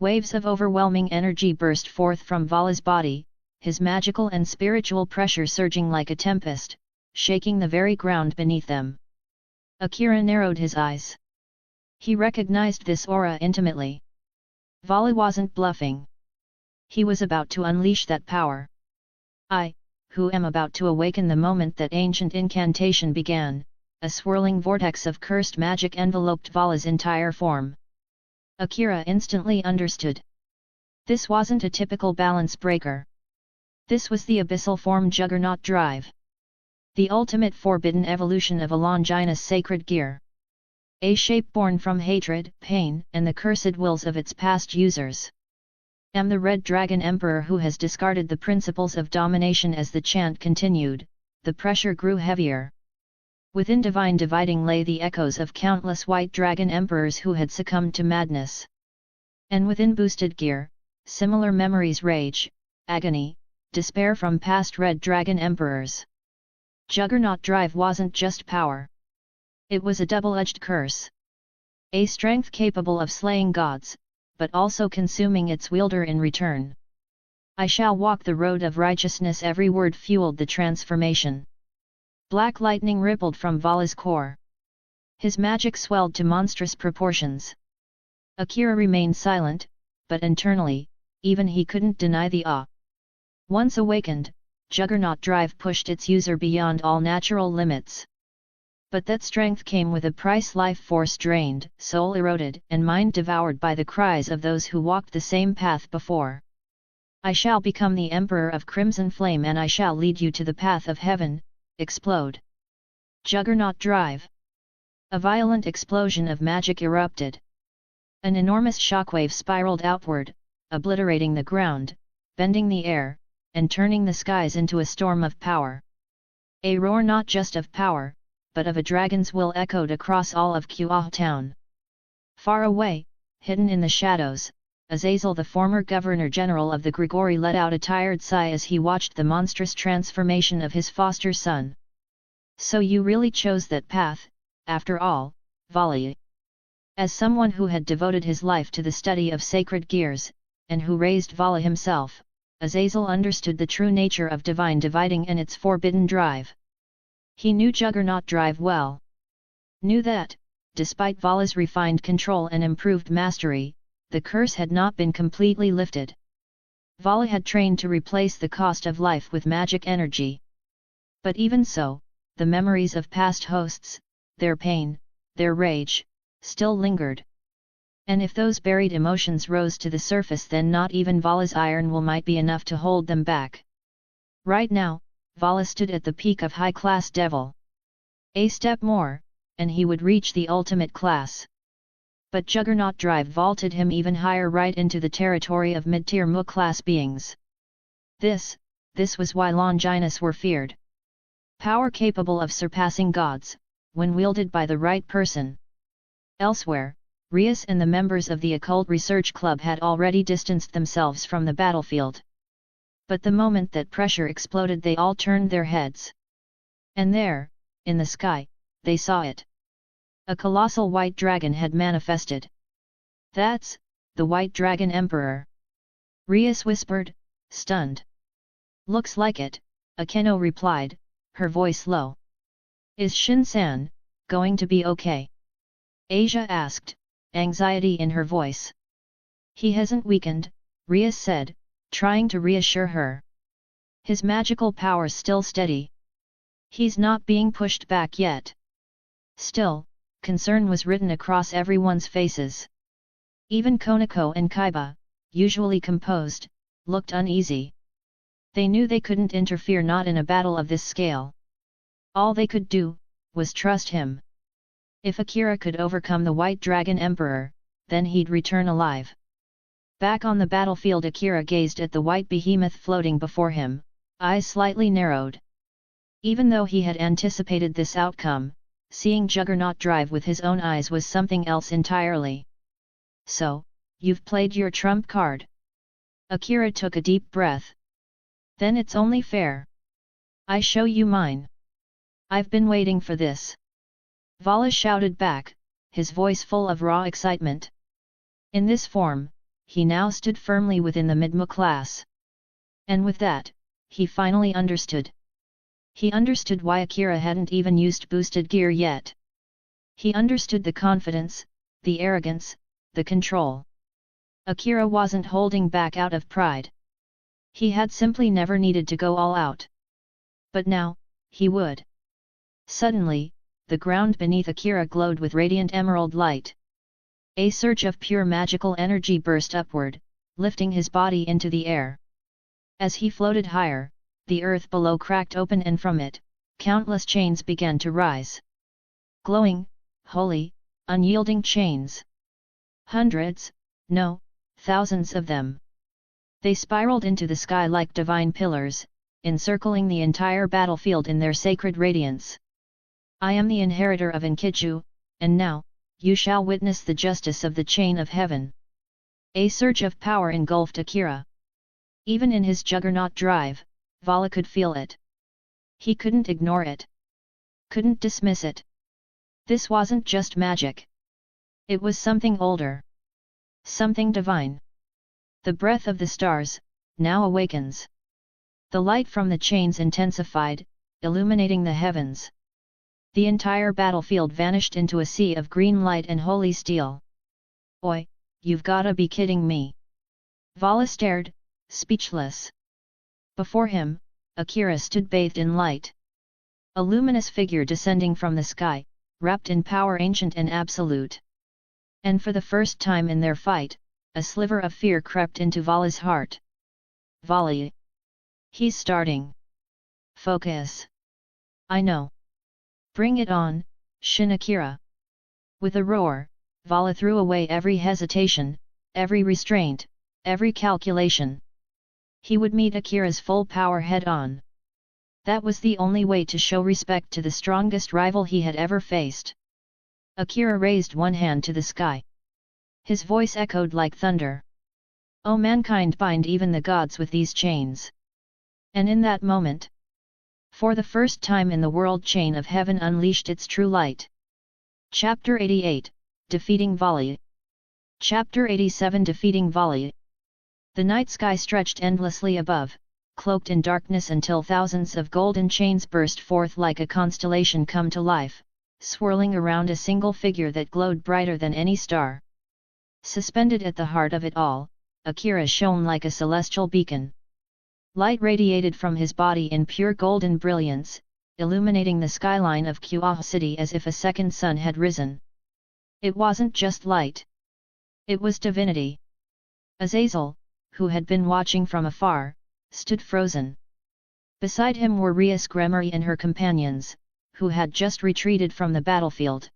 Waves of overwhelming energy burst forth from Vala's body, his magical and spiritual pressure surging like a tempest, shaking the very ground beneath them. Akira narrowed his eyes. He recognized this aura intimately. Vala wasn't bluffing. He was about to unleash that power. I, who am about to awaken the moment that ancient incantation began, a swirling vortex of cursed magic enveloped Vala's entire form. Akira instantly understood. This wasn't a typical balance breaker. This was the abyssal form Juggernaut Drive. The ultimate forbidden evolution of a Longinus sacred gear. A shape born from hatred, pain, and the cursed wills of its past users. Am the Red Dragon Emperor who has discarded the principles of domination. As the chant continued, the pressure grew heavier. Within Divine Dividing lay the echoes of countless White Dragon Emperors who had succumbed to madness. And within Boosted Gear, similar memories rage, agony, despair from past Red Dragon Emperors. Juggernaut Drive wasn't just power. It was a double-edged curse. A strength capable of slaying gods, but also consuming its wielder in return. I shall walk the road of righteousness. Every word fueled the transformation. Black lightning rippled from Vala's core. His magic swelled to monstrous proportions. Akira remained silent, but internally, even he couldn't deny the awe. Once awakened, Juggernaut Drive pushed its user beyond all natural limits. But that strength came with a price: life force drained, soul eroded, and mind devoured by the cries of those who walked the same path before. I shall become the Emperor of Crimson Flame and I shall lead you to the path of heaven. Explode. Juggernaut Drive. A violent explosion of magic erupted. An enormous shockwave spiraled outward, obliterating the ground, bending the air, and turning the skies into a storm of power. A roar not just of power, but of a dragon's will echoed across all of Kuoh town. Far away, hidden in the shadows, Azazel, the former Governor-General of the Grigori, let out a tired sigh as he watched the monstrous transformation of his foster son. So you really chose that path, after all, Vala. As someone who had devoted his life to the study of sacred gears, and who raised Vala himself, Azazel understood the true nature of Divine Dividing and its forbidden drive. He knew Juggernaut Drive well. Knew that, despite Vala's refined control and improved mastery, the curse had not been completely lifted. Vala had trained to replace the cost of life with magic energy. But even so, the memories of past hosts, their pain, their rage, still lingered. And if those buried emotions rose to the surface, then not even Vala's iron will might be enough to hold them back. Right now, Vala stood at the peak of high-class devil. A step more, and he would reach the ultimate class. But Juggernaut Drive vaulted him even higher, right into the territory of mid-tier Mu-class beings. This was why Longinus were feared. Power capable of surpassing gods, when wielded by the right person. Elsewhere, Rias and the members of the Occult Research Club had already distanced themselves from the battlefield. But the moment that pressure exploded, they all turned their heads. And there, in the sky, they saw it. A colossal white dragon had manifested. That's the White Dragon Emperor. Rias whispered, stunned. Looks like it, Akeno replied, her voice low. Is Shin-san going to be okay? Asia asked, anxiety in her voice. He hasn't weakened, Rias said, trying to reassure her. His magical power's still steady. He's not being pushed back yet. Still, concern was written across everyone's faces. Even Konako and Chiba, usually composed, looked uneasy. They knew they couldn't interfere, not in a battle of this scale. All they could do was trust him. If Akira could overcome the White Dragon Emperor, then he'd return alive. Back on the battlefield, Akira gazed at the white behemoth floating before him, eyes slightly narrowed. Even though he had anticipated this outcome, seeing Juggernaut Drive with his own eyes was something else entirely. So, you've played your trump card. Akira took a deep breath. Then it's only fair. I show you mine. I've been waiting for this. Vala shouted back, his voice full of raw excitement. In this form, he now stood firmly within the mid-Mu class. And with that, he finally understood. He understood why Akira hadn't even used boosted gear yet. He understood the confidence, the arrogance, the control. Akira wasn't holding back out of pride. He had simply never needed to go all out. But now, he would. Suddenly, the ground beneath Akira glowed with radiant emerald light. A surge of pure magical energy burst upward, lifting his body into the air. As he floated higher, the earth below cracked open and from it, countless chains began to rise. Glowing, holy, unyielding chains. Hundreds, no, thousands of them. They spiraled into the sky like divine pillars, encircling the entire battlefield in their sacred radiance. I am the inheritor of Enkidu, and now, you shall witness the justice of the chain of heaven. A surge of power engulfed Akira. Even in his juggernaut drive, Vala could feel it. He couldn't ignore it. Couldn't dismiss it. This wasn't just magic. It was something older. Something divine. The breath of the stars, now awakens. The light from the chains intensified, illuminating the heavens. The entire battlefield vanished into a sea of green light and holy steel. Oi, you've gotta be kidding me. Vala stared, speechless. Before him, Akira stood bathed in light. A luminous figure descending from the sky, wrapped in power ancient and absolute. And for the first time in their fight, a sliver of fear crept into Vala's heart. Vala. He's starting. Focus. I know. Bring it on, Shin Akira. With a roar, Vala threw away every hesitation, every restraint, every calculation. He would meet Akira's full power head-on. That was the only way to show respect to the strongest rival he had ever faced. Akira raised one hand to the sky. His voice echoed like thunder. "O mankind, bind even the gods with these chains." And in that moment, for the first time in the world, chain of heaven unleashed its true light. Chapter 88, Defeating Vala. Chapter 87, Defeating Vala. The night sky stretched endlessly above, cloaked in darkness until thousands of golden chains burst forth like a constellation come to life, swirling around a single figure that glowed brighter than any star. Suspended at the heart of it all, Akira shone like a celestial beacon. Light radiated from his body in pure golden brilliance, illuminating the skyline of Kuoh City as if a second sun had risen. It wasn't just light. It was divinity. Azazel, who had been watching from afar, stood frozen. Beside him were Rias Gremory and her companions, who had just retreated from the battlefield.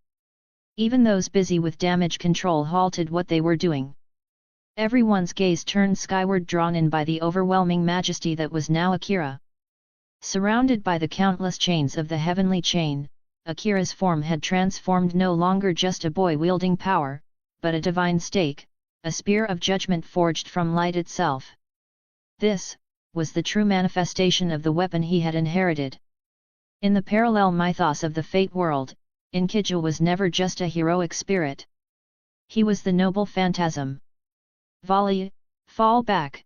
Even those busy with damage control halted what they were doing. Everyone's gaze turned skyward, drawn in by the overwhelming majesty that was now Akira. Surrounded by the countless chains of the heavenly chain, Akira's form had transformed, no longer just a boy wielding power, but a divine stake, a spear of judgment forged from light itself. This was the true manifestation of the weapon he had inherited. In the parallel mythos of the Fate world, Enkidu was never just a heroic spirit. He was the noble phantasm. Vala, fall back.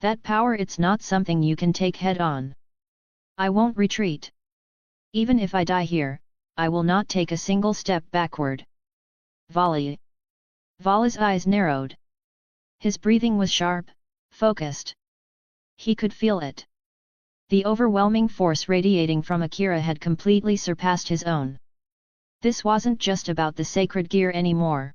That power, it's not something you can take head on. I won't retreat. Even if I die here, I will not take a single step backward. Vala. Vala's eyes narrowed. His breathing was sharp, focused. He could feel it. The overwhelming force radiating from Akira had completely surpassed his own. This wasn't just about the sacred gear anymore.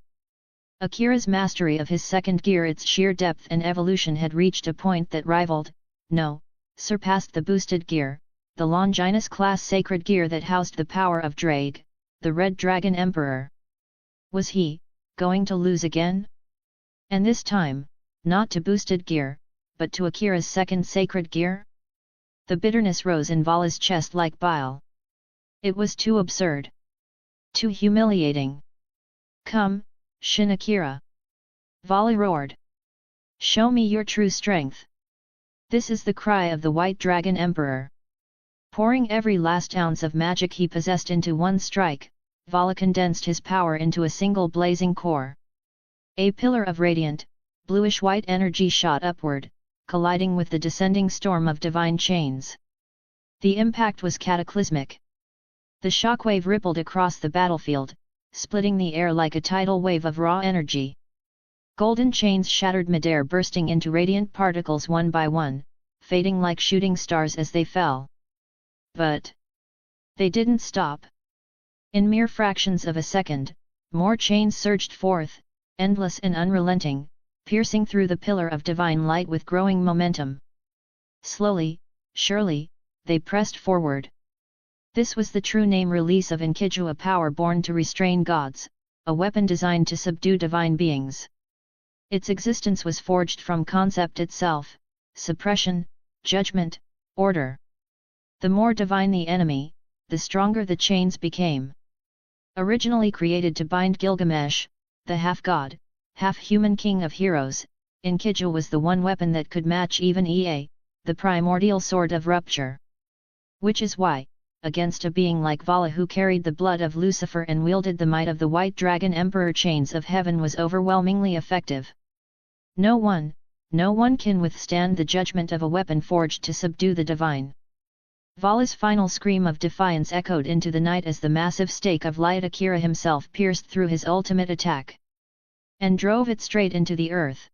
Akira's mastery of his second gear, its sheer depth and evolution, had reached a point that rivaled, no, surpassed the boosted gear, the Longinus class sacred gear that housed the power of Drake, the Red Dragon Emperor. Was he going to lose again? And this time, not to boosted gear, but to Akira's second sacred gear? The bitterness rose in Vala's chest like bile. It was too absurd. Too humiliating. Come, Shin Akira. Vala roared. Show me your true strength. This is the cry of the White Dragon Emperor. Pouring every last ounce of magic he possessed into one strike, Vala condensed his power into a single blazing core. A pillar of radiant, bluish-white energy shot upward, colliding with the descending storm of divine chains. The impact was cataclysmic. The shockwave rippled across the battlefield, splitting the air like a tidal wave of raw energy. Golden chains shattered midair, bursting into radiant particles one by one, fading like shooting stars as they fell. But they didn't stop. In mere fractions of a second, more chains surged forth, endless and unrelenting, piercing through the pillar of divine light with growing momentum. Slowly, surely, they pressed forward. This was the true name release of Enkidu, a power born to restrain gods, a weapon designed to subdue divine beings. Its existence was forged from concept itself: suppression, judgment, order. The more divine the enemy, the stronger the chains became. Originally created to bind Gilgamesh, the half-god, half-human king of heroes, Enkidu was the one weapon that could match even Ea, the primordial sword of rupture. Which is why, against a being like Vala who carried the blood of Lucifer and wielded the might of the White Dragon Emperor, chains of heaven was overwhelmingly effective. No one can withstand the judgment of a weapon forged to subdue the divine. Vala's final scream of defiance echoed into the night as the massive stake of light Akira himself pierced through his ultimate attack, and drove it straight into the earth.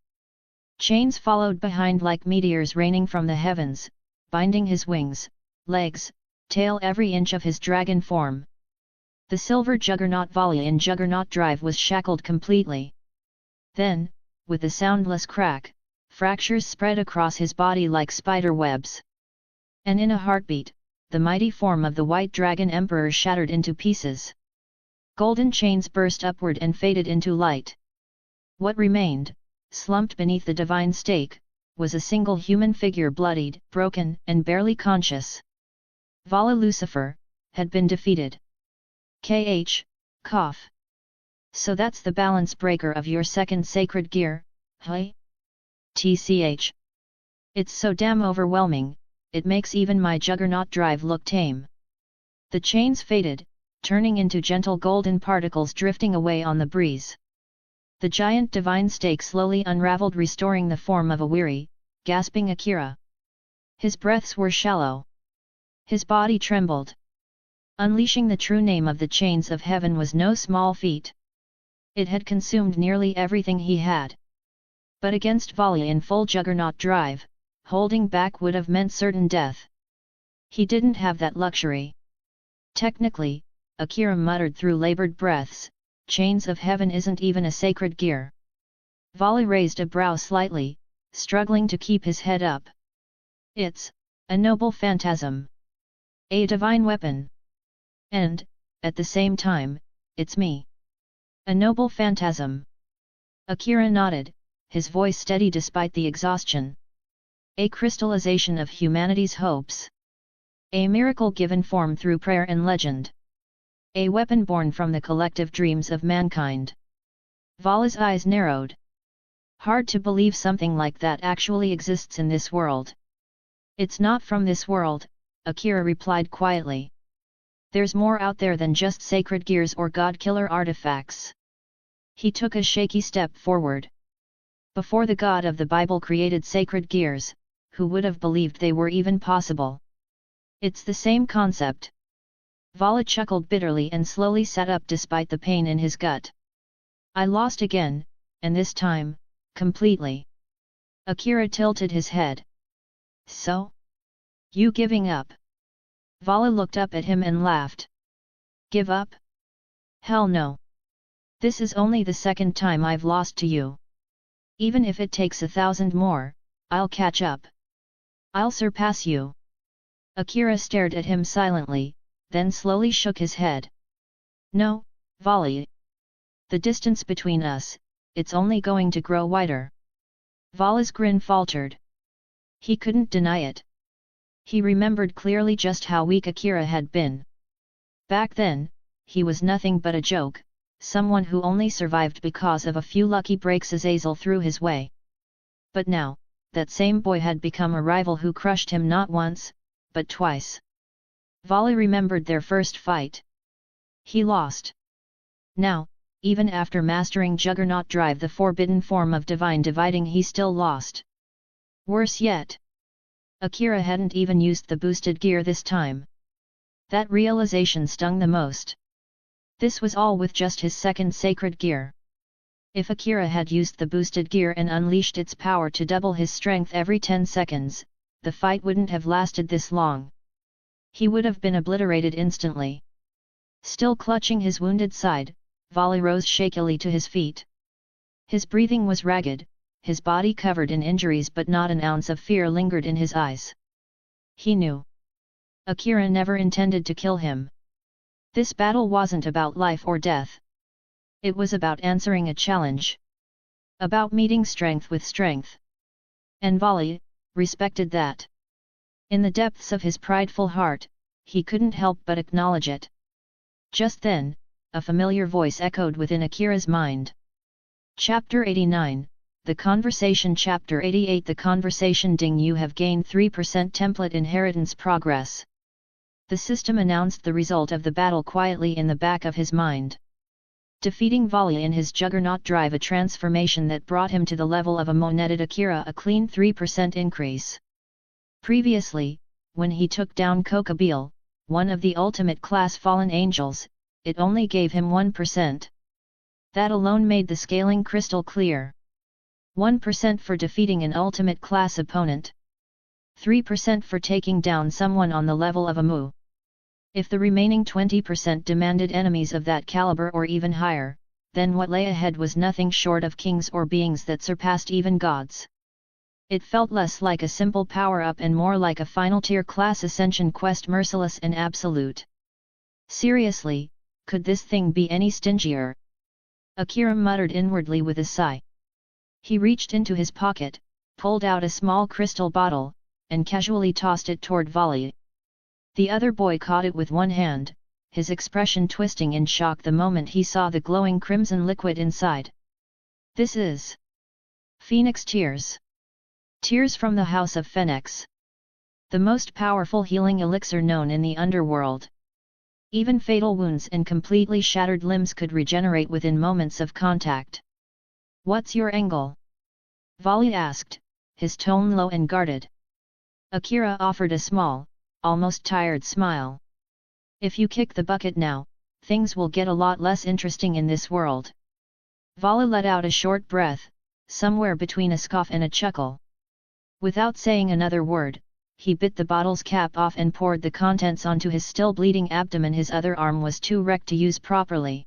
Chains followed behind like meteors raining from the heavens, binding his wings, legs, tail, every inch of his dragon form. The silver juggernaut Vala in Juggernaut Drive was shackled completely. Then, with a soundless crack, fractures spread across his body like spider webs. And in a heartbeat, the mighty form of the White Dragon Emperor shattered into pieces. Golden chains burst upward and faded into light. What remained, slumped beneath the divine stake, was a single human figure, bloodied, broken, and barely conscious. Vala Lucifer had been defeated. Cough. So that's the balance breaker of your second sacred gear, huh? Tch. It's so damn overwhelming. It makes even my Juggernaut Drive look tame. The chains faded, turning into gentle golden particles drifting away on the breeze. The giant divine stake slowly unraveled, restoring the form of a weary, gasping Akira. His breaths were shallow. His body trembled. Unleashing the true name of the chains of heaven was no small feat. It had consumed nearly everything he had. But against Vala in full Juggernaut Drive, holding back would have meant certain death. He didn't have that luxury. Technically, Akira muttered through labored breaths, chains of heaven isn't even a sacred gear. Vala raised a brow slightly, struggling to keep his head up. It's a noble phantasm. A divine weapon. And, at the same time, it's me. A noble phantasm. Akira nodded, his voice steady despite the exhaustion. A crystallization of humanity's hopes. A miracle given form through prayer and legend. A weapon born from the collective dreams of mankind. Vala's eyes narrowed. Hard to believe something like that actually exists in this world. It's not from this world, Akira replied quietly. There's more out there than just sacred gears or god-killer artifacts. He took a shaky step forward. Before the God of the Bible created sacred gears, who would have believed they were even possible? It's the same concept. Vala chuckled bitterly and slowly sat up despite the pain in his gut. I lost again, and this time, completely. Akira tilted his head. So? You giving up? Vala looked up at him and laughed. Give up? Hell no. This is only the second time I've lost to you. Even if it takes 1,000 more, I'll catch up. I'll surpass you. Akira stared at him silently, then slowly shook his head. No, Vala. The distance between us, it's only going to grow wider. Vala's grin faltered. He couldn't deny it. He remembered clearly just how weak Akira had been. Back then, he was nothing but a joke, someone who only survived because of a few lucky breaks Azazel threw his way. But now, that same boy had become a rival who crushed him not once, but twice. Vala remembered their first fight. He lost. Now, even after mastering Juggernaut Drive, the forbidden form of divine dividing, he still lost. Worse yet, Akira hadn't even used the boosted gear this time. That realization stung the most. This was all with just his second sacred gear. If Akira had used the boosted gear and unleashed its power to double his strength every 10 seconds, the fight wouldn't have lasted this long. He would have been obliterated instantly. Still clutching his wounded side, Volley rose shakily to his feet. His breathing was ragged, his body covered in injuries, but not an ounce of fear lingered in his eyes. He knew Akira never intended to kill him. This battle wasn't about life or death. It was about answering a challenge. About meeting strength with strength. And Volley respected that. In the depths of his prideful heart, he couldn't help but acknowledge it. Just then, a familiar voice echoed within Akira's mind. Chapter 89, The Conversation. Chapter 88, The Conversation. Ding, you have gained 3% template inheritance progress. The system announced the result of the battle quietly in the back of his mind. Defeating Volley in his juggernaut drive, a transformation that brought him to the level of a moneted Akira, a clean 3% increase. Previously, when he took down Kokabeel, one of the ultimate class fallen angels, it only gave him 1%. That alone made the scaling crystal clear. 1% for defeating an ultimate class opponent. 3% for taking down someone on the level of a Mu. If the remaining 20% demanded enemies of that caliber or even higher, then what lay ahead was nothing short of kings or beings that surpassed even gods. It felt less like a simple power-up and more like a final-tier class ascension quest, merciless and absolute. Seriously, could this thing be any stingier? Akira muttered inwardly with a sigh. He reached into his pocket, pulled out a small crystal bottle, and casually tossed it toward Volley. The other boy caught it with one hand, his expression twisting in shock the moment he saw the glowing crimson liquid inside. This is Phoenix Tears. Tears from the House of Phoenix. The most powerful healing elixir known in the underworld. Even fatal wounds and completely shattered limbs could regenerate within moments of contact. What's your angle? Volley asked, his tone low and guarded. Akira offered a small, almost tired smile. If you kick the bucket now, things will get a lot less interesting in this world. Volley let out a short breath, somewhere between a scoff and a chuckle. Without saying another word, he bit the bottle's cap off and poured the contents onto his still bleeding abdomen. His other arm was too wrecked to use properly.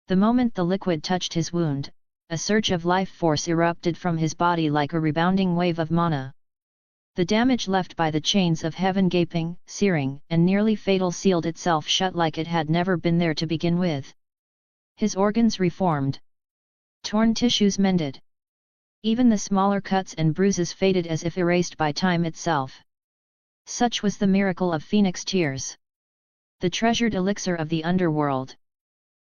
The moment the liquid touched his wound, a surge of life force erupted from his body like a rebounding wave of mana. The damage left by the chains of heaven, gaping, searing, and nearly fatal, sealed itself shut like it had never been there to begin with. His organs reformed. Torn tissues mended. Even the smaller cuts and bruises faded as if erased by time itself. Such was the miracle of Phoenix Tears. The treasured elixir of the underworld.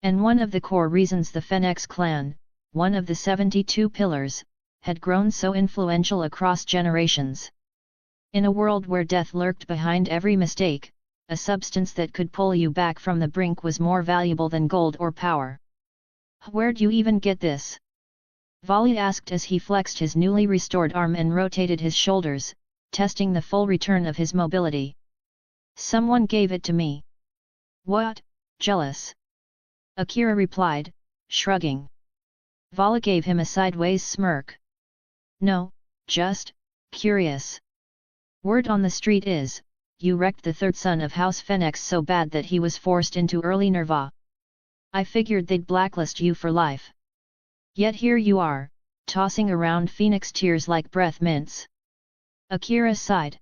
And one of the core reasons the Phoenix clan, one of the 72 pillars, had grown so influential across generations. In a world where death lurked behind every mistake, a substance that could pull you back from the brink was more valuable than gold or power. Where'd you even get this? Volley asked as he flexed his newly restored arm and rotated his shoulders, testing the full return of his mobility. Someone gave it to me. What, jealous? Akira replied, shrugging. Volley gave him a sideways smirk. No, just curious. Word on the street is, you wrecked the third son of House Phoenix so bad that he was forced into early Nirva. I figured they'd blacklist you for life. Yet here you are, tossing around Phoenix Tears like breath mints. Akira sighed.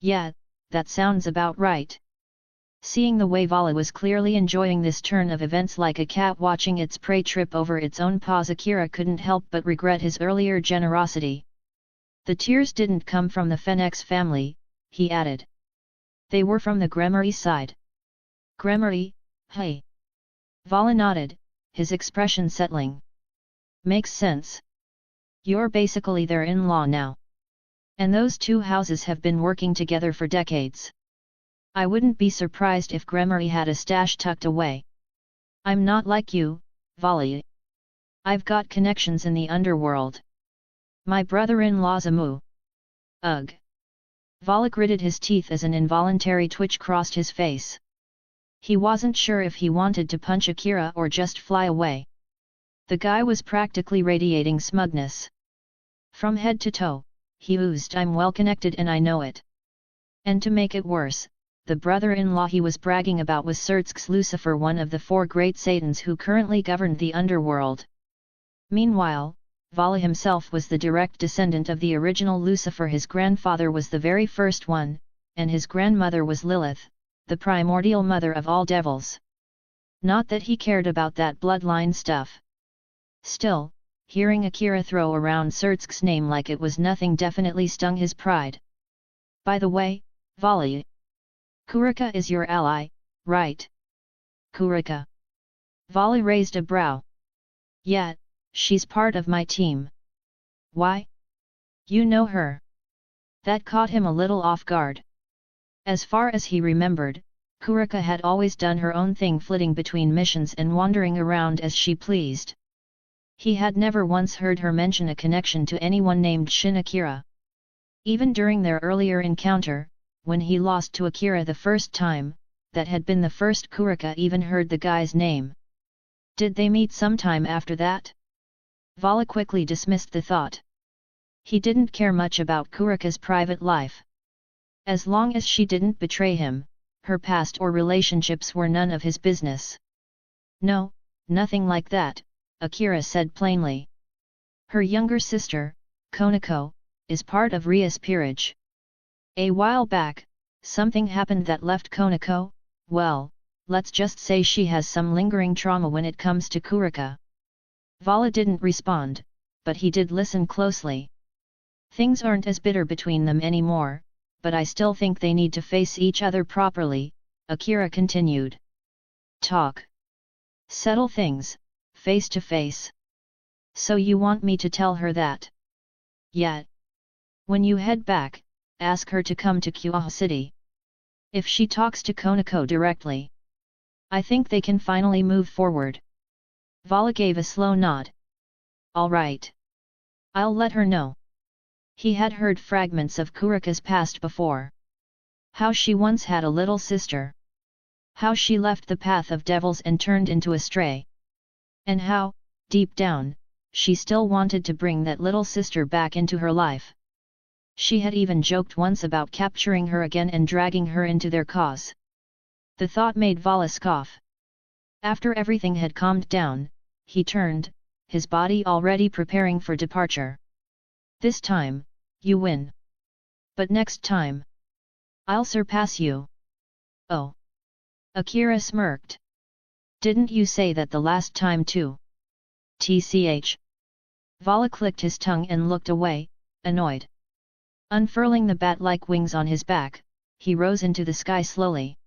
Yeah, that sounds about right. Seeing the way Volley was clearly enjoying this turn of events like a cat watching its prey trip over its own paws, Akira couldn't help but regret his earlier generosity. The tears didn't come from the Phoenix family, he added. They were from the Gremory side. Gremory, hey. Volley nodded, his expression settling. Makes sense. You're basically their in-law now. And those two houses have been working together for decades. I wouldn't be surprised if Gremory had a stash tucked away. I'm not like you, Volley. I've got connections in the underworld. My brother-in-law's a Mu. Ugh. Volley gritted his teeth as an involuntary twitch crossed his face. He wasn't sure if he wanted to punch Akira or just fly away. The guy was practically radiating smugness. From head to toe, he oozed, I'm well connected and I know it. And to make it worse, the brother-in-law he was bragging about was Surtsk's Lucifer, one of the 4 great Satans who currently governed the underworld. Meanwhile, Vala himself was the direct descendant of the original Lucifer. His grandfather was the very first one, and his grandmother was Lilith, the primordial mother of all devils. Not that he cared about that bloodline stuff. Still, hearing Akira throw around Surtsk's name like it was nothing definitely stung his pride. By the way, Vala, Kurika is your ally, right? Kurika. Vala raised a brow. Yeah, she's part of my team. Why? You know her? That caught him a little off guard. As far as he remembered, Kurika had always done her own thing, flitting between missions and wandering around as she pleased. He had never once heard her mention a connection to anyone named Shin Akira. Even during their earlier encounter, when he lost to Akira the first time, that had been the first Kurika even heard the guy's name. Did they meet sometime after that? Vala quickly dismissed the thought. He didn't care much about Kurika's private life. As long as she didn't betray him, her past or relationships were none of his business. No, nothing like that, Akira said plainly. Her younger sister, Konako, is part of Ria's peerage. A while back, something happened that left Konako, well, let's just say she has some lingering trauma when it comes to Kurika. Vala didn't respond, but he did listen closely. Things aren't as bitter between them anymore, but I still think they need to face each other properly, Akira continued. Talk. Settle things, face to face. So you want me to tell her that? Yeah. When you head back, ask her to come to Kuoh City. If she talks to Konako directly, I think they can finally move forward. Vala gave a slow nod. All right. I'll let her know. He had heard fragments of Kurika's past before. How she once had a little sister. How she left the path of devils and turned into a stray. And how, deep down, she still wanted to bring that little sister back into her life. She had even joked once about capturing her again and dragging her into their cause. The thought made Vala scoff. After everything had calmed down, he turned, his body already preparing for departure. This time, you win. But next time, I'll surpass you. Oh. Akira smirked. Didn't you say that the last time too? TCH. Vala clicked his tongue and looked away, annoyed. Unfurling the bat-like wings on his back, he rose into the sky slowly.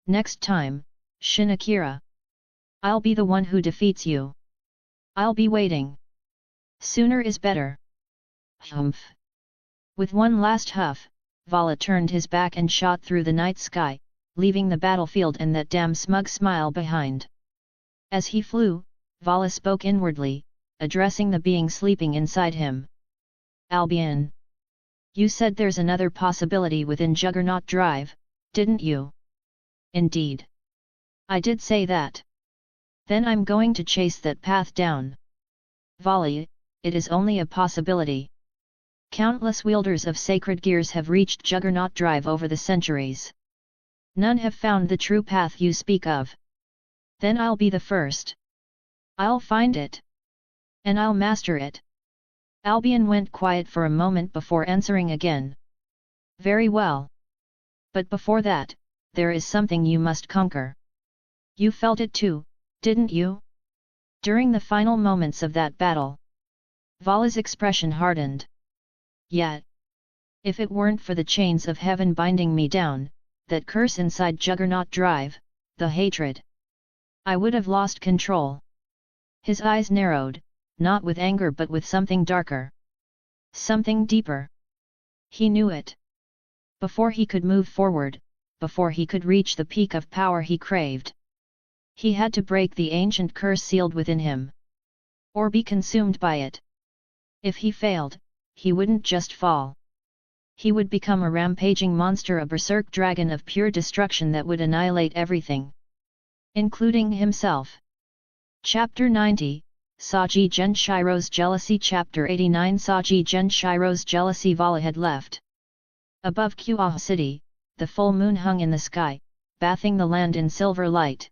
Next time, Shin Akira. I'll be the one who defeats you. I'll be waiting. Sooner is better. Humph. With one last huff, Vala turned his back and shot through the night sky, leaving the battlefield and that damn smug smile behind. As he flew, Vala spoke inwardly, addressing the being sleeping inside him. Albion. You said there's another possibility within Juggernaut Drive, didn't you? Indeed. I did say that. Then I'm going to chase that path down. Vala, it is only a possibility. Countless wielders of sacred gears have reached Juggernaut Drive over the centuries. None have found the true path you speak of. Then I'll be the first. I'll find it. And I'll master it. Albion went quiet for a moment before answering again. Very well. But before that, there is something you must conquer. You felt it too, didn't you? During the final moments of that battle. Vala's expression hardened. Yet, if it weren't for the chains of heaven binding me down, that curse inside Juggernaut Drive, the hatred, I would have lost control. His eyes narrowed, not with anger but with something darker. Something deeper. He knew it. Before he could move forward, before he could reach the peak of power he craved, he had to break the ancient curse sealed within him. Or be consumed by it. If he failed, he wouldn't just fall. He would become a rampaging monster, a berserk dragon of pure destruction that would annihilate everything. Including himself. Chapter 90, Saji Genshiro's Jealousy. Chapter 89, Saji Genshiro's Jealousy. Vala had left. Above Kuoh City, the full moon hung in the sky, bathing the land in silver light.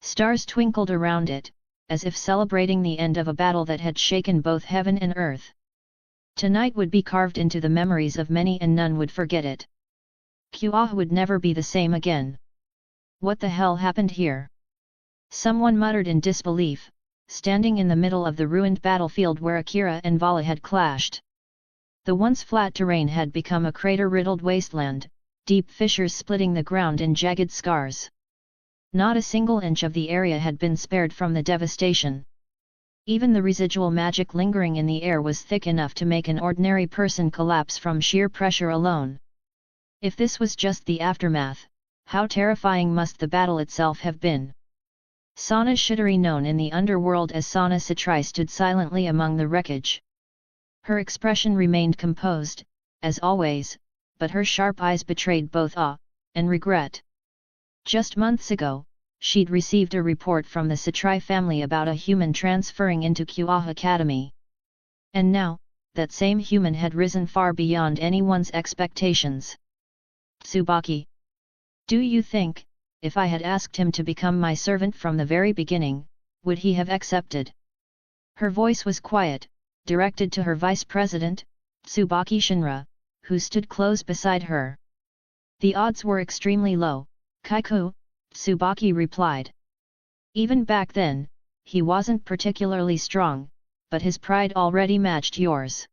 Stars twinkled around it, as if celebrating the end of a battle that had shaken both heaven and earth. Tonight would be carved into the memories of many and none would forget it. Kuoh would never be the same again. What the hell happened here? Someone muttered in disbelief, standing in the middle of the ruined battlefield where Akira and Vala had clashed. The once flat terrain had become a crater-riddled wasteland, deep fissures splitting the ground in jagged scars. Not a single inch of the area had been spared from the devastation. Even the residual magic lingering in the air was thick enough to make an ordinary person collapse from sheer pressure alone. If this was just the aftermath, how terrifying must the battle itself have been? Sana Shidori, known in the underworld as Sana Satrai, stood silently among the wreckage. Her expression remained composed, as always, but her sharp eyes betrayed both awe and regret. Just months ago, she'd received a report from the Satrai family about a human transferring into Kuoh Academy. And now, that same human had risen far beyond anyone's expectations. Tsubaki. Do you think, if I had asked him to become my servant from the very beginning, would he have accepted? Her voice was quiet, directed to her vice president, Tsubaki Shinra, who stood close beside her. The odds were extremely low, Kaiku, Tsubaki replied. Even back then, he wasn't particularly strong, but his pride already matched yours.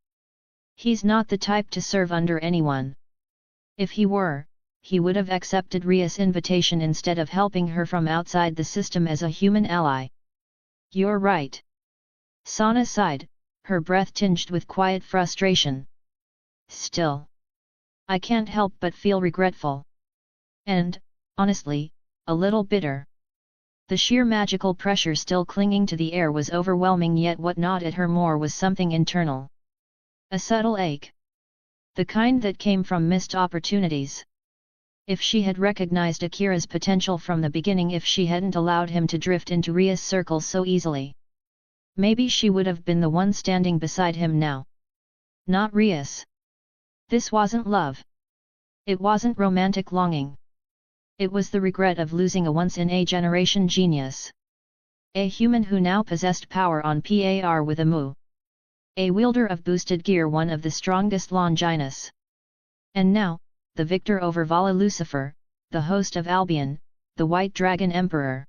He's not the type to serve under anyone. If he were, he would have accepted Ria's invitation instead of helping her from outside the system as a human ally. You're right. Sana sighed, her breath tinged with quiet frustration. Still, I can't help but feel regretful. And, honestly, a little bitter. The sheer magical pressure still clinging to the air was overwhelming, yet what gnawed at her more was something internal. A subtle ache. The kind that came from missed opportunities. If she had recognized Akira's potential from the beginning, if she hadn't allowed him to drift into Ria's circle so easily, maybe she would have been the one standing beside him now. Not Ria's. This wasn't love. It wasn't romantic longing. It was the regret of losing a once-in-a-generation genius. A human who now possessed power on par with a Mu. A wielder of boosted gear, one of the strongest Longinus. And now, the victor over Vala Lucifer, the host of Albion, the White Dragon Emperor.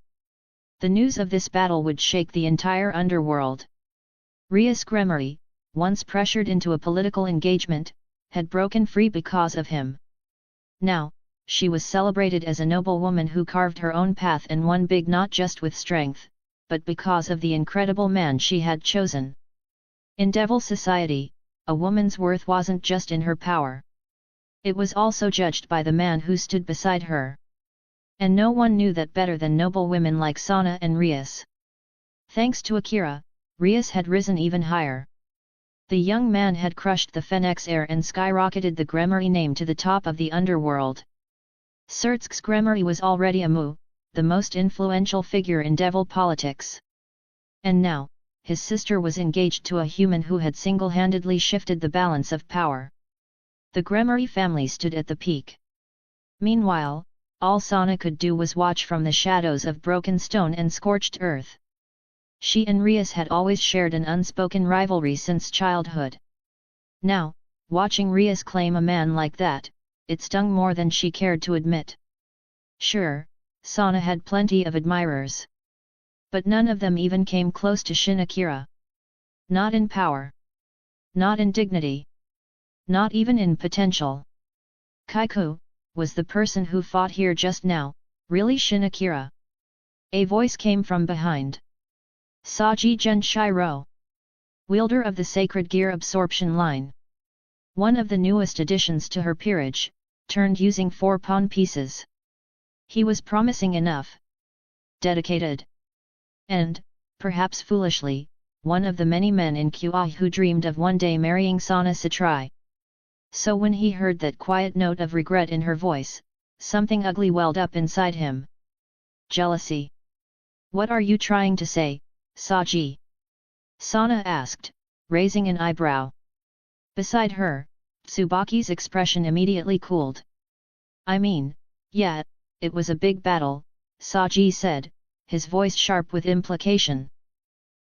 The news of this battle would shake the entire underworld. Ria's Gremory, once pressured into a political engagement, had broken free because of him. Now, she was celebrated as a noble woman who carved her own path and won big, not just with strength, but because of the incredible man she had chosen. In Devil Society, a woman's worth wasn't just in her power. It was also judged by the man who stood beside her. And no one knew that better than noble women like Sana and Rias. Thanks to Akira, Rias had risen even higher. The young man had crushed the Phoenix heir and skyrocketed the Gremory name to the top of the underworld. Surtsk's Gremory was already a Mu, the most influential figure in devil politics. And now, his sister was engaged to a human who had single-handedly shifted the balance of power. The Gremory family stood at the peak. Meanwhile, all Sana could do was watch from the shadows of broken stone and scorched earth. She and Rias had always shared an unspoken rivalry since childhood. Now, watching Rias claim a man like that, it stung more than she cared to admit. Sure, Sana had plenty of admirers. But none of them even came close to Shin Akira. Not in power. Not in dignity. Not even in potential. Kaiku, was the person who fought here just now, really Shin Akira? A voice came from behind. Saji Gen Shiro. Wielder of the Sacred Gear Absorption Line. One of the newest additions to her peerage, turned using 4 pawn pieces. He was promising enough. Dedicated. And, perhaps foolishly, one of the many men in Kuoh who dreamed of one day marrying Sana Satrai. So when he heard that quiet note of regret in her voice, something ugly welled up inside him. Jealousy. What are you trying to say, Saji? Sana asked, raising an eyebrow. Beside her, Tsubaki's expression immediately cooled. I mean, yeah, it was a big battle, Saji said, his voice sharp with implication.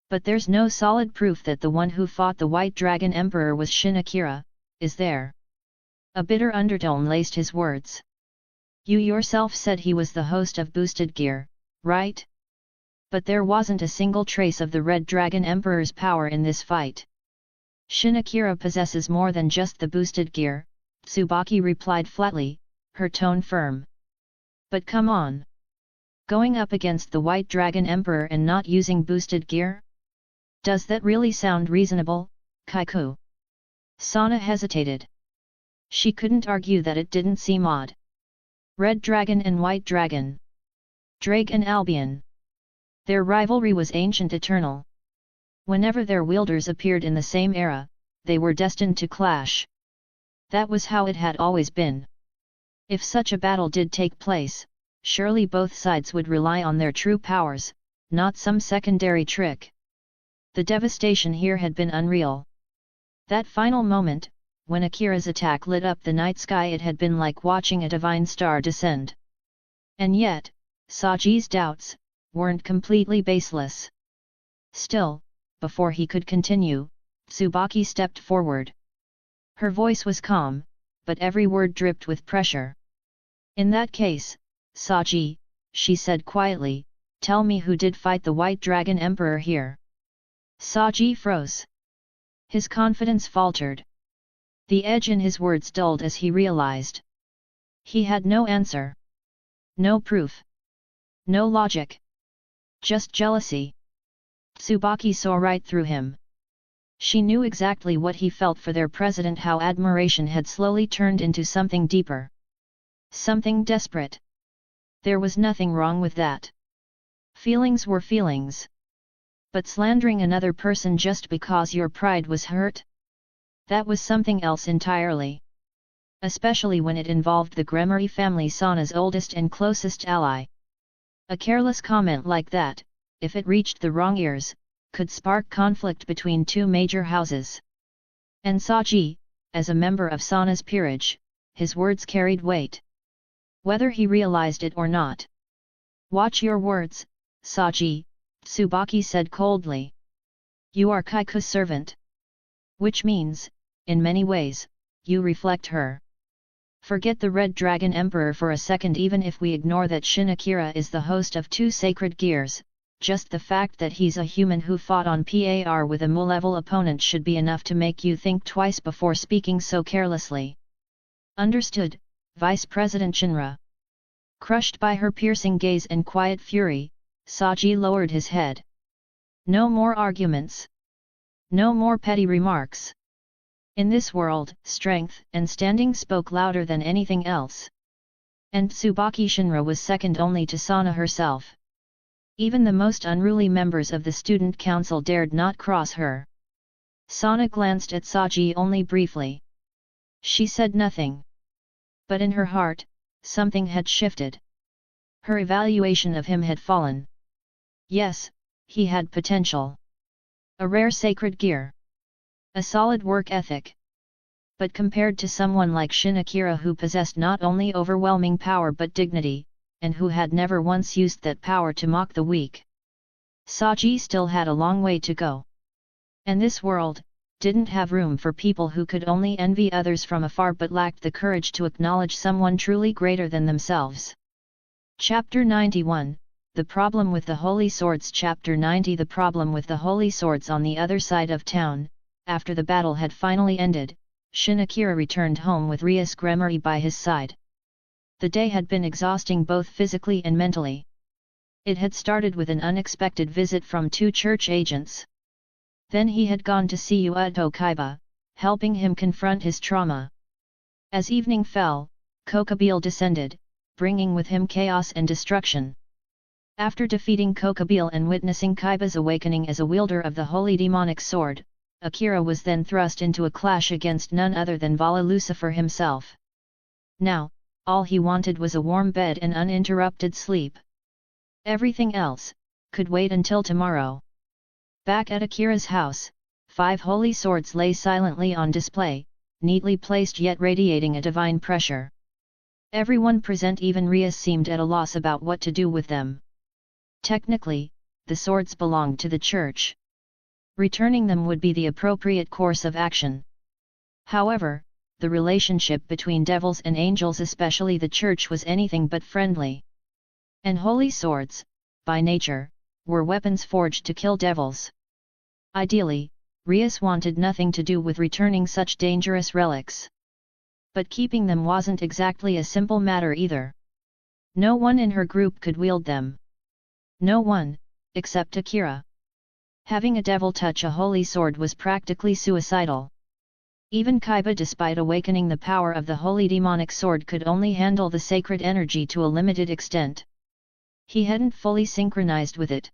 But there's no solid proof that the one who fought the White Dragon Emperor was Shin Akira, is there? A bitter undertone laced his words. You yourself said he was the host of Boosted Gear, right? But there wasn't a single trace of the Red Dragon Emperor's power in this fight. Shin Akira possesses more than just the Boosted Gear, Tsubaki replied flatly, her tone firm. But come on. Going up against the White Dragon Emperor and not using Boosted Gear? Does that really sound reasonable, Kaiku? Sana hesitated. She couldn't argue that it didn't seem odd. Red Dragon and White Dragon. Drake and Albion. Their rivalry was ancient eternal. Whenever their wielders appeared in the same era, they were destined to clash. That was how it had always been. If such a battle did take place, surely both sides would rely on their true powers, not some secondary trick. The devastation here had been unreal. That final moment, when Akira's attack lit up the night sky, it had been like watching a divine star descend. And yet, Saji's doubts weren't completely baseless. Still, before he could continue, Tsubaki stepped forward. Her voice was calm, but every word dripped with pressure. In that case, Saji, she said quietly, tell me who did fight the White Dragon Emperor here. Saji froze. His confidence faltered. The edge in his words dulled as he realized. He had no answer. No proof. No logic. Just jealousy. Tsubaki saw right through him. She knew exactly what he felt for their president, how admiration had slowly turned into something deeper. Something desperate. There was nothing wrong with that. Feelings were feelings. But slandering another person just because your pride was hurt? That was something else entirely. Especially when it involved the Gremory family, Sana's oldest and closest ally. A careless comment like that, if it reached the wrong ears, could spark conflict between two major houses. And Saji, as a member of Sana's peerage, his words carried weight. Whether he realized it or not. Watch your words, Saji, Tsubaki said coldly. You are Kaiku's servant. Which means, in many ways, you reflect her. Forget the Red Dragon Emperor for a second. Even if we ignore that Shin Akira is the host of two sacred gears, just the fact that he's a human who fought on par with a Mu-level opponent should be enough to make you think twice before speaking so carelessly. Understood, Vice President Shinra. Crushed by her piercing gaze and quiet fury, Saji lowered his head. No more arguments. No more petty remarks. In this world, strength and standing spoke louder than anything else. And Tsubaki Shinra was second only to Sana herself. Even the most unruly members of the student council dared not cross her. Sana glanced at Saji only briefly. She said nothing. But in her heart, something had shifted. Her evaluation of him had fallen. Yes, he had potential. A rare sacred gear. A solid work ethic. But compared to someone like Shin Akira, who possessed not only overwhelming power but dignity, and who had never once used that power to mock the weak, Saji still had a long way to go. And this world didn't have room for people who could only envy others from afar but lacked the courage to acknowledge someone truly greater than themselves. Chapter 91, The Problem with the Holy Swords. Chapter 90. The problem with the Holy Swords. On the other side of town, after the battle had finally ended, Shin Akira returned home with Rias Gremory by his side. The day had been exhausting both physically and mentally. It had started with an unexpected visit from two church agents. Then he had gone to see Uedo Chiba, helping him confront his trauma. As evening fell, Kokabile descended, bringing with him chaos and destruction. After defeating Kokabile and witnessing Chiba's awakening as a wielder of the holy demonic sword, Akira was then thrust into a clash against none other than Vala Lucifer himself. Now, all he wanted was a warm bed and uninterrupted sleep. Everything else could wait until tomorrow. Back at Akira's house, 5 holy swords lay silently on display, neatly placed yet radiating a divine pressure. Everyone present, even Rias, seemed at a loss about what to do with them. Technically, the swords belonged to the church. Returning them would be the appropriate course of action. However, the relationship between devils and angels, especially the church, was anything but friendly. And holy swords, by nature, were weapons forged to kill devils. Ideally, Rias wanted nothing to do with returning such dangerous relics. But keeping them wasn't exactly a simple matter either. No one in her group could wield them. No one, except Akira. Having a devil touch a holy sword was practically suicidal. Even Chiba, despite awakening the power of the holy demonic sword, could only handle the sacred energy to a limited extent. He hadn't fully synchronized with it.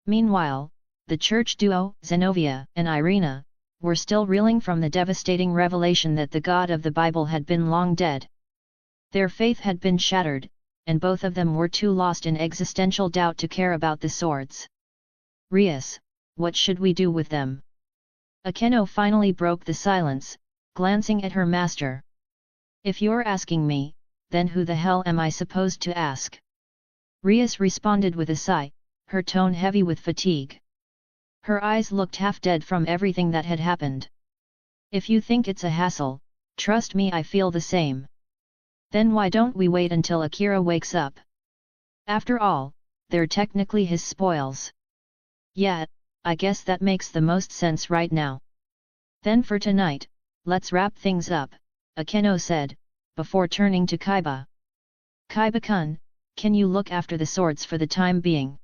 Meanwhile, the church duo, Zenobia and Irina, were still reeling from the devastating revelation that the God of the Bible had been long dead. Their faith had been shattered, and both of them were too lost in existential doubt to care about the swords. Rias, what should we do with them? Akeno finally broke the silence, glancing at her master. If you're asking me, then who the hell am I supposed to ask? Rias responded with a sigh, her tone heavy with fatigue. Her eyes looked half dead from everything that had happened. If you think it's a hassle, trust me, I feel the same. Then why don't we wait until Akira wakes up? After all, they're technically his spoils. Yeah, I guess that makes the most sense right now. Then for tonight, let's wrap things up, Akeno said, before turning to Chiba. Chiba-kun, can you look after the swords for the time being?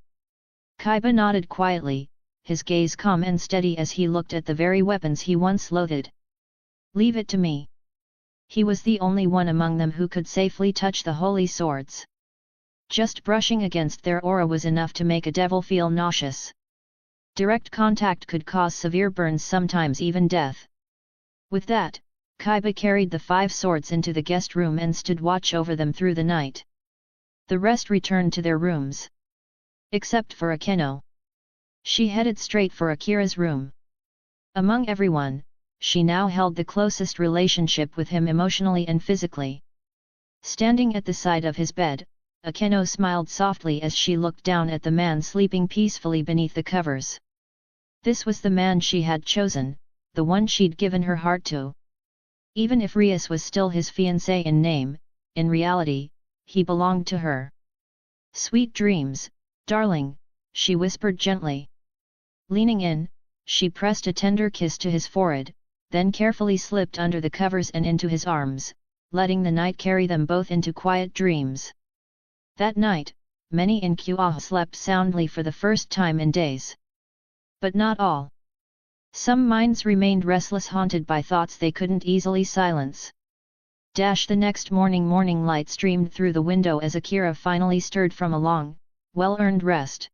Chiba nodded quietly, his gaze calm and steady as he looked at the very weapons he once loathed. Leave it to me. He was the only one among them who could safely touch the holy swords. Just brushing against their aura was enough to make a devil feel nauseous. Direct contact could cause severe burns, sometimes even death. With that, Chiba carried the 5 swords into the guest room and stood watch over them through the night. The rest returned to their rooms. Except for Akeno. She headed straight for Akira's room. Among everyone, she now held the closest relationship with him emotionally and physically. Standing at the side of his bed, Akeno smiled softly as she looked down at the man sleeping peacefully beneath the covers. This was the man she had chosen, the one she'd given her heart to. Even if Rias was still his fiancé in name, in reality, he belonged to her. Sweet dreams, darling, she whispered gently. Leaning in, she pressed a tender kiss to his forehead, then carefully slipped under the covers and into his arms, letting the night carry them both into quiet dreams. That night, many in Kuoh slept soundly for the first time in days. But not all. Some minds remained restless, haunted by thoughts they couldn't easily silence. The next morning light streamed through the window as Akira finally stirred from a long, well-earned rest.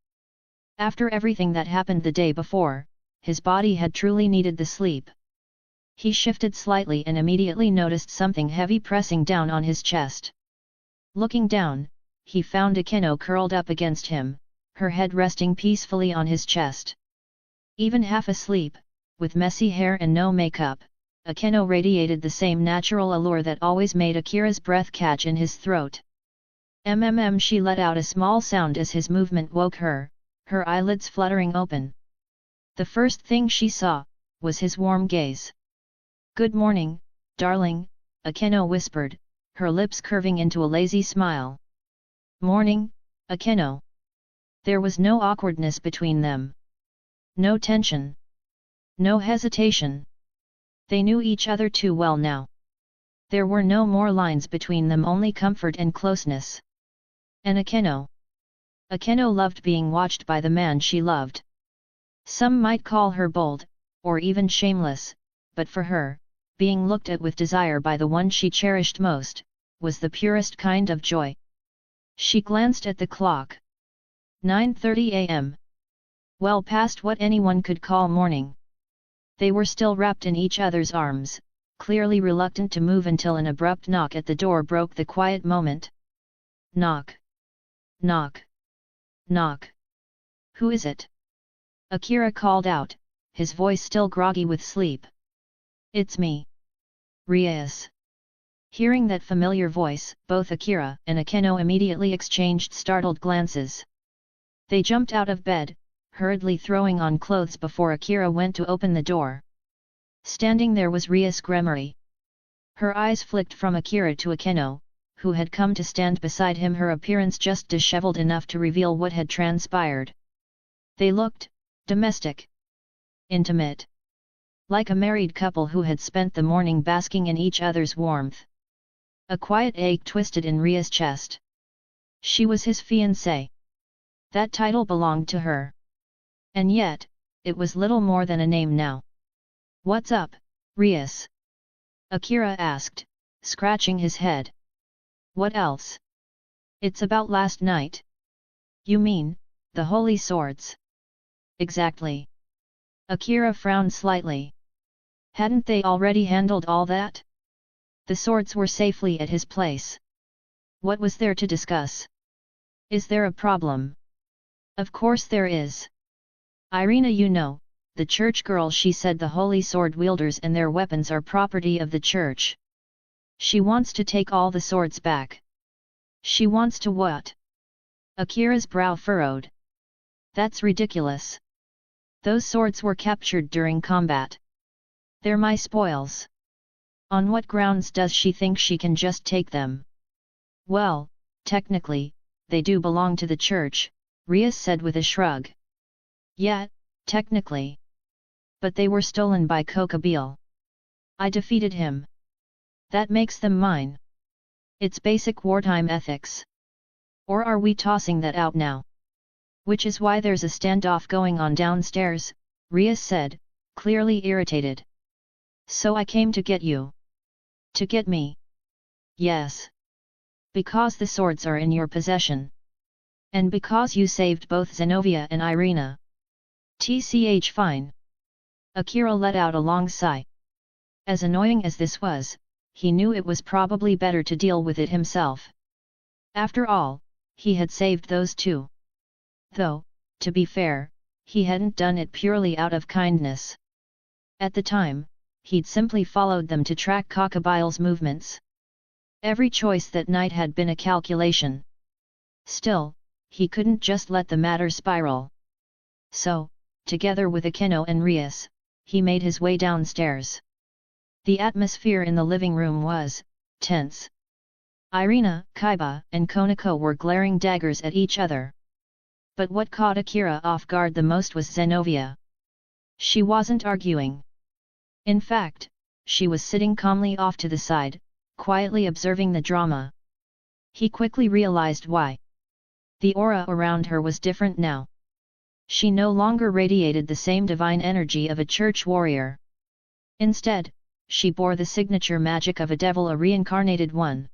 After everything that happened the day before, his body had truly needed the sleep. He shifted slightly and immediately noticed something heavy pressing down on his chest. Looking down, he found Akeno curled up against him, her head resting peacefully on his chest. Even half asleep, with messy hair and no makeup, Akeno radiated the same natural allure that always made Akira's breath catch in his throat. She let out a small sound as his movement woke her, her eyelids fluttering open. The first thing she saw was his warm gaze. "Good morning, darling," Akeno whispered, her lips curving into a lazy smile. "Morning, Akeno." There was no awkwardness between them. No tension. No hesitation. They knew each other too well now. There were no more lines between them, only comfort and closeness. And Akeno. Akeno loved being watched by the man she loved. Some might call her bold, or even shameless, but for her, being looked at with desire by the one she cherished most, was the purest kind of joy. She glanced at the clock. 9:30 a.m. Well past what anyone could call morning. They were still wrapped in each other's arms, clearly reluctant to move until an abrupt knock at the door broke the quiet moment. Knock. Knock. Knock. "Who is it?" Akira called out, his voice still groggy with sleep. "It's me. Rias." Hearing that familiar voice, both Akira and Akeno immediately exchanged startled glances. They jumped out of bed, hurriedly throwing on clothes before Akira went to open the door. Standing there was Rias Gremory. Her eyes flicked from Akira to Akeno, who had come to stand beside him, her appearance just disheveled enough to reveal what had transpired. They looked domestic, intimate, like a married couple who had spent the morning basking in each other's warmth. A quiet ache twisted in Ria's chest. She was his fiancée. That title belonged to her. And yet, it was little more than a name now. "What's up, Rias?" Akira asked, scratching his head. "What else? It's about last night." "You mean, the holy swords?" "Exactly." Akira frowned slightly. Hadn't they already handled all that? The swords were safely at his place. What was there to discuss? "Is there a problem?" "Of course there is. Irina, you know, the church girl, she said the holy sword wielders and their weapons are property of the church. She wants to take all the swords back." "She wants to what?" Akira's brow furrowed. "That's ridiculous. Those swords were captured during combat. They're my spoils. On what grounds does she think she can just take them?" "Well, technically, they do belong to the church," Rias said with a shrug. "Yeah, technically. But they were stolen by Kokabeel. I defeated him. That makes them mine. It's basic wartime ethics. Or are we tossing that out now?" "Which is why there's a standoff going on downstairs," Rias said, clearly irritated. "So I came to get you." "To get me?" "Yes. Because the swords are in your possession. And because you saved both Zenovia and Irina." "Tch, fine." Akira let out a long sigh. As annoying as this was, he knew it was probably better to deal with it himself. After all, he had saved those two. Though, to be fair, he hadn't done it purely out of kindness. At the time, he'd simply followed them to track Kokabeel's movements. Every choice that night had been a calculation. Still, he couldn't just let the matter spiral. So, together with Akeno and Rias, he made his way downstairs. The atmosphere in the living room was tense. Irina, Chiba, and Konako were glaring daggers at each other. But what caught Akira off guard the most was Zenovia. She wasn't arguing. In fact, she was sitting calmly off to the side, quietly observing the drama. He quickly realized why. The aura around her was different now. She no longer radiated the same divine energy of a church warrior. Instead, she bore the signature magic of a devil, a reincarnated one.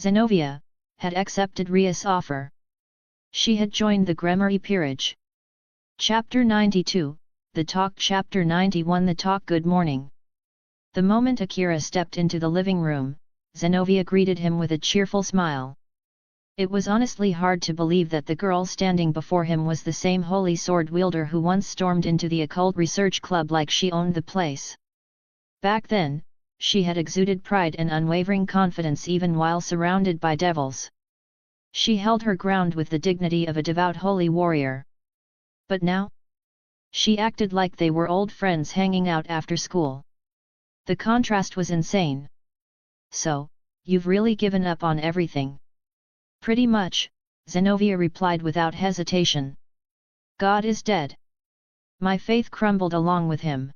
Zenovia had accepted Rias' offer. She had joined the Gremory peerage. Chapter 92, The Talk. Chapter 91, The Talk. Good morning. The moment Akira stepped into the living room, Zenovia greeted him with a cheerful smile. It was honestly hard to believe that the girl standing before him was the same holy sword wielder who once stormed into the occult research club like she owned the place. Back then, she had exuded pride and unwavering confidence even while surrounded by devils. She held her ground with the dignity of a devout holy warrior. But now? She acted like they were old friends hanging out after school. The contrast was insane. "So, you've really given up on everything?" "Pretty much," Zenovia replied without hesitation. "God is dead. My faith crumbled along with him.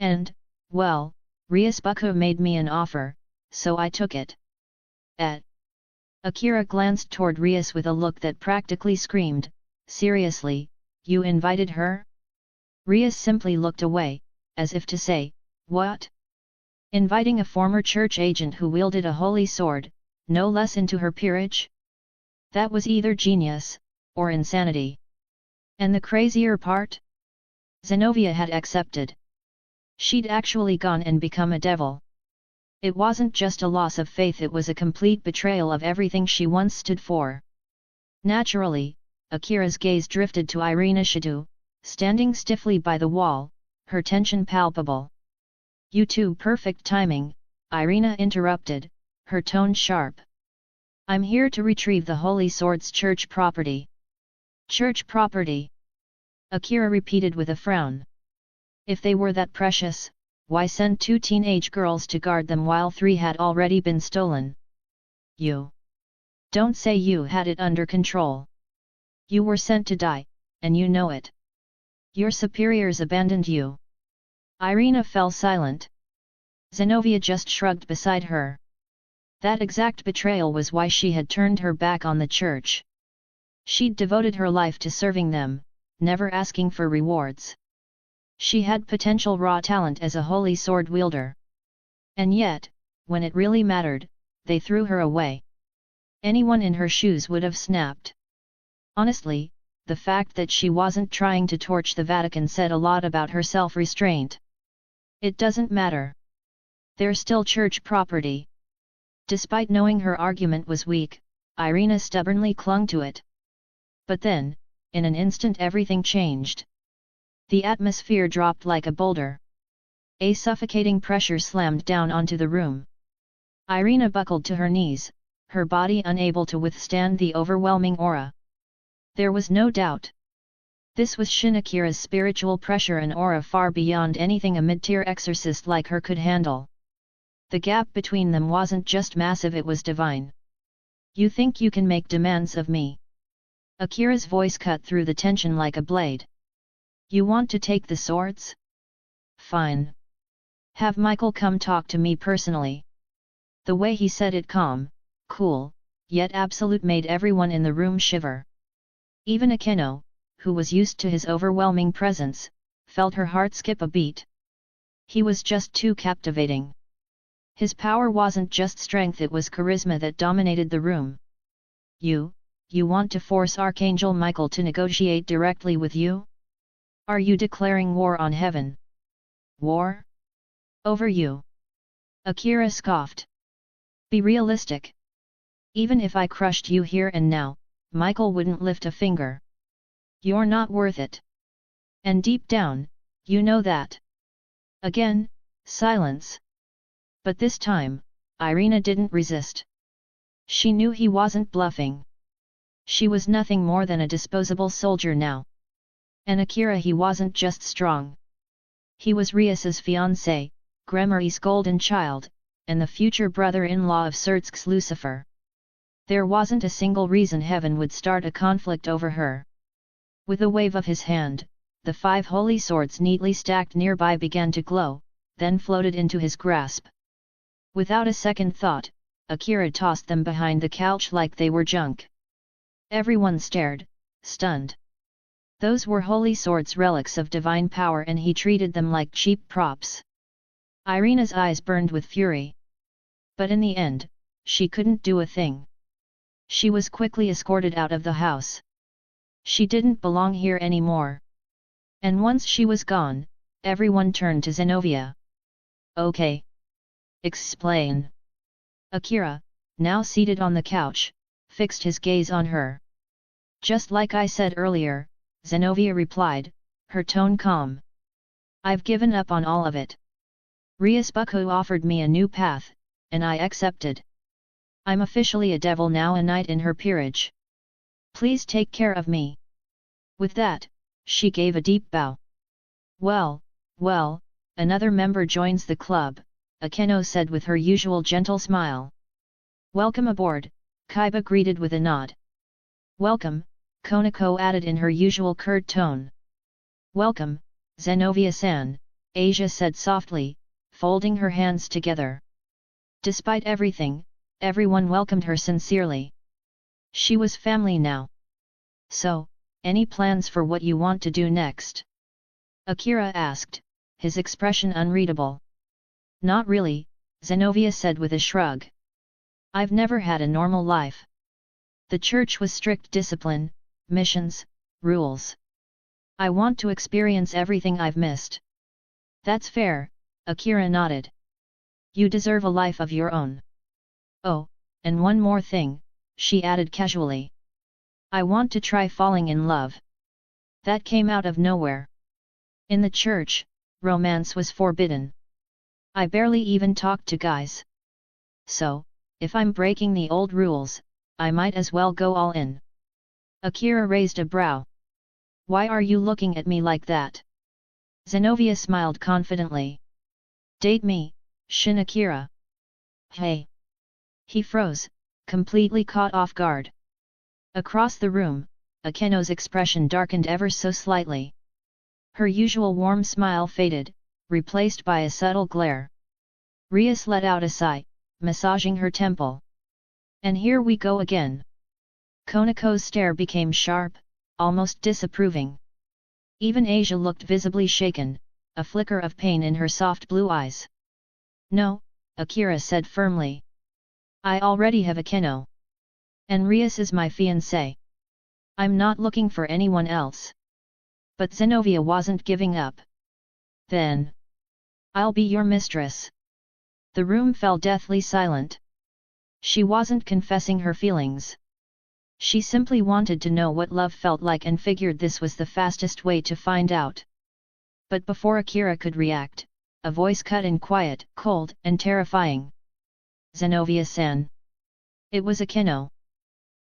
And, well, Rias Bucco made me an offer, so I took it." Akira glanced toward Rias with a look that practically screamed, "Seriously, you invited her?" Rias simply looked away, as if to say, "What? Inviting a former church agent who wielded a holy sword, no less, into her peerage? That was either genius, or insanity. And the crazier part? Zenovia had accepted. She'd actually gone and become a devil. It wasn't just a loss of faith, it was a complete betrayal of everything she once stood for. Naturally, Akira's gaze drifted to Irina Shadu, standing stiffly by the wall, her tension palpable. "You two, perfect timing," Irina interrupted, her tone sharp. I'm here to retrieve the Holy Sword's church property. Church property? Akira repeated with a frown. If they were that precious, why send 2 teenage girls to guard them while 3 had already been stolen? You don't say you had it under control. You were sent to die, and you know it. Your superiors abandoned you. Irina fell silent. Zenobia just shrugged beside her. That exact betrayal was why she had turned her back on the church. She'd devoted her life to serving them, never asking for rewards. She had potential raw talent as a holy sword wielder. And yet, when it really mattered, they threw her away. Anyone in her shoes would have snapped. Honestly, the fact that she wasn't trying to torch the Vatican said a lot about her self-restraint. It doesn't matter. They're still church property. Despite knowing her argument was weak, Irina stubbornly clung to it. But then, in an instant everything changed. The atmosphere dropped like a boulder. A suffocating pressure slammed down onto the room. Irina buckled to her knees, her body unable to withstand the overwhelming aura. There was no doubt. This was Shin Akira's spiritual pressure and aura far beyond anything a mid-tier exorcist like her could handle. The gap between them wasn't just massive, it was divine. You think you can make demands of me? Akira's voice cut through the tension like a blade. You want to take the swords? Fine. Have Michael come talk to me personally. The way he said it calm, cool, yet absolute made everyone in the room shiver. Even Akeno, who was used to his overwhelming presence, felt her heart skip a beat. He was just too captivating. His power wasn't just strength, it was charisma that dominated the room. You want to force Archangel Michael to negotiate directly with you? Are you declaring war on heaven? War? Over you? Akira scoffed. Be realistic. Even if I crushed you here and now, Michael wouldn't lift a finger. You're not worth it. And deep down, you know that. Again, silence. But this time, Irina didn't resist. She knew he wasn't bluffing. She was nothing more than a disposable soldier now. And Akira, he wasn't just strong. He was Rias's fiancé, Gremory's golden child, and the future brother-in-law of Surtsk's Lucifer. There wasn't a single reason heaven would start a conflict over her. With a wave of his hand, the 5 holy swords neatly stacked nearby began to glow, then floated into his grasp. Without a second thought, Akira tossed them behind the couch like they were junk. Everyone stared, stunned. Those were holy swords, relics of divine power, and he treated them like cheap props. Irina's eyes burned with fury. But in the end, she couldn't do a thing. She was quickly escorted out of the house. She didn't belong here anymore. And once she was gone, everyone turned to Zenobia. Okay. Explain. Akira, now seated on the couch, fixed his gaze on her. Just like I said earlier, Zenobia replied, her tone calm. I've given up on all of it. Rias Bucco offered me a new path, and I accepted. I'm officially a devil now, a knight in her peerage. Please take care of me. With that, she gave a deep bow. Well, another member joins the club, Akeno said with her usual gentle smile. Welcome aboard, Chiba greeted with a nod. Welcome, Konako added in her usual curt tone. Welcome, Zenobia-san, Asia said softly, folding her hands together. Despite everything, everyone welcomed her sincerely. She was family now. So, any plans for what you want to do next? Akira asked, his expression unreadable. Not really, Zenobia said with a shrug. I've never had a normal life. The church was strict discipline, missions, rules. I want to experience everything I've missed. That's fair, Akira nodded. You deserve a life of your own. Oh, and one more thing, she added casually. I want to try falling in love. That came out of nowhere. In the church, romance was forbidden. I barely even talked to guys. So, if I'm breaking the old rules, I might as well go all in. Akira raised a brow. Why are you looking at me like that? Zenobia smiled confidently. Date me, Shin Akira. Hey! He froze, completely caught off guard. Across the room, Akeno's expression darkened ever so slightly. Her usual warm smile faded, replaced by a subtle glare. Rias let out a sigh, massaging her temple. And here we go again. Konako's stare became sharp, almost disapproving. Even Asia looked visibly shaken, a flicker of pain in her soft blue eyes. No, Akira said firmly. I already have Akeno. And Rias is my fiancé. I'm not looking for anyone else. But Zenobia wasn't giving up. Then, I'll be your mistress. The room fell deathly silent. She wasn't confessing her feelings. She simply wanted to know what love felt like and figured this was the fastest way to find out. But before Akira could react, a voice cut in quiet, cold, and terrifying. Zenobia-san. It was Akeno.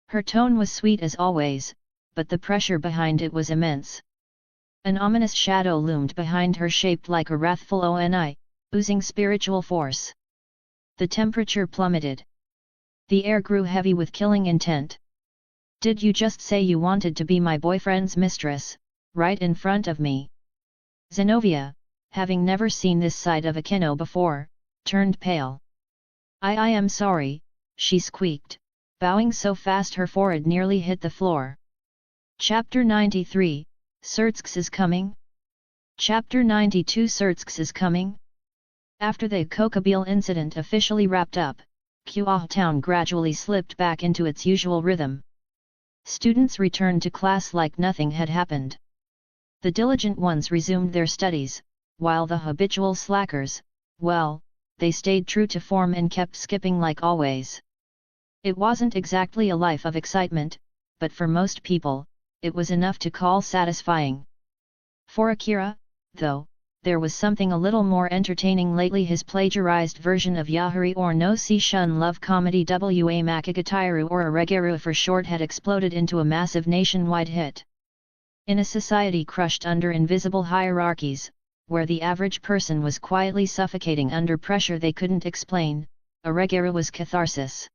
Her tone was sweet as always, but the pressure behind it was immense. An ominous shadow loomed behind her, shaped like a wrathful Oni, oozing spiritual force. The temperature plummeted. The air grew heavy with killing intent. Did you just say you wanted to be my boyfriend's mistress, right in front of me? Zenobia, having never seen this side of Akeno before, turned pale. I am sorry, she squeaked, bowing so fast her forehead nearly hit the floor. Chapter 93, Surtsk is coming? Chapter 92 Surtsk is coming? After the Kokabeel incident officially wrapped up, Kuoh town gradually slipped back into its usual rhythm. Students returned to class like nothing had happened. The diligent ones resumed their studies, while the habitual slackers, well, they stayed true to form and kept skipping like always. It wasn't exactly a life of excitement, but for most people, it was enough to call satisfying. For Akira, though, there was something a little more entertaining lately. His plagiarized version of Yahari or no Seishun love comedy Wa Makigatairu, or Oregeru for short, had exploded into a massive nationwide hit. In a society crushed under invisible hierarchies, where the average person was quietly suffocating under pressure they couldn't explain, Oregeru was catharsis.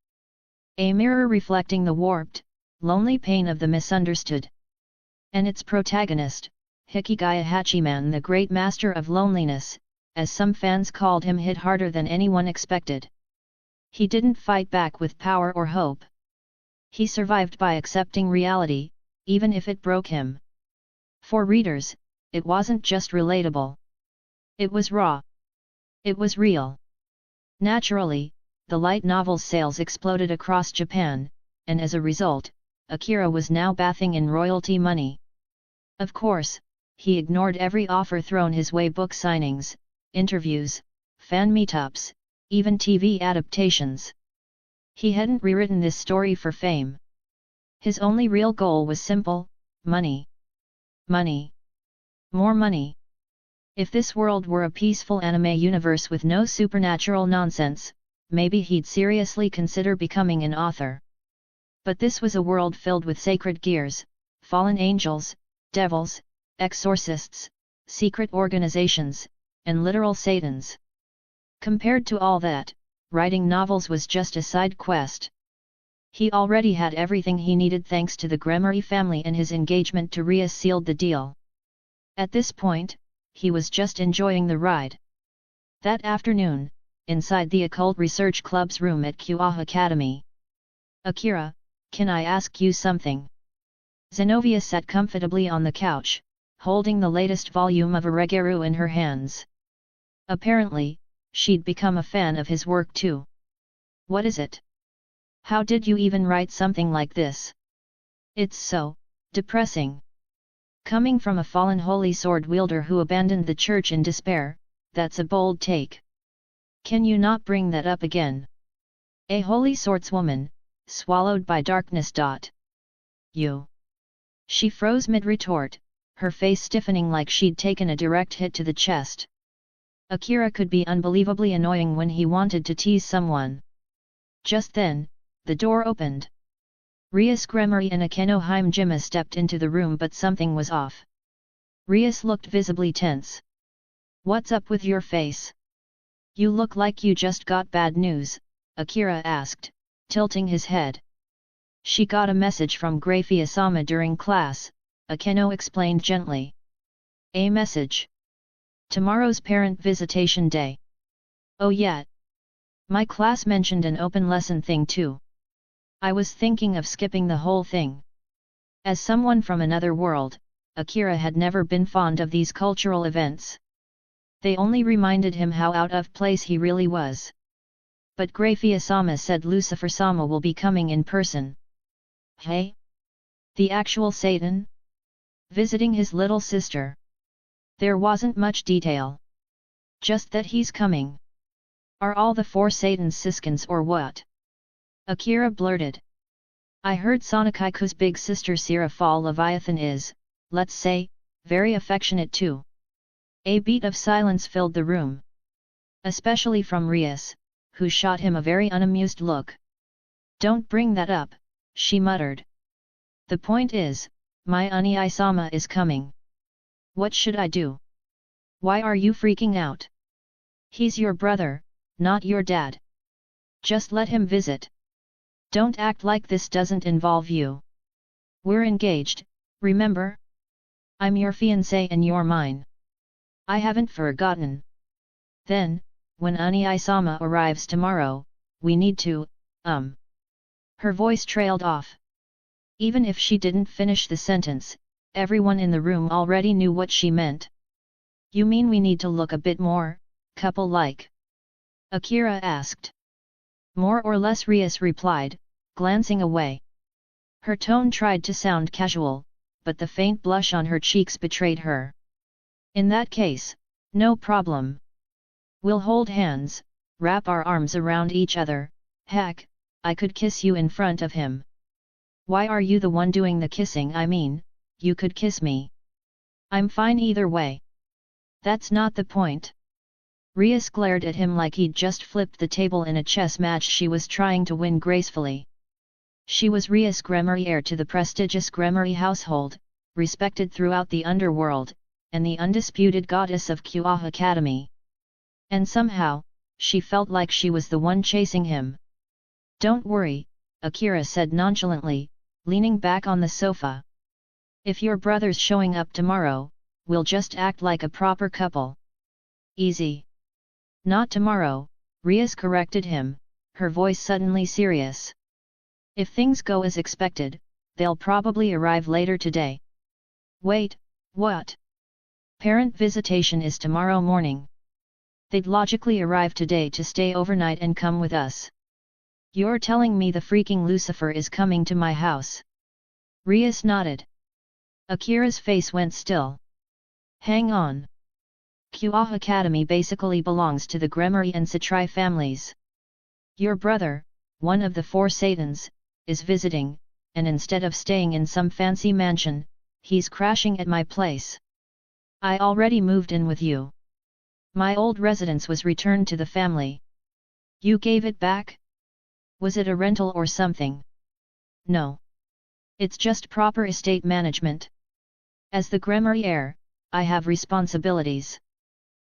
A mirror reflecting the warped, lonely pain of the misunderstood. And its protagonist, Hikigaya Hachiman, the great master of loneliness, as some fans called him, hit harder than anyone expected. He didn't fight back with power or hope. He survived by accepting reality, even if it broke him. For readers, it wasn't just relatable. It was raw. It was real. Naturally, the light novel's sales exploded across Japan, and as a result, Akira was now bathing in royalty money. Of course, he ignored every offer thrown his way: book signings, interviews, fan meetups, even TV adaptations. He hadn't rewritten this story for fame. His only real goal was simple: money. Money. More money. If this world were a peaceful anime universe with no supernatural nonsense, maybe he'd seriously consider becoming an author. But this was a world filled with sacred gears, fallen angels, devils, exorcists, secret organizations, and literal satans. Compared to all that, writing novels was just a side quest. He already had everything he needed thanks to the Gremory family, and his engagement to Ria sealed the deal. At this point, he was just enjoying the ride. That afternoon, inside the Occult Research Club's room at Kuoh Academy. Akira, can I ask you something? Zenobia sat comfortably on the couch, holding the latest volume of Oregeru in her hands. Apparently, she'd become a fan of his work too. What is it? How did you even write something like this? It's so depressing. Coming from a fallen holy sword wielder who abandoned the church in despair, that's a bold take. Can you not bring that up again? A holy swordswoman, swallowed by darkness. You. She froze mid-retort, her face stiffening like she'd taken a direct hit to the chest. Akira could be unbelievably annoying when he wanted to tease someone. Just then, the door opened. Rias Gremory and Akeno Jima stepped into the room, but something was off. Rias looked visibly tense. "What's up with your face? You look like you just got bad news," Akira asked, tilting his head. "She got a message from Grafia-sama during class," Akeno explained gently. "A message? Tomorrow's parent visitation day." "Oh yeah. My class mentioned an open lesson thing too. I was thinking of skipping the whole thing." As someone from another world, Akira had never been fond of these cultural events. They only reminded him how out of place he really was. But Grafia-sama said Lucifer-sama will be coming in person. Hey? The actual Satan? Visiting his little sister? There wasn't much detail. Just that he's coming. Are all the four Satan's siskins or what? Akira blurted. "I heard Sonakaiku's big sister Sira Fall Leviathan is, let's say, very affectionate too." A beat of silence filled the room. Especially from Rias, who shot him a very unamused look. "Don't bring that up," she muttered. "The point is, my Unii-sama is coming. What should I do? Why are you freaking out? He's your brother, not your dad. Just let him visit. Don't act like this doesn't involve you. We're engaged, remember? I'm your fiancé and you're mine. I haven't forgotten. Then, when Unii-sama arrives tomorrow, we need to, Her voice trailed off. Even if she didn't finish the sentence, everyone in the room already knew what she meant. "You mean we need to look a bit more, couple-like?" Akira asked. "More or less," Rias replied, glancing away. Her tone tried to sound casual, but the faint blush on her cheeks betrayed her. "In that case, no problem. We'll hold hands, wrap our arms around each other, heck, I could kiss you in front of him." "Why are you the one doing the kissing? I mean, you could kiss me. I'm fine either way." "That's not the point." Rias glared at him like he'd just flipped the table in a chess match she was trying to win gracefully. She was Rias Gremory, heir to the prestigious Gremory household, respected throughout the underworld, and the undisputed goddess of Kuoh Academy. And somehow, she felt like she was the one chasing him. "Don't worry," Akira said nonchalantly, leaning back on the sofa. "If your brother's showing up tomorrow, we'll just act like a proper couple." "Easy. Not tomorrow," Rias corrected him, her voice suddenly serious. "If things go as expected, they'll probably arrive later today." "Wait, what? Parent visitation is tomorrow morning. They'd logically arrive today to stay overnight and come with us. You're telling me the freaking Lucifer is coming to my house?" Rias nodded. Akira's face went still. "Hang on. Kuoh Academy basically belongs to the Gremory and Satrai families. Your brother, one of the four Satans, is visiting, and instead of staying in some fancy mansion, he's crashing at my place. I already moved in with you. My old residence was returned to the family." "You gave it back? Was it a rental or something?" "No. It's just proper estate management. As the Gremory heir, I have responsibilities.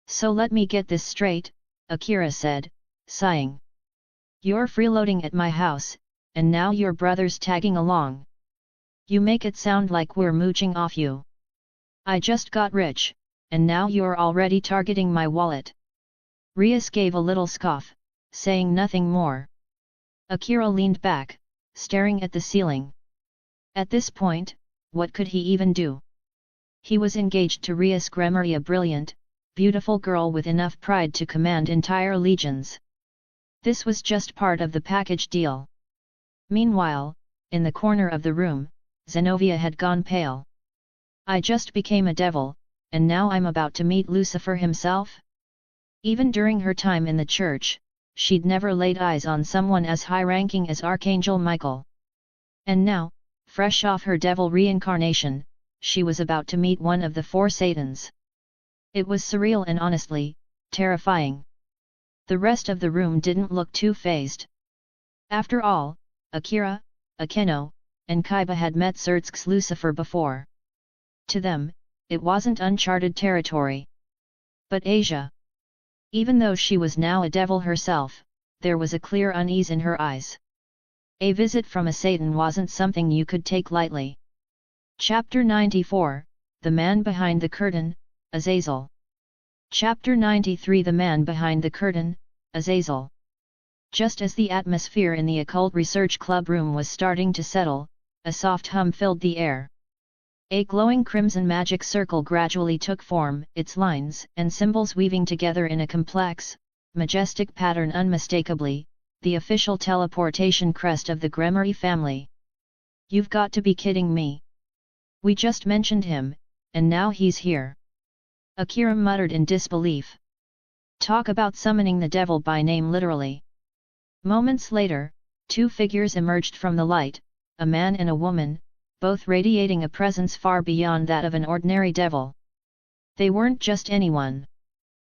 So let me get this straight," Akira said, sighing. "You're freeloading at my house, and now your brother's tagging along. You make it sound like we're mooching off you. I just got rich, and now you're already targeting my wallet." Rias gave a little scoff, saying nothing more. Akira leaned back, staring at the ceiling. At this point, what could he even do? He was engaged to Rias Gremory, a brilliant, beautiful girl with enough pride to command entire legions. This was just part of the package deal. Meanwhile, in the corner of the room, Zenobia had gone pale. "I just became a devil, and now I'm about to meet Lucifer himself?" Even during her time in the church, she'd never laid eyes on someone as high-ranking as Archangel Michael. And now, fresh off her devil reincarnation, she was about to meet one of the four Satans. It was surreal and honestly, terrifying. The rest of the room didn't look too fazed. After all, Akira, Akeno, and Chiba had met Surtsk's Lucifer before. To them, it wasn't uncharted territory. But Asia. Even though she was now a devil herself, there was a clear unease in her eyes. A visit from a Satan wasn't something you could take lightly. Chapter 94, The Man Behind the Curtain, Azazel. Chapter 93, The Man Behind the Curtain, Azazel. Just as the atmosphere in the Occult Research Club room was starting to settle, a soft hum filled the air. A glowing crimson magic circle gradually took form, its lines and symbols weaving together in a complex, majestic pattern, unmistakably the official teleportation crest of the Gremory family. You've got to be kidding me. We just mentioned him, and now he's here. Akira muttered in disbelief. Talk about summoning the devil by name literally. Moments later, two figures emerged from the light, a man and a woman, both radiating a presence far beyond that of an ordinary devil. They weren't just anyone.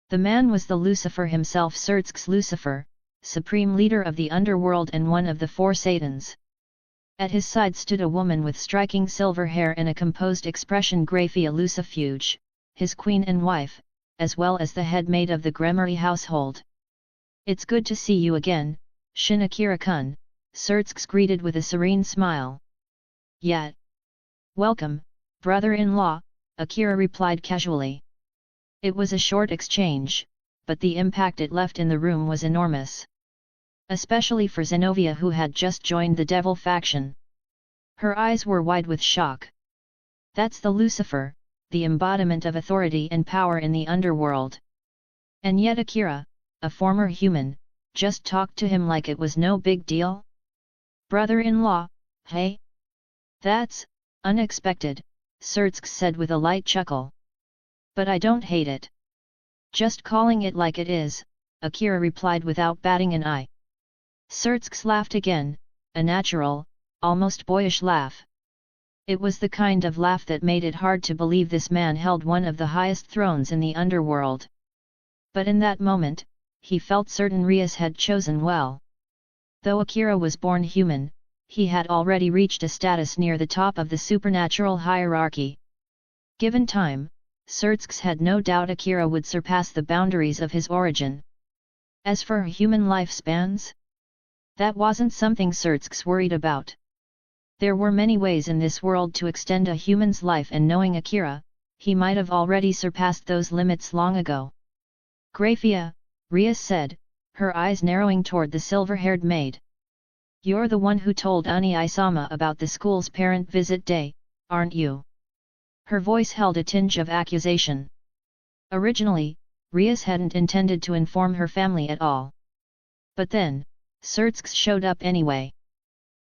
The man was the Lucifer himself, Surtsk's Lucifer, supreme leader of the underworld and one of the four Satans. At his side stood a woman with striking silver hair and a composed expression, Graphia Lucifuge, his queen and wife, as well as the head maid of the Gremory household. It's good to see you again, Shin Akira-kun, Surtsk greeted with a serene smile. Yet. Welcome, brother-in-law, Akira replied casually. It was a short exchange, but the impact it left in the room was enormous. Especially for Zenobia, who had just joined the devil faction. Her eyes were wide with shock. That's the Lucifer, the embodiment of authority and power in the underworld. And yet Akira, a former human, just talked to him like it was no big deal? Brother-in-law, hey? That's unexpected, Surtsk said with a light chuckle. But I don't hate it. Just calling it like it is, Akira replied without batting an eye. Surtsk laughed again, a natural, almost boyish laugh. It was the kind of laugh that made it hard to believe this man held one of the highest thrones in the underworld. But in that moment, he felt certain Rias had chosen well. Though Akira was born human, he had already reached a status near the top of the supernatural hierarchy. Given time, Surtsk had no doubt Akira would surpass the boundaries of his origin. As for human lifespans? That wasn't something Surtsk worried about. There were many ways in this world to extend a human's life, and knowing Akira, he might have already surpassed those limits long ago. Graphia, Rias said, her eyes narrowing toward the silver-haired maid. You're the one who told Uni-sama about the school's parent visit day, aren't you? Her voice held a tinge of accusation. Originally, Rias hadn't intended to inform her family at all. But then, Surtsk showed up anyway.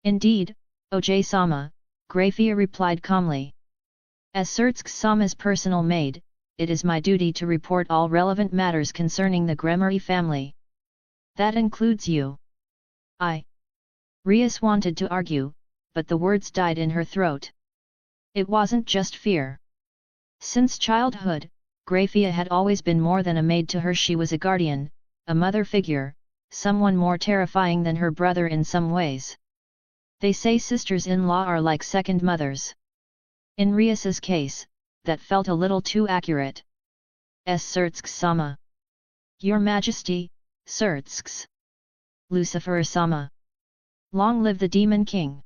Indeed, Oj-sama, Graphia replied calmly. As Surtsk-sama's personal maid, it is my duty to report all relevant matters concerning the Gremory family. That includes you. Rias wanted to argue, but the words died in her throat. It wasn't just fear. Since childhood, Graphia had always been more than a maid to her. She was a guardian, a mother figure, someone more terrifying than her brother in some ways. They say sisters-in-law are like second mothers. In Rias's case, that felt a little too accurate. Surtsk-sama. Your Majesty, Surtsk. Lucifer-sama. Long live the Demon King!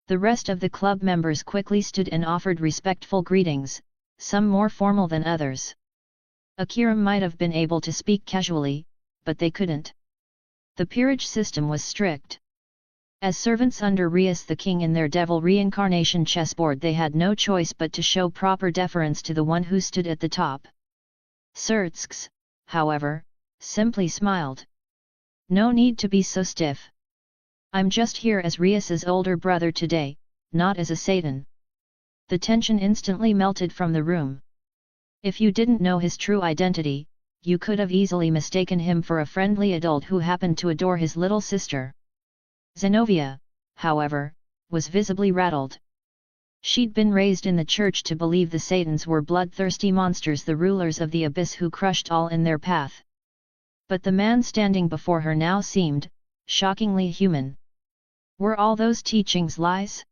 The rest of the club members quickly stood and offered respectful greetings, some more formal than others. Akira might have been able to speak casually, but they couldn't. The peerage system was strict. As servants under Rias the king in their devil reincarnation chessboard, they had no choice but to show proper deference to the one who stood at the top. Surtsk, however, simply smiled. No need to be so stiff. I'm just here as Rias's older brother today, not as a Satan. The tension instantly melted from the room. If you didn't know his true identity, you could have easily mistaken him for a friendly adult who happened to adore his little sister. Zenobia, however, was visibly rattled. She'd been raised in the church to believe the Satans were bloodthirsty monsters, the rulers of the abyss who crushed all in their path. But the man standing before her now seemed, shockingly human. Were all those teachings lies?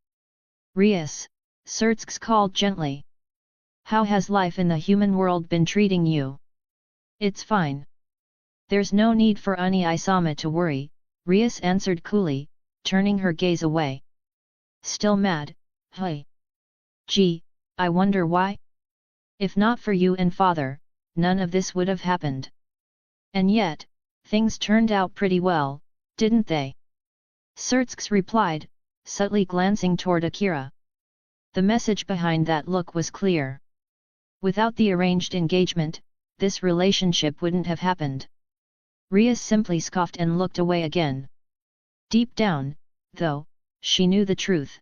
Rias, Surtsk called gently. How has life in the human world been treating you? It's fine. There's no need for Uni-sama to worry, Rias answered coolly, turning her gaze away. Still mad, hey? Gee, I wonder why? If not for you and father, none of this would have happened. And yet, things turned out pretty well, didn't they? Surtsk replied, subtly glancing toward Akira. The message behind that look was clear. Without the arranged engagement, this relationship wouldn't have happened. Rias simply scoffed and looked away again. Deep down, though, she knew the truth.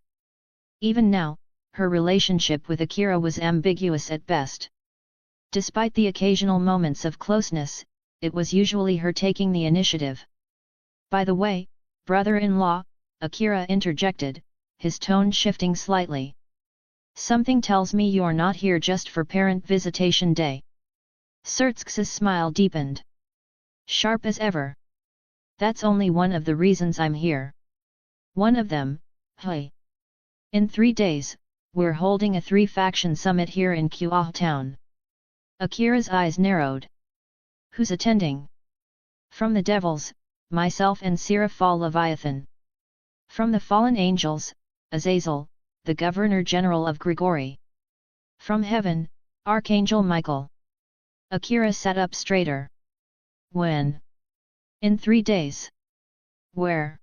Even now, her relationship with Akira was ambiguous at best. Despite the occasional moments of closeness, it was usually her taking the initiative. By the way, brother-in-law, Akira interjected, his tone shifting slightly. Something tells me you're not here just for parent visitation day. Surtsk's smile deepened. Sharp as ever. That's only one of the reasons I'm here. One of them, hey. In 3 days, we're holding a 3-faction summit here in Kuoh town. Akira's eyes narrowed. Who's attending? From the devils, myself and Seraphal Leviathan. From the fallen angels, Azazel, the Governor-General of Grigori. From heaven, Archangel Michael. Akira sat up straighter. When? In 3 days. Where?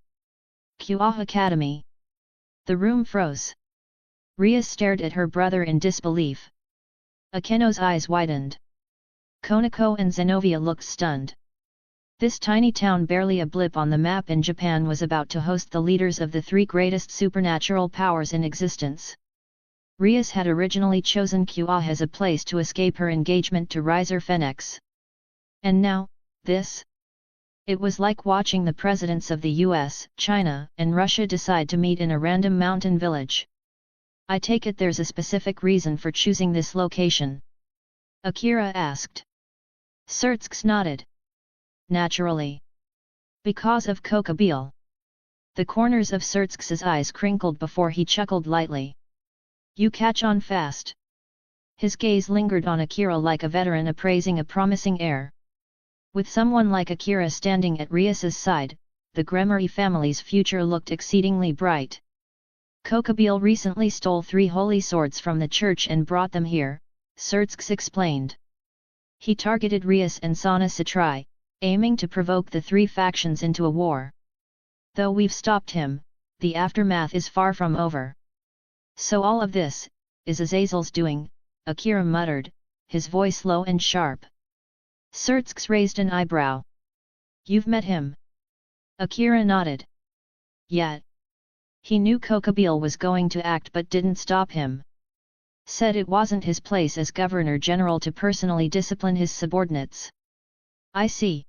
Kuoh Academy. The room froze. Ria stared at her brother in disbelief. Akeno's eyes widened. Konako and Zenovia looked stunned. This tiny town, barely a blip on the map in Japan, was about to host the leaders of the 3 greatest supernatural powers in existence. Rias had originally chosen Kuoh as a place to escape her engagement to Riser Fenix. And now, this? It was like watching the presidents of the US, China, and Russia decide to meet in a random mountain village. I take it there's a specific reason for choosing this location? Akira asked. Surtsk nodded. Naturally. Because of Kokabeel. The corners of Surtsk's eyes crinkled before he chuckled lightly. You catch on fast. His gaze lingered on Akira like a veteran appraising a promising heir. With someone like Akira standing at Rias's side, the Gremory family's future looked exceedingly bright. Kokabeel recently stole 3 holy swords from the church and brought them here, Surtsk explained. He targeted Rias and Sana Satrai, aiming to provoke the 3 factions into a war. Though we've stopped him, the aftermath is far from over. So all of this is Azazel's doing, Akira muttered, his voice low and sharp. Surtsk raised an eyebrow. You've met him? Akira nodded. Yet. He knew Kokabeel was going to act but didn't stop him. Said it wasn't his place as Governor-General to personally discipline his subordinates. I see.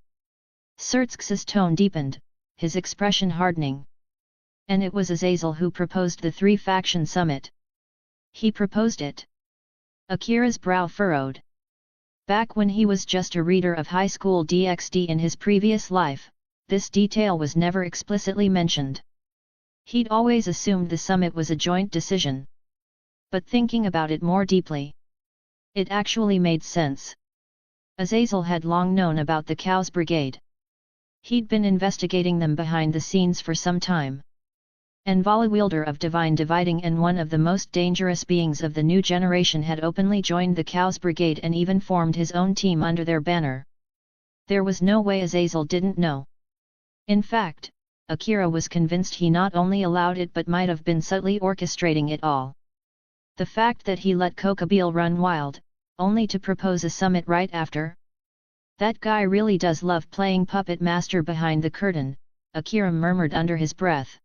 Surtsk's tone deepened, his expression hardening. And it was Azazel who proposed the 3-faction summit. He proposed it. Akira's brow furrowed. Back when he was just a reader of high school DxD in his previous life, this detail was never explicitly mentioned. He'd always assumed the summit was a joint decision. But thinking about it more deeply, it actually made sense. Azazel had long known about the Cows Brigade. He'd been investigating them behind the scenes for some time. Envala, wielder of divine dividing and one of the most dangerous beings of the new generation, had openly joined the Cows Brigade and even formed his own team under their banner. There was no way Azazel didn't know. In fact, Akira was convinced he not only allowed it but might have been subtly orchestrating it all. The fact that he let Kokabeel run wild, only to propose a summit right after? That guy really does love playing puppet master behind the curtain, Akira murmured under his breath.